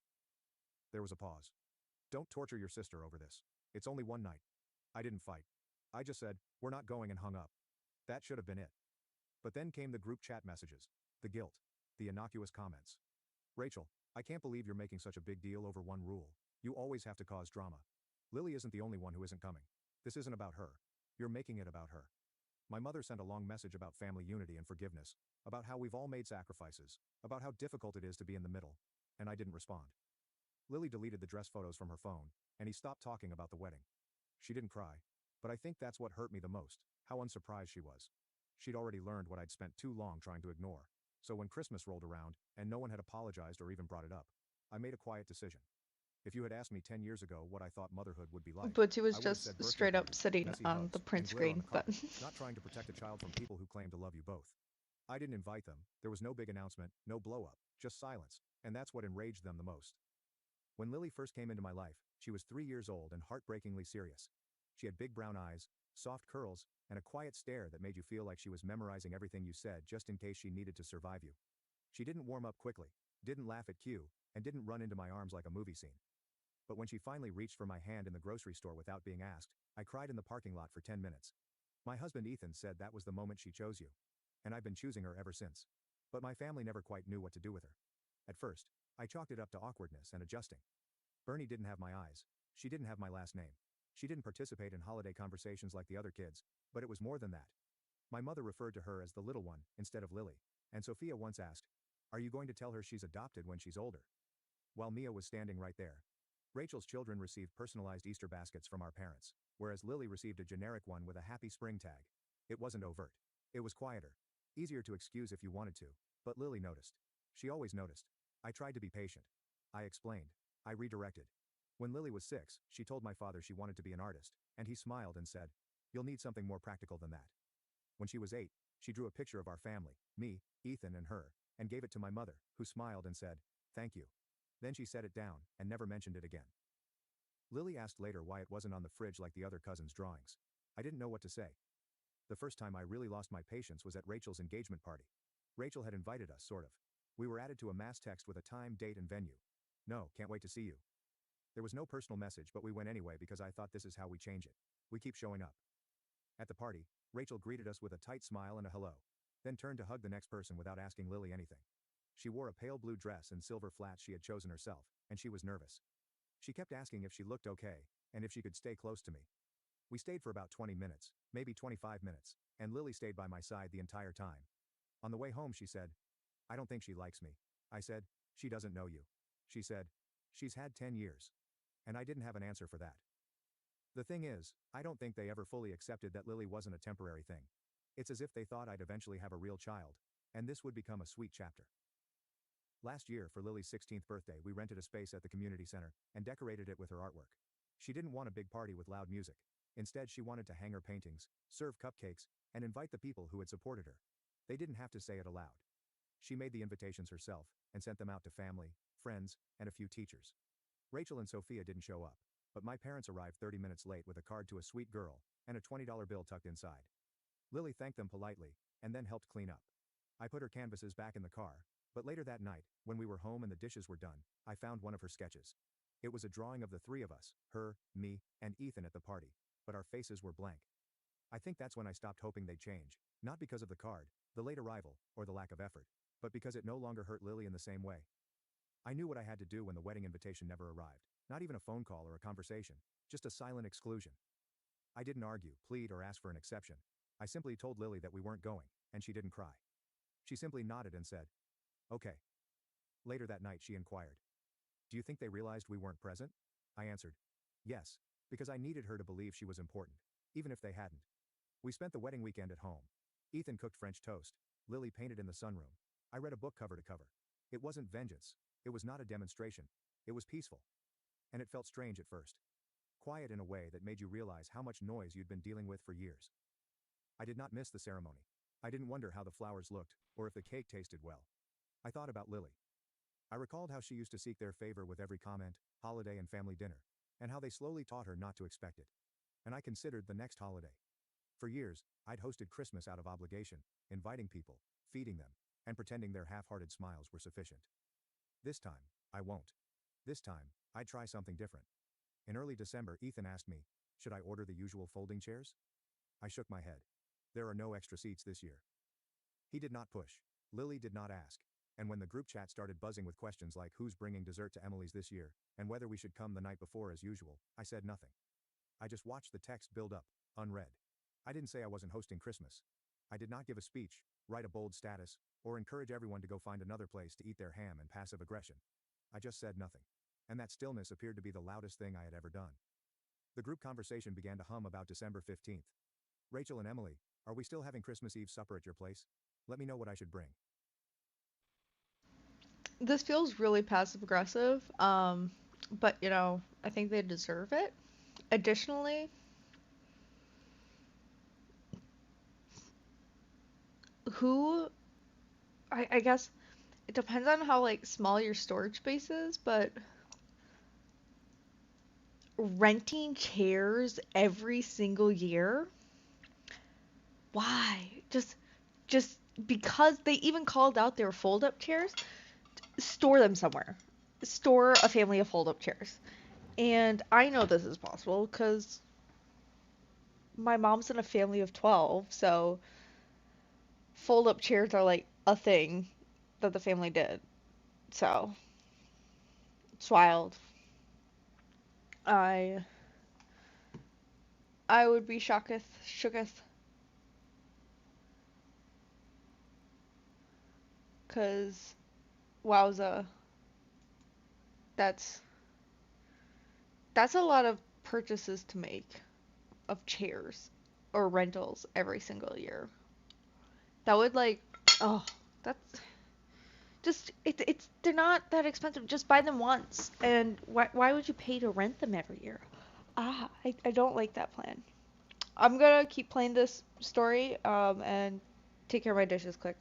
[SPEAKER 6] There was a pause. "Don't torture your sister over this. It's only one night." I didn't fight. I just said, "We're not going," and hung up. That should have been it. But then came the group chat messages, the guilt, the innocuous comments. "Rachel, I can't believe you're making such a big deal over one rule. You always have to cause drama. Lily isn't the only one who isn't coming. This isn't about her. You're making it about her." My mother sent a long message about family unity and forgiveness, about how we've all made sacrifices, about how difficult it is to be in the middle, and I didn't respond. Lily deleted the dress photos from her phone, and he stopped talking about the wedding. She didn't cry, but I think that's what hurt me the most, how unsurprised she was. She'd already learned what I'd spent too long trying to ignore, so when Christmas rolled around, and no one had apologized or even brought it up, I made a quiet decision. If you had asked me 10 years ago what I thought motherhood would be like,
[SPEAKER 2] Butchie was
[SPEAKER 6] I would have said
[SPEAKER 2] just
[SPEAKER 6] birthday
[SPEAKER 2] straight up
[SPEAKER 6] parties,
[SPEAKER 2] sitting
[SPEAKER 6] messy
[SPEAKER 2] on the
[SPEAKER 6] hugs,
[SPEAKER 2] print
[SPEAKER 6] and glitter on
[SPEAKER 2] screen,
[SPEAKER 6] the
[SPEAKER 2] but
[SPEAKER 6] carpet, not trying to protect a child from people who claim to love you both. I didn't invite them, there was no big announcement, no blow-up, just silence, and that's what enraged them the most. When Lily first came into my life, she was 3 years old and heartbreakingly serious. She had big brown eyes, soft curls, and a quiet stare that made you feel like she was memorizing everything you said just in case she needed to survive you. She didn't warm up quickly, didn't laugh at cue, and didn't run into my arms like a movie scene. But when she finally reached for my hand in the grocery store without being asked, I cried in the parking lot for 10 minutes. My husband Ethan said that was the moment she chose you. And I've been choosing her ever since. But my family never quite knew what to do with her. At first, I chalked it up to awkwardness and adjusting. Bernie didn't have my eyes. She didn't have my last name. She didn't participate in holiday conversations like the other kids, but it was more than that. My mother referred to her as the little one, instead of Lily, and Sophia once asked, "Are you going to tell her she's adopted when she's older?" While Mia was standing right there. Rachel's children received personalized Easter baskets from our parents, whereas Lily received a generic one with a happy spring tag. It wasn't overt. It was quieter. Easier to excuse if you wanted to, but Lily noticed. She always noticed. I tried to be patient. I explained. I redirected. When Lily was 6, she told my father she wanted to be an artist, and he smiled and said, "You'll need something more practical than that." When she was 8, she drew a picture of our family, me, Ethan and her, and gave it to my mother, who smiled and said, "Thank you." Then she set it down, and never mentioned it again. Lily asked later why it wasn't on the fridge like the other cousins' drawings. I didn't know what to say. The first time I really lost my patience was at Rachel's engagement party. Rachel had invited us, sort of. We were added to a mass text with a time, date, and venue. "No, can't wait to see you." There was no personal message, but we went anyway because I thought this is how we change it. We keep showing up. At the party, Rachel greeted us with a tight smile and a hello, then turned to hug the next person without asking Lily anything. She wore a pale blue dress and silver flats she had chosen herself, and she was nervous. She kept asking if she looked okay, and if she could stay close to me. We stayed for about 20 minutes, maybe 25 minutes, and Lily stayed by my side the entire time. On the way home she said, "I don't think she likes me." I said, "She doesn't know you." She said, "She's had 10 years." And I didn't have an answer for that. The thing is, I don't think they ever fully accepted that Lily wasn't a temporary thing. It's as if they thought I'd eventually have a real child, and this would become a sweet chapter. Last year, for Lily's 16th birthday, we rented a space at the community center and decorated it with her artwork. She didn't want a big party with loud music. Instead, she wanted to hang her paintings, serve cupcakes, and invite the people who had supported her. They didn't have to say it aloud. She made the invitations herself and sent them out to family, friends, and a few teachers. Rachel and Sophia didn't show up, but my parents arrived 30 minutes late with a card to a sweet girl and a $20 bill tucked inside. Lily thanked them politely and then helped clean up. I put her canvases back in the car, but later that night, when we were home and the dishes were done, I found one of her sketches. It was a drawing of the three of us, her, me, and Ethan at the party, but our faces were blank. I think that's when I stopped hoping they'd change, not because of the card, the late arrival, or the lack of effort, but because it no longer hurt Lily in the same way. I knew what I had to do when the wedding invitation never arrived, not even a phone call or a conversation, just a silent exclusion. I didn't argue, plead, or ask for an exception. I simply told Lily that we weren't going, and she didn't cry. She simply nodded and said, "Okay." Later that night she inquired, "Do you think they realized we weren't present?" I answered, "Yes, because I needed her to believe she was important, even if they hadn't." We spent the wedding weekend at home. Ethan cooked French toast. Lily painted in the sunroom. I read a book cover to cover. It wasn't vengeance. It was not a demonstration. It was peaceful. And it felt strange at first. Quiet in a way that made you realize how much noise you'd been dealing with for years. I did not miss the ceremony. I didn't wonder how the flowers looked, or if the cake tasted well. I thought about Lily. I recalled how she used to seek their favor with every comment, holiday, and family dinner, and how they slowly taught her not to expect it. And I considered the next holiday. For years, I'd hosted Christmas out of obligation, inviting people, feeding them, and pretending their half-hearted smiles were sufficient. This time, I won't. This time, I'd try something different. In early December, Ethan asked me, should I order the usual folding chairs? I shook my head. There are no extra seats this year. He did not push. Lily did not ask. And when the group chat started buzzing with questions like who's bringing dessert to Emily's this year, and whether we should come the night before as usual, I said nothing. I just watched the text build up, unread. I didn't say I wasn't hosting Christmas. I did not give a speech, write a bold status, or encourage everyone to go find another place to eat their ham and passive aggression. I just said nothing. And that stillness appeared to be the loudest thing I had ever done. The group conversation began to hum about December 15th. "Rachel and Emily, are we still having Christmas Eve supper at your place? Let me know what I should bring."
[SPEAKER 2] This feels really passive aggressive, but I think they deserve it. Additionally, who, I guess it depends on how like small your storage space is, but renting chairs every single year, why? Just because they even called out their fold-up chairs, store them somewhere. Store a family of fold-up chairs. And I know this is possible because my mom's in a family of 12, so fold-up chairs are like a thing that the family did. So it's wild. I I would be shooketh, cause wowza, that's that's a lot of purchases to make of chairs or rentals every single year. That would like, oh, that's just it's they're not that expensive. Just buy them once, and why would you pay to rent them every year? I don't like that plan. I'm gonna keep playing this story and take care of my dishes quick.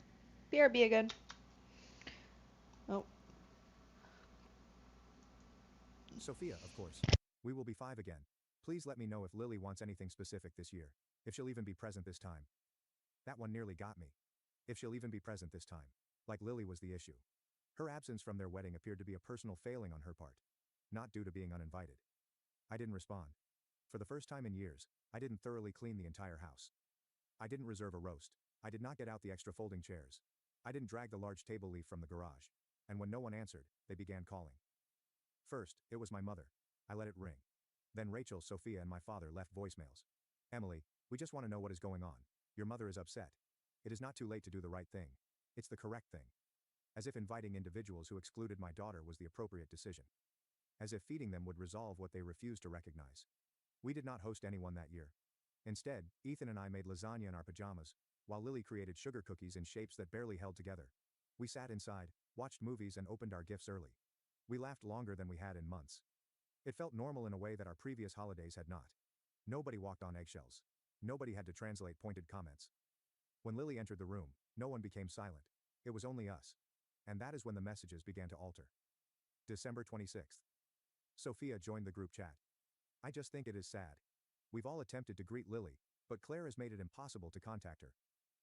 [SPEAKER 2] BRB again. Oh,
[SPEAKER 6] Sophia, of course. We will be 5 again. Please let me know if Lily wants anything specific this year. If she'll even be present this time. That one nearly got me. If she'll even be present this time. Like Lily was the issue. Her absence from their wedding appeared to be a personal failing on her part. Not due to being uninvited. I didn't respond. For the first time in years, I didn't thoroughly clean the entire house. I didn't reserve a roast. I did not get out the extra folding chairs. I didn't drag the large table leaf from the garage. And when no one answered, they began calling. First, it was my mother. I let it ring. Then Rachel, Sophia, and my father left voicemails. Emily, we just want to know what is going on. Your mother is upset. It is not too late to do the right thing. It's the correct thing. As if inviting individuals who excluded my daughter was the appropriate decision. As if feeding them would resolve what they refused to recognize. We did not host anyone that year. Instead, Ethan and I made lasagna in our pajamas, while Lily created sugar cookies in shapes that barely held together. We sat inside, watched movies, and opened our gifts early. We laughed longer than we had in months. It felt normal in a way that our previous holidays had not. Nobody walked on eggshells. Nobody had to translate pointed comments. When Lily entered the room, no one became silent. It was only us. And that is when the messages began to alter. December 26th. Sophia joined the group chat. I just think it is sad. We've all attempted to greet Lily, but Claire has made it impossible to contact her.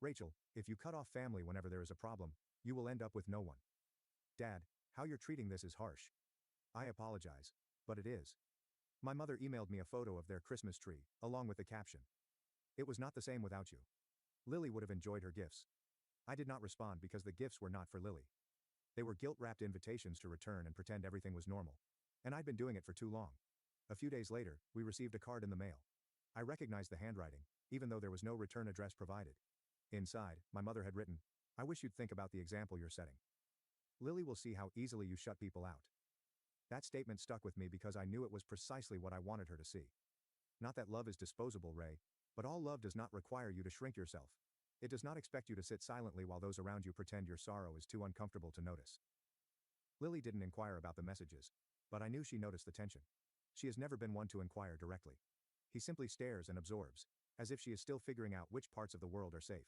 [SPEAKER 6] Rachel, if you cut off family whenever there is a problem, you will end up with no one. Dad, how you're treating this is harsh. I apologize, but it is. My mother emailed me a photo of their Christmas tree, along with the caption. It was not the same without you. Lily would have enjoyed her gifts. I did not respond because the gifts were not for Lily. They were guilt-wrapped invitations to return and pretend everything was normal. And I'd been doing it for too long. A few days later, we received a card in the mail. I recognized the handwriting, even though there was no return address provided. Inside, my mother had written, I wish you'd think about the example you're setting. Lily will see how easily you shut people out. That statement stuck with me because I knew it was precisely what I wanted her to see. Not that love is disposable, Ray, but all love does not require you to shrink yourself. It does not expect you to sit silently while those around you pretend your sorrow is too uncomfortable to notice. Lily didn't inquire about the messages, but I knew she noticed the tension. She has never been one to inquire directly. He simply stares and absorbs, as if she is still figuring out which parts of the world are safe.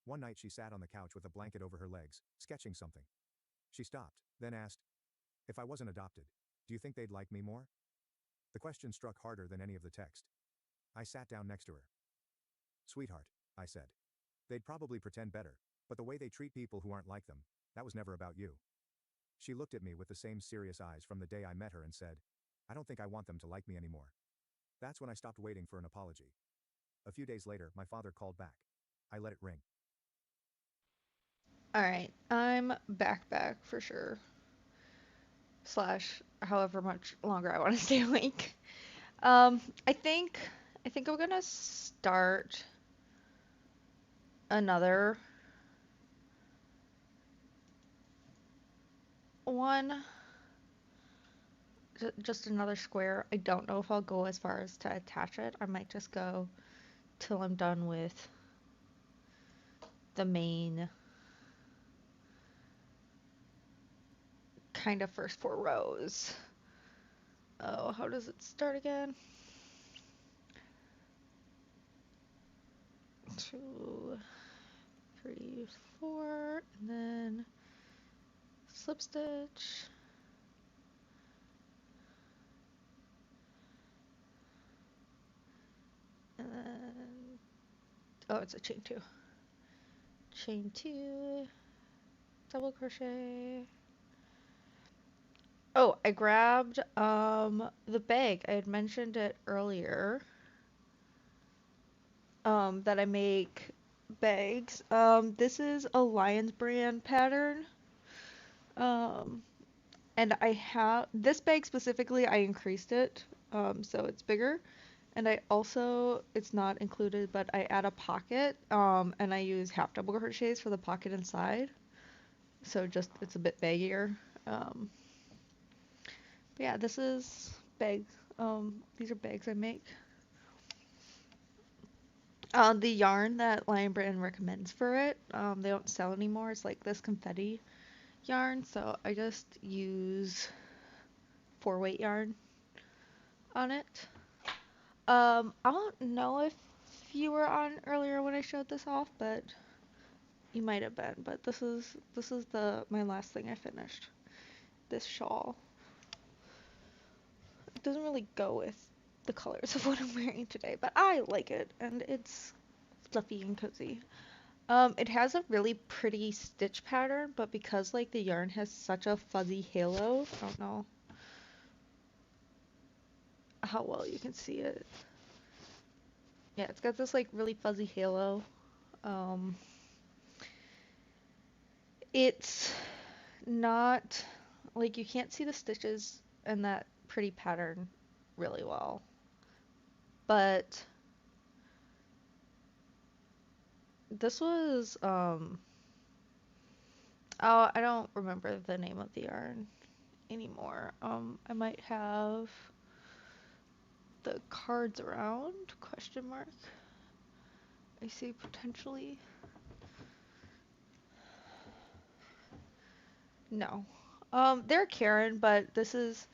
[SPEAKER 6] One night she sat on the couch with a blanket over her legs, sketching something. She stopped, then asked, if I wasn't adopted, do you think they'd like me more? The question struck harder than any of the text. I sat down next to her. Sweetheart, I said. They'd probably pretend better, but the way they treat people who aren't like them, that was never about you. She looked at me with the same serious eyes from the day I met her and said, I don't think I want them to like me anymore. That's when I stopped waiting for an apology. A few days later, my father called back. I let it ring.
[SPEAKER 2] Alright, I'm back for sure. Slash, however much longer I want to stay awake. I think I'm gonna start another one. Just another square. I don't know if I'll go as far as to attach it. I might just go till I'm done with the main kind of first 4 rows. Oh, how does it start again? 2, 3, 4, and then slip stitch. And then, oh, it's a chain 2. Chain 2, double crochet. Oh, I grabbed the bag. I had mentioned it earlier. That I make bags. This is a Lions brand pattern. And I have this bag specifically, I increased it, so it's bigger. And I also, it's not included, but I add a pocket, and I use half double crochets for the pocket inside. So just, it's a bit baggier. But yeah, this is bags. These are bags I make. The yarn that Lion Brand recommends for it, they don't sell anymore. It's like this confetti yarn, so I just use 4-weight yarn on it. I don't know if you were on earlier when I showed this off, but you might have been. But this is my last thing I finished. This shawl. It doesn't really go with the colors of what I'm wearing today, but I like it, and it's fluffy and cozy. It has a really pretty stitch pattern, but because like the yarn has such a fuzzy halo, I don't know how well you can see it. Yeah, it's got this like really fuzzy halo. It's not like you can't see the stitches and that pretty pattern really well. But this was oh, I don't remember the name of the yarn anymore. I might have the cards around, question mark. I see potentially. No. They're Karen, but this is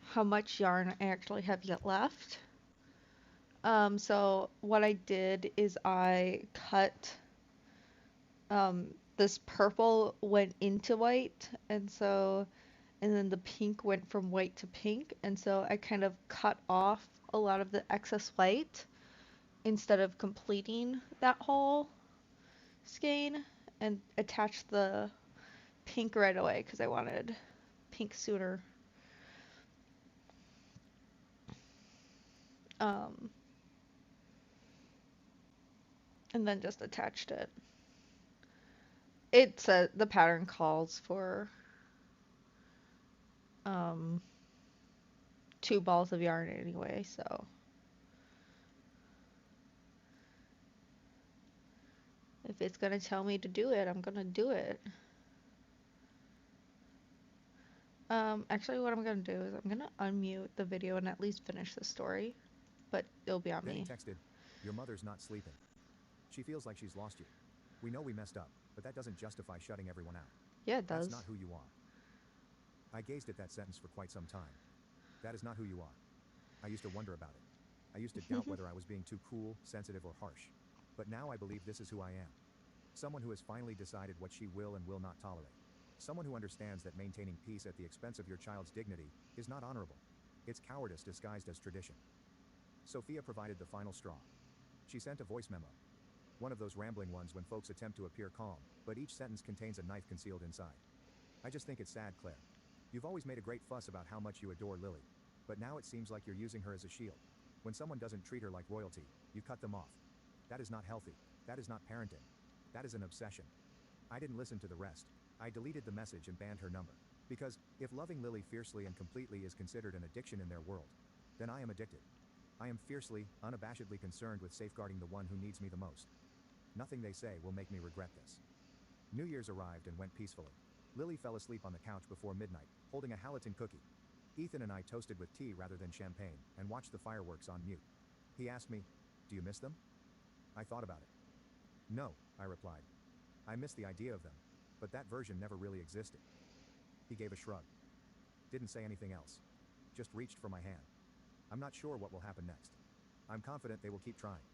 [SPEAKER 2] how much yarn I actually have yet left. So what I did is I cut this purple went into white, and then the pink went from white to pink, and so I kind of cut off a lot of the excess white instead of completing that whole skein and attached the pink right away because I wanted pink sooner. Um, and then just attached it. It says the pattern calls for um, 2 balls of yarn anyway, so if it's gonna tell me to do it, I'm gonna do it. Actually, what I'm gonna do is I'm gonna unmute the video and at least finish the story, but it'll be on
[SPEAKER 6] Then he
[SPEAKER 2] me.
[SPEAKER 6] texted, "Your mother's not sleeping. She feels like she's lost you. We know we messed up, but that doesn't justify shutting everyone out.
[SPEAKER 2] Yeah, it
[SPEAKER 6] That's
[SPEAKER 2] does.
[SPEAKER 6] not who you are." I gazed at that sentence for quite some time. That is not who you are. I used to wonder about it. I used to doubt whether I was being too cool, sensitive, or harsh. But now I believe this is who I am. Someone who has finally decided what she will and will not tolerate. Someone who understands that maintaining peace at the expense of your child's dignity is not honorable. It's cowardice disguised as tradition. Sophia provided the final straw. She sent a voice memo. One of those rambling ones when folks attempt to appear calm, but each sentence contains a knife concealed inside. "I just think it's sad, Claire. You've always made a great fuss about how much you adore Lily. But now it seems like you're using her as a shield. When someone doesn't treat her like royalty, you cut them off. That is not healthy. That is not parenting. That is an obsession." I didn't listen to the rest. I deleted the message and banned her number. Because, if loving Lily fiercely and completely is considered an addiction in their world, then I am addicted. I am fiercely, unabashedly concerned with safeguarding the one who needs me the most. Nothing they say will make me regret this. New Year's arrived and went peacefully. Lily fell asleep on the couch before midnight, holding a Halaton cookie. Ethan and I toasted with tea rather than champagne, and watched the fireworks on mute. He asked me, "Do you miss them?" I thought about it. "No," I replied. "I miss the idea of them, but that version never really existed." He gave a shrug. Didn't say anything else. Just reached for my hand. "I'm not sure what will happen next. I'm confident they will keep trying."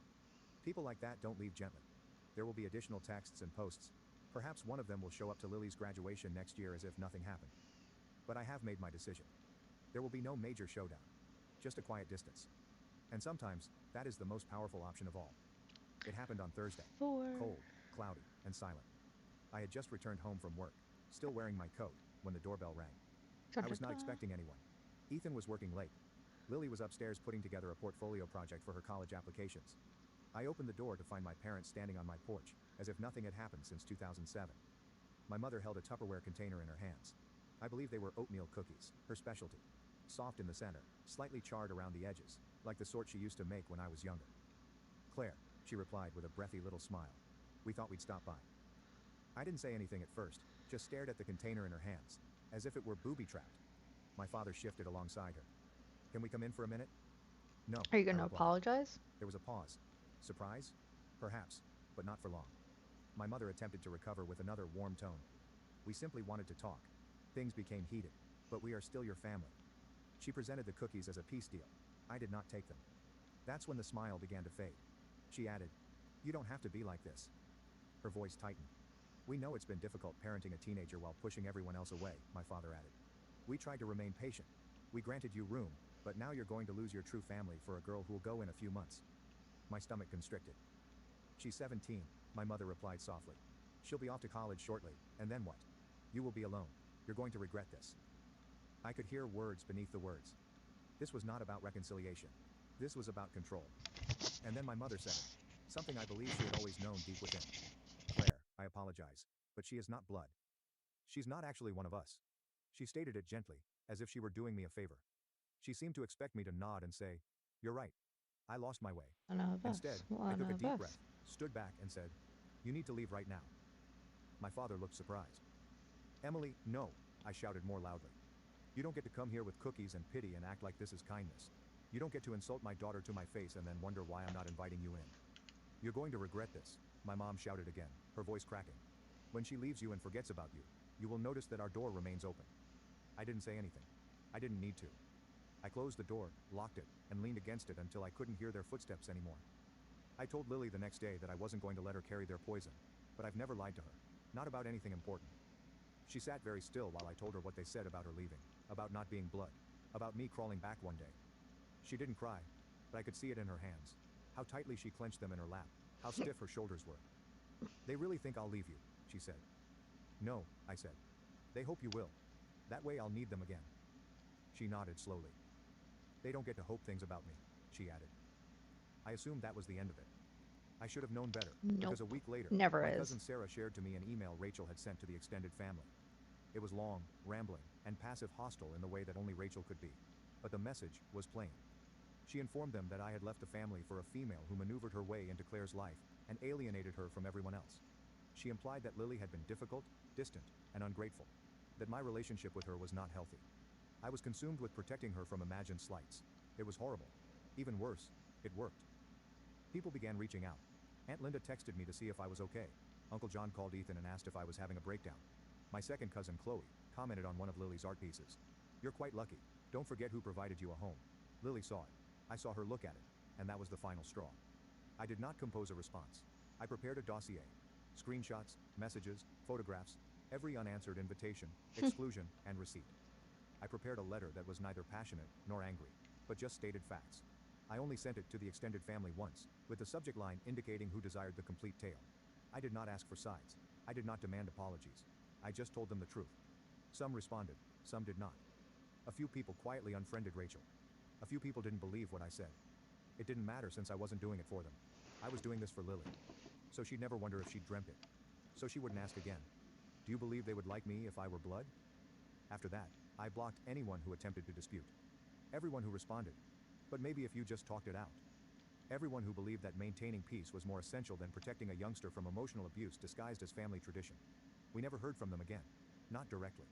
[SPEAKER 6] People like that don't leave gently. There will be additional texts and posts. Perhaps one of them will show up to Lily's graduation next year as if nothing happened. But I have made my decision. There will be no major showdown. Just a quiet distance. And sometimes, that is the most powerful option of all. It happened on Thursday.
[SPEAKER 2] 4.
[SPEAKER 6] Cold, cloudy, and silent. I had just returned home from work, still wearing my coat, when the doorbell rang. I was not expecting anyone. Ethan was working late. Lily was upstairs putting together a portfolio project for her college applications. I opened the door to find my parents standing on my porch, as if nothing had happened since 2007. My mother held a Tupperware container in her hands. I believe they were oatmeal cookies, her specialty. Soft in the center, slightly charred around the edges, like the sort she used to make when I was younger. "Claire," she replied with a breathy little smile. "We thought we'd stop by." I didn't say anything at first, just stared at the container in her hands, as if it were booby-trapped. My father shifted alongside her. "Can we come in for a minute?" "No,"
[SPEAKER 2] Are you
[SPEAKER 6] I
[SPEAKER 2] gonna
[SPEAKER 6] replied.
[SPEAKER 2] apologize?
[SPEAKER 6] There was a pause. Surprise? Perhaps, but not for long. My mother attempted to recover with another warm tone. "We simply wanted to talk. Things became heated, but we are still your family." She presented the cookies as a peace deal. I did not take them. That's when the smile began to fade. She added, "You don't have to be like this." Her voice tightened. "We know it's been difficult parenting a teenager while pushing everyone else away," my father added. "We tried to remain patient. We granted you room, but now you're going to lose your true family for a girl who'll go in a few months." My stomach constricted. "She's 17, my mother replied softly. "She'll be off to college shortly, and then what? You will be alone. You're going to regret this." I could hear words beneath the words. This was not about reconciliation. This was about control. And then my mother said it. Something I believe she had always known deep within. "Claire, I apologize. But she is not blood. She's not actually one of us. She stated it gently, as if she were doing me a favor. She seemed to expect me to nod and say, "You're right. I lost my way."
[SPEAKER 2] One of us.
[SPEAKER 6] Instead, I
[SPEAKER 2] One
[SPEAKER 6] took a
[SPEAKER 2] of
[SPEAKER 6] deep
[SPEAKER 2] us.
[SPEAKER 6] breath, stood back, and said, "You need to leave right now." My father looked surprised. "Emily, no," I shouted more loudly. "You don't get to come here with cookies and pity and act like this is kindness. You don't get to insult my daughter to my face and then wonder why I'm not inviting you in. You're going to regret this," my mom shouted again, her voice cracking. "When she leaves you and forgets about you, you will notice that our door remains open." I didn't say anything. I didn't need to. I closed the door, locked it, and leaned against it until I couldn't hear their footsteps anymore. I told Lily the next day that I wasn't going to let her carry their poison, but I've never lied to her. Not about anything important. She sat very still while I told her what they said about her leaving, about not being blood, about me crawling back one day. She didn't cry, but I could see it in her hands. How tightly she clenched them in her lap, how stiff her shoulders were. "They really think I'll leave you," she said. "No," I said. "They hope you will. That way I'll need them again." She nodded slowly. "They don't get to hope things about me," she added. I assumed that was the end of it. I should have known better,
[SPEAKER 2] Nope.
[SPEAKER 6] because a week later,
[SPEAKER 2] Never
[SPEAKER 6] my
[SPEAKER 2] is.
[SPEAKER 6] cousin Sarah shared to me an email Rachel had sent to the extended family. It was long, rambling, and passive hostile in the way that only Rachel could be. But the message was plain. She informed them that I had left the family for a female who maneuvered her way into Claire's life and alienated her from everyone else. She implied that Lily had been difficult, distant, and ungrateful. That my relationship with her was not healthy. I was consumed with protecting her from imagined slights. It was horrible. Even worse, it worked. People began reaching out. Aunt Linda texted me to see if I was okay. Uncle John called Ethan and asked if I was having a breakdown. My second cousin Chloe commented on one of Lily's art pieces. "You're quite lucky. Don't forget who provided you a home." Lily saw it. I saw her look at it, and that was the final straw. I did not compose a response. I prepared a dossier. Screenshots, messages, photographs, every unanswered invitation, exclusion, and receipt. I prepared a letter that was neither passionate nor angry, but just stated facts. I only sent it to the extended family once, with the subject line indicating who desired the complete tale. I did not ask for sides. I did not demand apologies. I just told them the truth. Some responded, some did not. A few people quietly unfriended Rachel. A few people didn't believe what I said. It didn't matter since I wasn't doing it for them. I was doing this for Lily. So she'd never wonder if she'd dreamt it. So she wouldn't ask again. "Do you believe they would like me if I were blood?" After that, I blocked anyone who attempted to dispute. Everyone who responded. But maybe if you just talked it out. Everyone who believed that maintaining peace was more essential than protecting a youngster from emotional abuse disguised as family tradition. We never heard from them again. Not directly.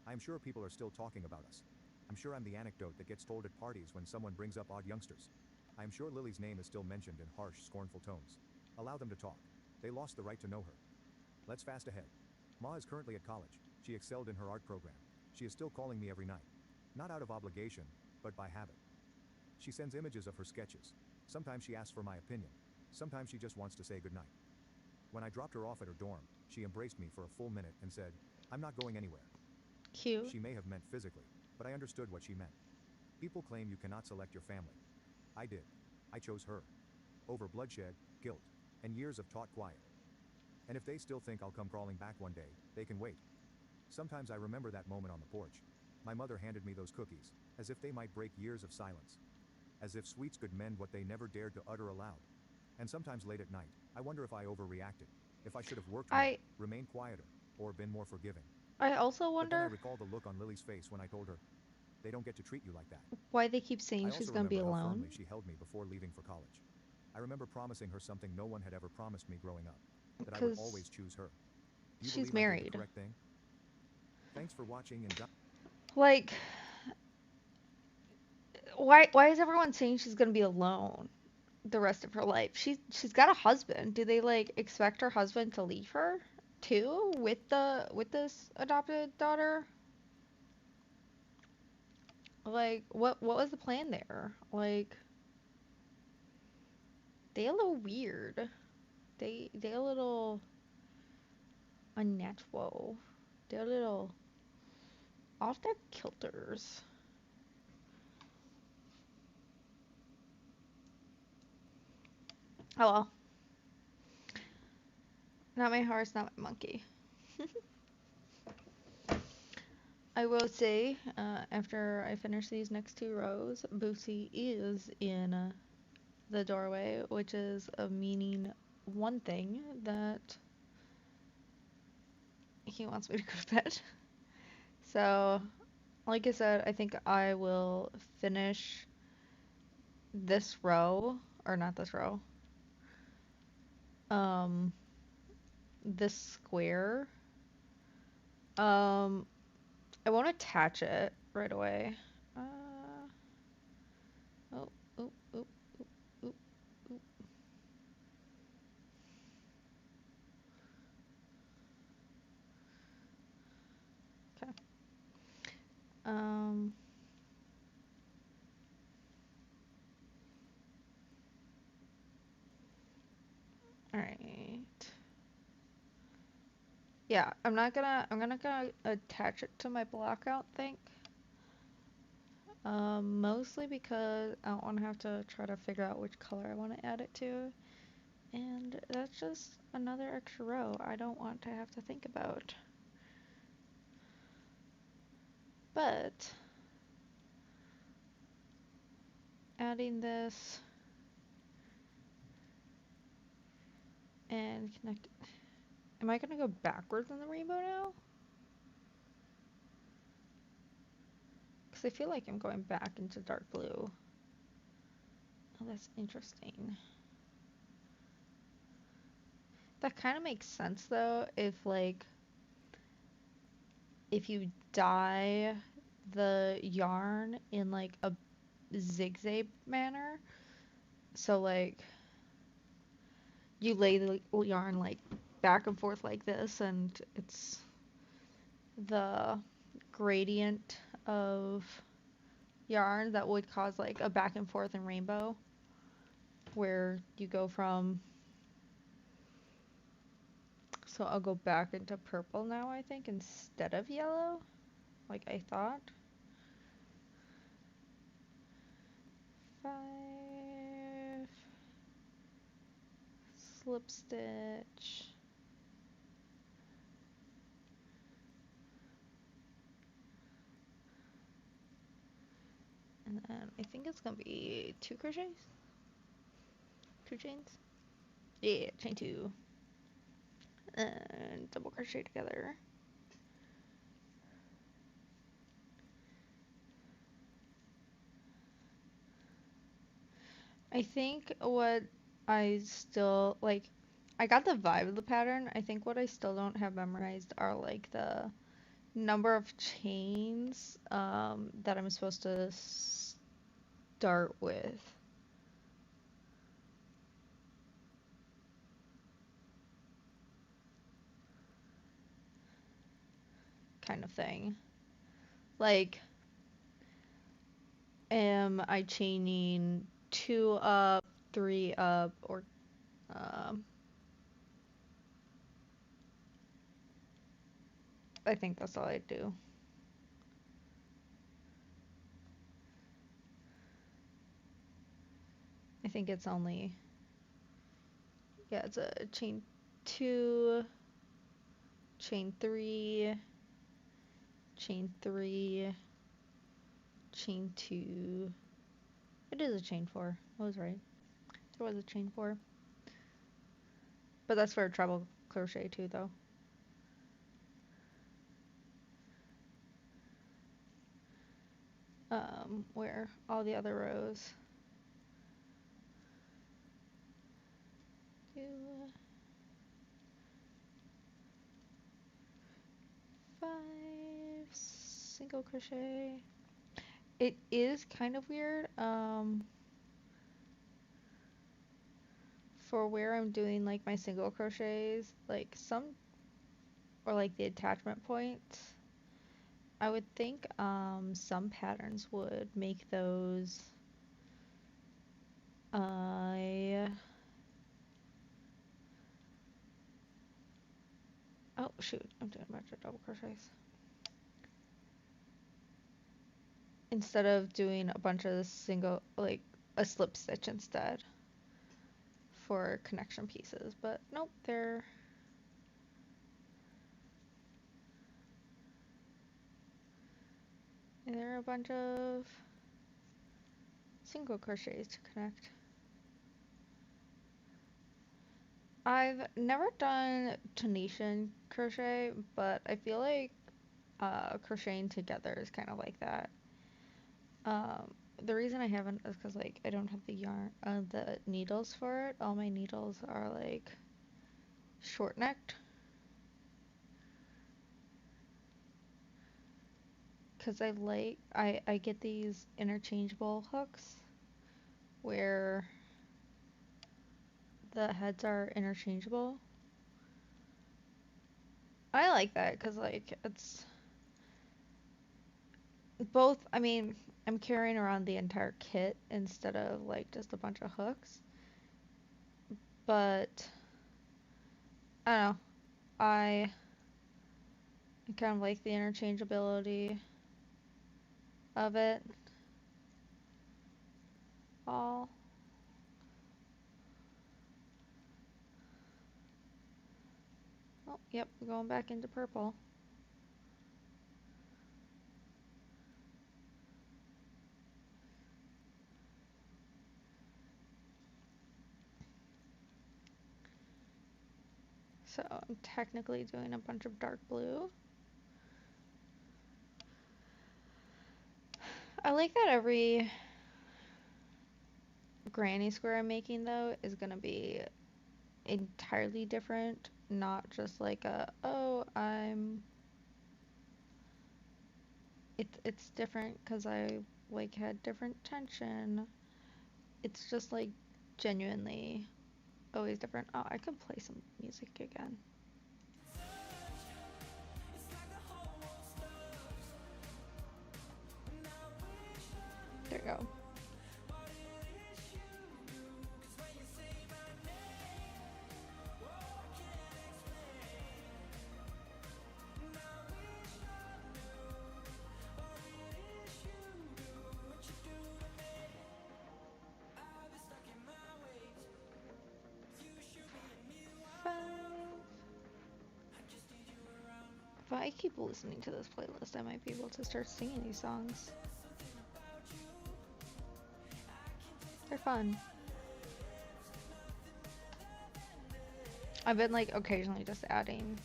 [SPEAKER 6] I am sure people are still talking about us. I'm sure I'm the anecdote that gets told at parties when someone brings up odd youngsters. I am sure Lily's name is still mentioned in harsh, scornful tones. Allow them to talk. They lost the right to know her. Let's fast ahead. Ma is currently at college. She excelled in her art program. She is still calling me every night. Not out of obligation, but by habit. She sends images of her sketches. Sometimes she asks for my opinion. Sometimes she just wants to say goodnight. When I dropped her off at her dorm, she embraced me for a full minute and said, "I'm not going anywhere."
[SPEAKER 2] Cute.
[SPEAKER 6] She may have meant physically, but I understood what she meant. People claim you cannot select your family. I did. I chose her. Over bloodshed, guilt, and years of taught quiet. And if they still think I'll come crawling back one day, they can wait. Sometimes I remember that moment on the porch. My mother handed me those cookies, as if they might break years of silence. As if sweets could mend what they never dared to utter aloud. And sometimes late at night, I wonder if I overreacted, if I should have worked more,
[SPEAKER 2] I
[SPEAKER 6] remained quieter, or been more forgiving.
[SPEAKER 2] I also
[SPEAKER 6] But then I
[SPEAKER 2] wonder
[SPEAKER 6] recall the look on Lily's face when I told her, "They don't get to treat you like that."
[SPEAKER 2] why they keep saying
[SPEAKER 6] I
[SPEAKER 2] she's
[SPEAKER 6] also
[SPEAKER 2] gonna be
[SPEAKER 6] remember how
[SPEAKER 2] alone.
[SPEAKER 6] firmly she held me before leaving for college. I remember promising her something no one had ever promised me growing up, that I would
[SPEAKER 2] Because
[SPEAKER 6] always choose her. Do you
[SPEAKER 2] she's
[SPEAKER 6] believe I did the
[SPEAKER 2] married.
[SPEAKER 6] correct thing? Thanks for watching and
[SPEAKER 2] Like, why is everyone saying she's gonna be alone the rest of her life? She's got a husband. Do they like expect her husband to leave her too with this adopted daughter? Like, what was the plan there? Like, they a little weird. They a little unnatural. They're a little off their kilters. Oh well, not my horse, not my monkey. I will say, after I finish these next two rows, Boosie is in the doorway, which is a meaning one thing that he wants me to go to bed. So, like I said, I think I will finish this row, or not this row, um, this square. I won't attach it right away. Uh, oh, oh, oh, oh, oh, oh. Okay. Um, all right. Yeah, I'm gonna attach it to my blockout thing. Mostly because I don't want to have to try to figure out which color I want to add it to. And that's just another extra row I don't want to have to think about. But adding this and connect. Am I gonna go backwards in the rainbow now? Because I feel like I'm going back into dark blue. Oh, that's interesting. That kind of makes sense though, if you dye the yarn in like a zigzag manner. So like you lay the yarn like back and forth like this, and it's the gradient of yarn that would cause like a back and forth in rainbow, where you go from. So I'll go back into purple now, I think, instead of yellow, like I thought. 5 slip stitch. And then I think it's gonna be 2 crochets? 2 chains? Yeah, chain 2. And double crochet together. I think what I still like, I got the vibe of the pattern. I think what I still don't have memorized are like the number of chains that I'm supposed to start with. Kind of thing. Like, am I chaining 2 up, 3 up, or I think that's all I do. I think it's only, yeah, it's a chain 2, chain 3, chain 3, chain 2. It is a chain 4. I was right. There was a chain 4. But that's for a treble crochet too, though. Where all the other rows. 2, 5, single crochet. It is kind of weird, for where I'm doing like my single crochets, like some, or like the attachment points. I would think some patterns would make those oh shoot, I'm doing a bunch of double crochets. Instead of doing a bunch of single, like a slip stitch instead for connection pieces, but nope, they're a bunch of single crochets to connect. I've never done Tunisian crochet, but I feel like crocheting together is kind of like that. The reason I haven't is because like I don't have the yarn, the needles for it. All my needles are like short necked. Because I get these interchangeable hooks where the heads are interchangeable. I like that because like it's both. I mean, I'm carrying around the entire kit instead of like just a bunch of hooks. But I don't know. I kind of like the interchangeability of it all. Oh, yep, we're going back into purple. So I'm technically doing a bunch of dark blue. I like that every granny square I'm making though is gonna be entirely different, not just like a oh it's different because I like had different tension. It's just like genuinely always different. Oh, I could play some music again. There you go. If I keep listening to this playlist, I might be able to start singing these songs. They're fun. I've been like occasionally just adding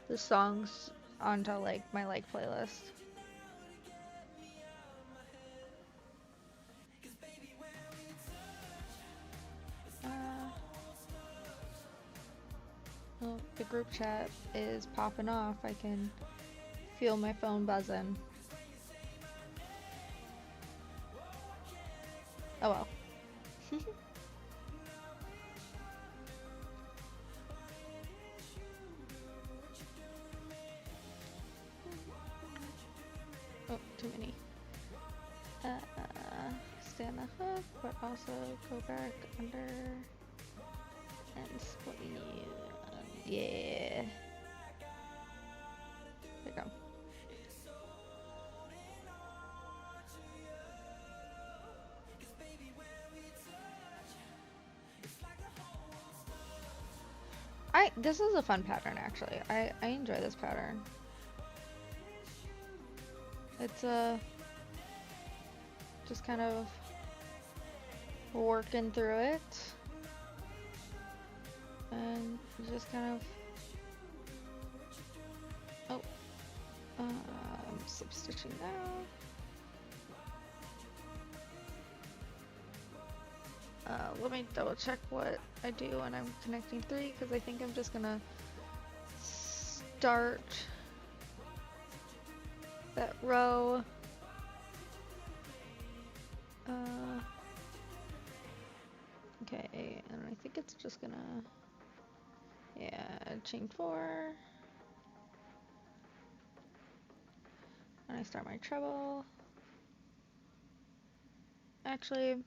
[SPEAKER 2] the songs onto like my like playlist. Oh, the group chat is popping off. I can feel my phone buzzing. Oh well. Oh, too many. Stay on the hook, but also go back under and split you. Yeah. There you go. This is a fun pattern actually. I enjoy this pattern. It's just kind of working through it. And just kind of I'm slip stitching now. Let me double check what I do when I'm connecting 3 because I think I'm just gonna start that row. Okay, and I think it's just gonna, yeah, chain 4. And I start my treble. Actually,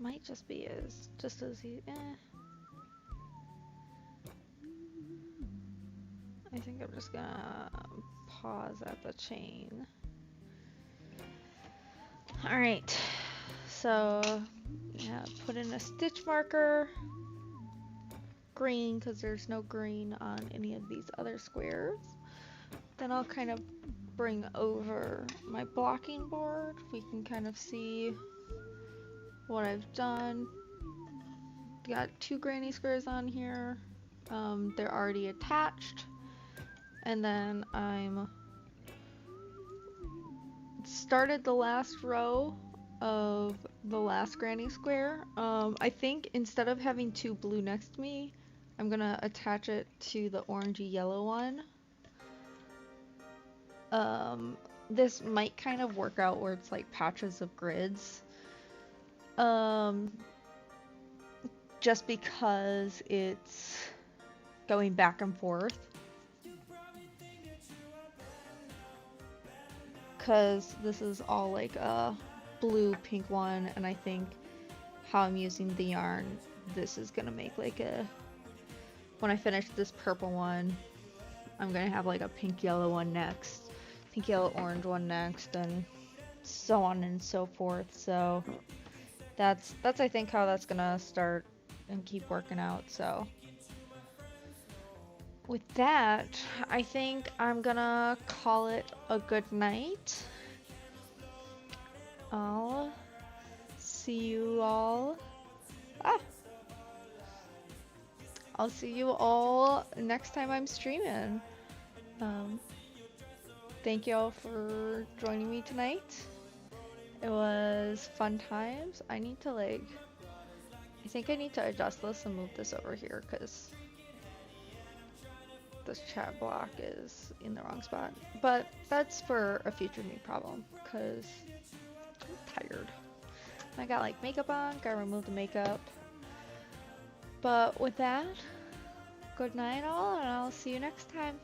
[SPEAKER 2] might just be just as easy. I think I'm just gonna pause at the chain. Alright, so yeah, put in a stitch marker. Green, because there's no green on any of these other squares. Then I'll kind of bring over my blocking board. We can kind of see what I've done. Got 2 granny squares on here. They're already attached. And then I'm started the last row of the last granny square. I think instead of having 2 blue next to me, I'm gonna attach it to the orangey yellow one. This might kind of work out where it's like patches of grids. Just because it's going back and forth. Because this is all like a blue pink one, and I think how I'm using the yarn, this is gonna make like a, when I finish this purple one, I'm gonna have like a pink yellow one next, pink yellow orange one next, and so on and so forth. So that's I think how that's gonna start and keep working out. So with that, I think I'm gonna call it a good night. I'll see you all. I'll see you all next time I'm streaming. Thank you all for joining me tonight. It was fun times. I think I need to adjust this and move this over here because this chat block is in the wrong spot. But that's for a future me problem because I'm tired. I got like makeup on, gotta remove the makeup. But with that, good night all, and I'll see you next time.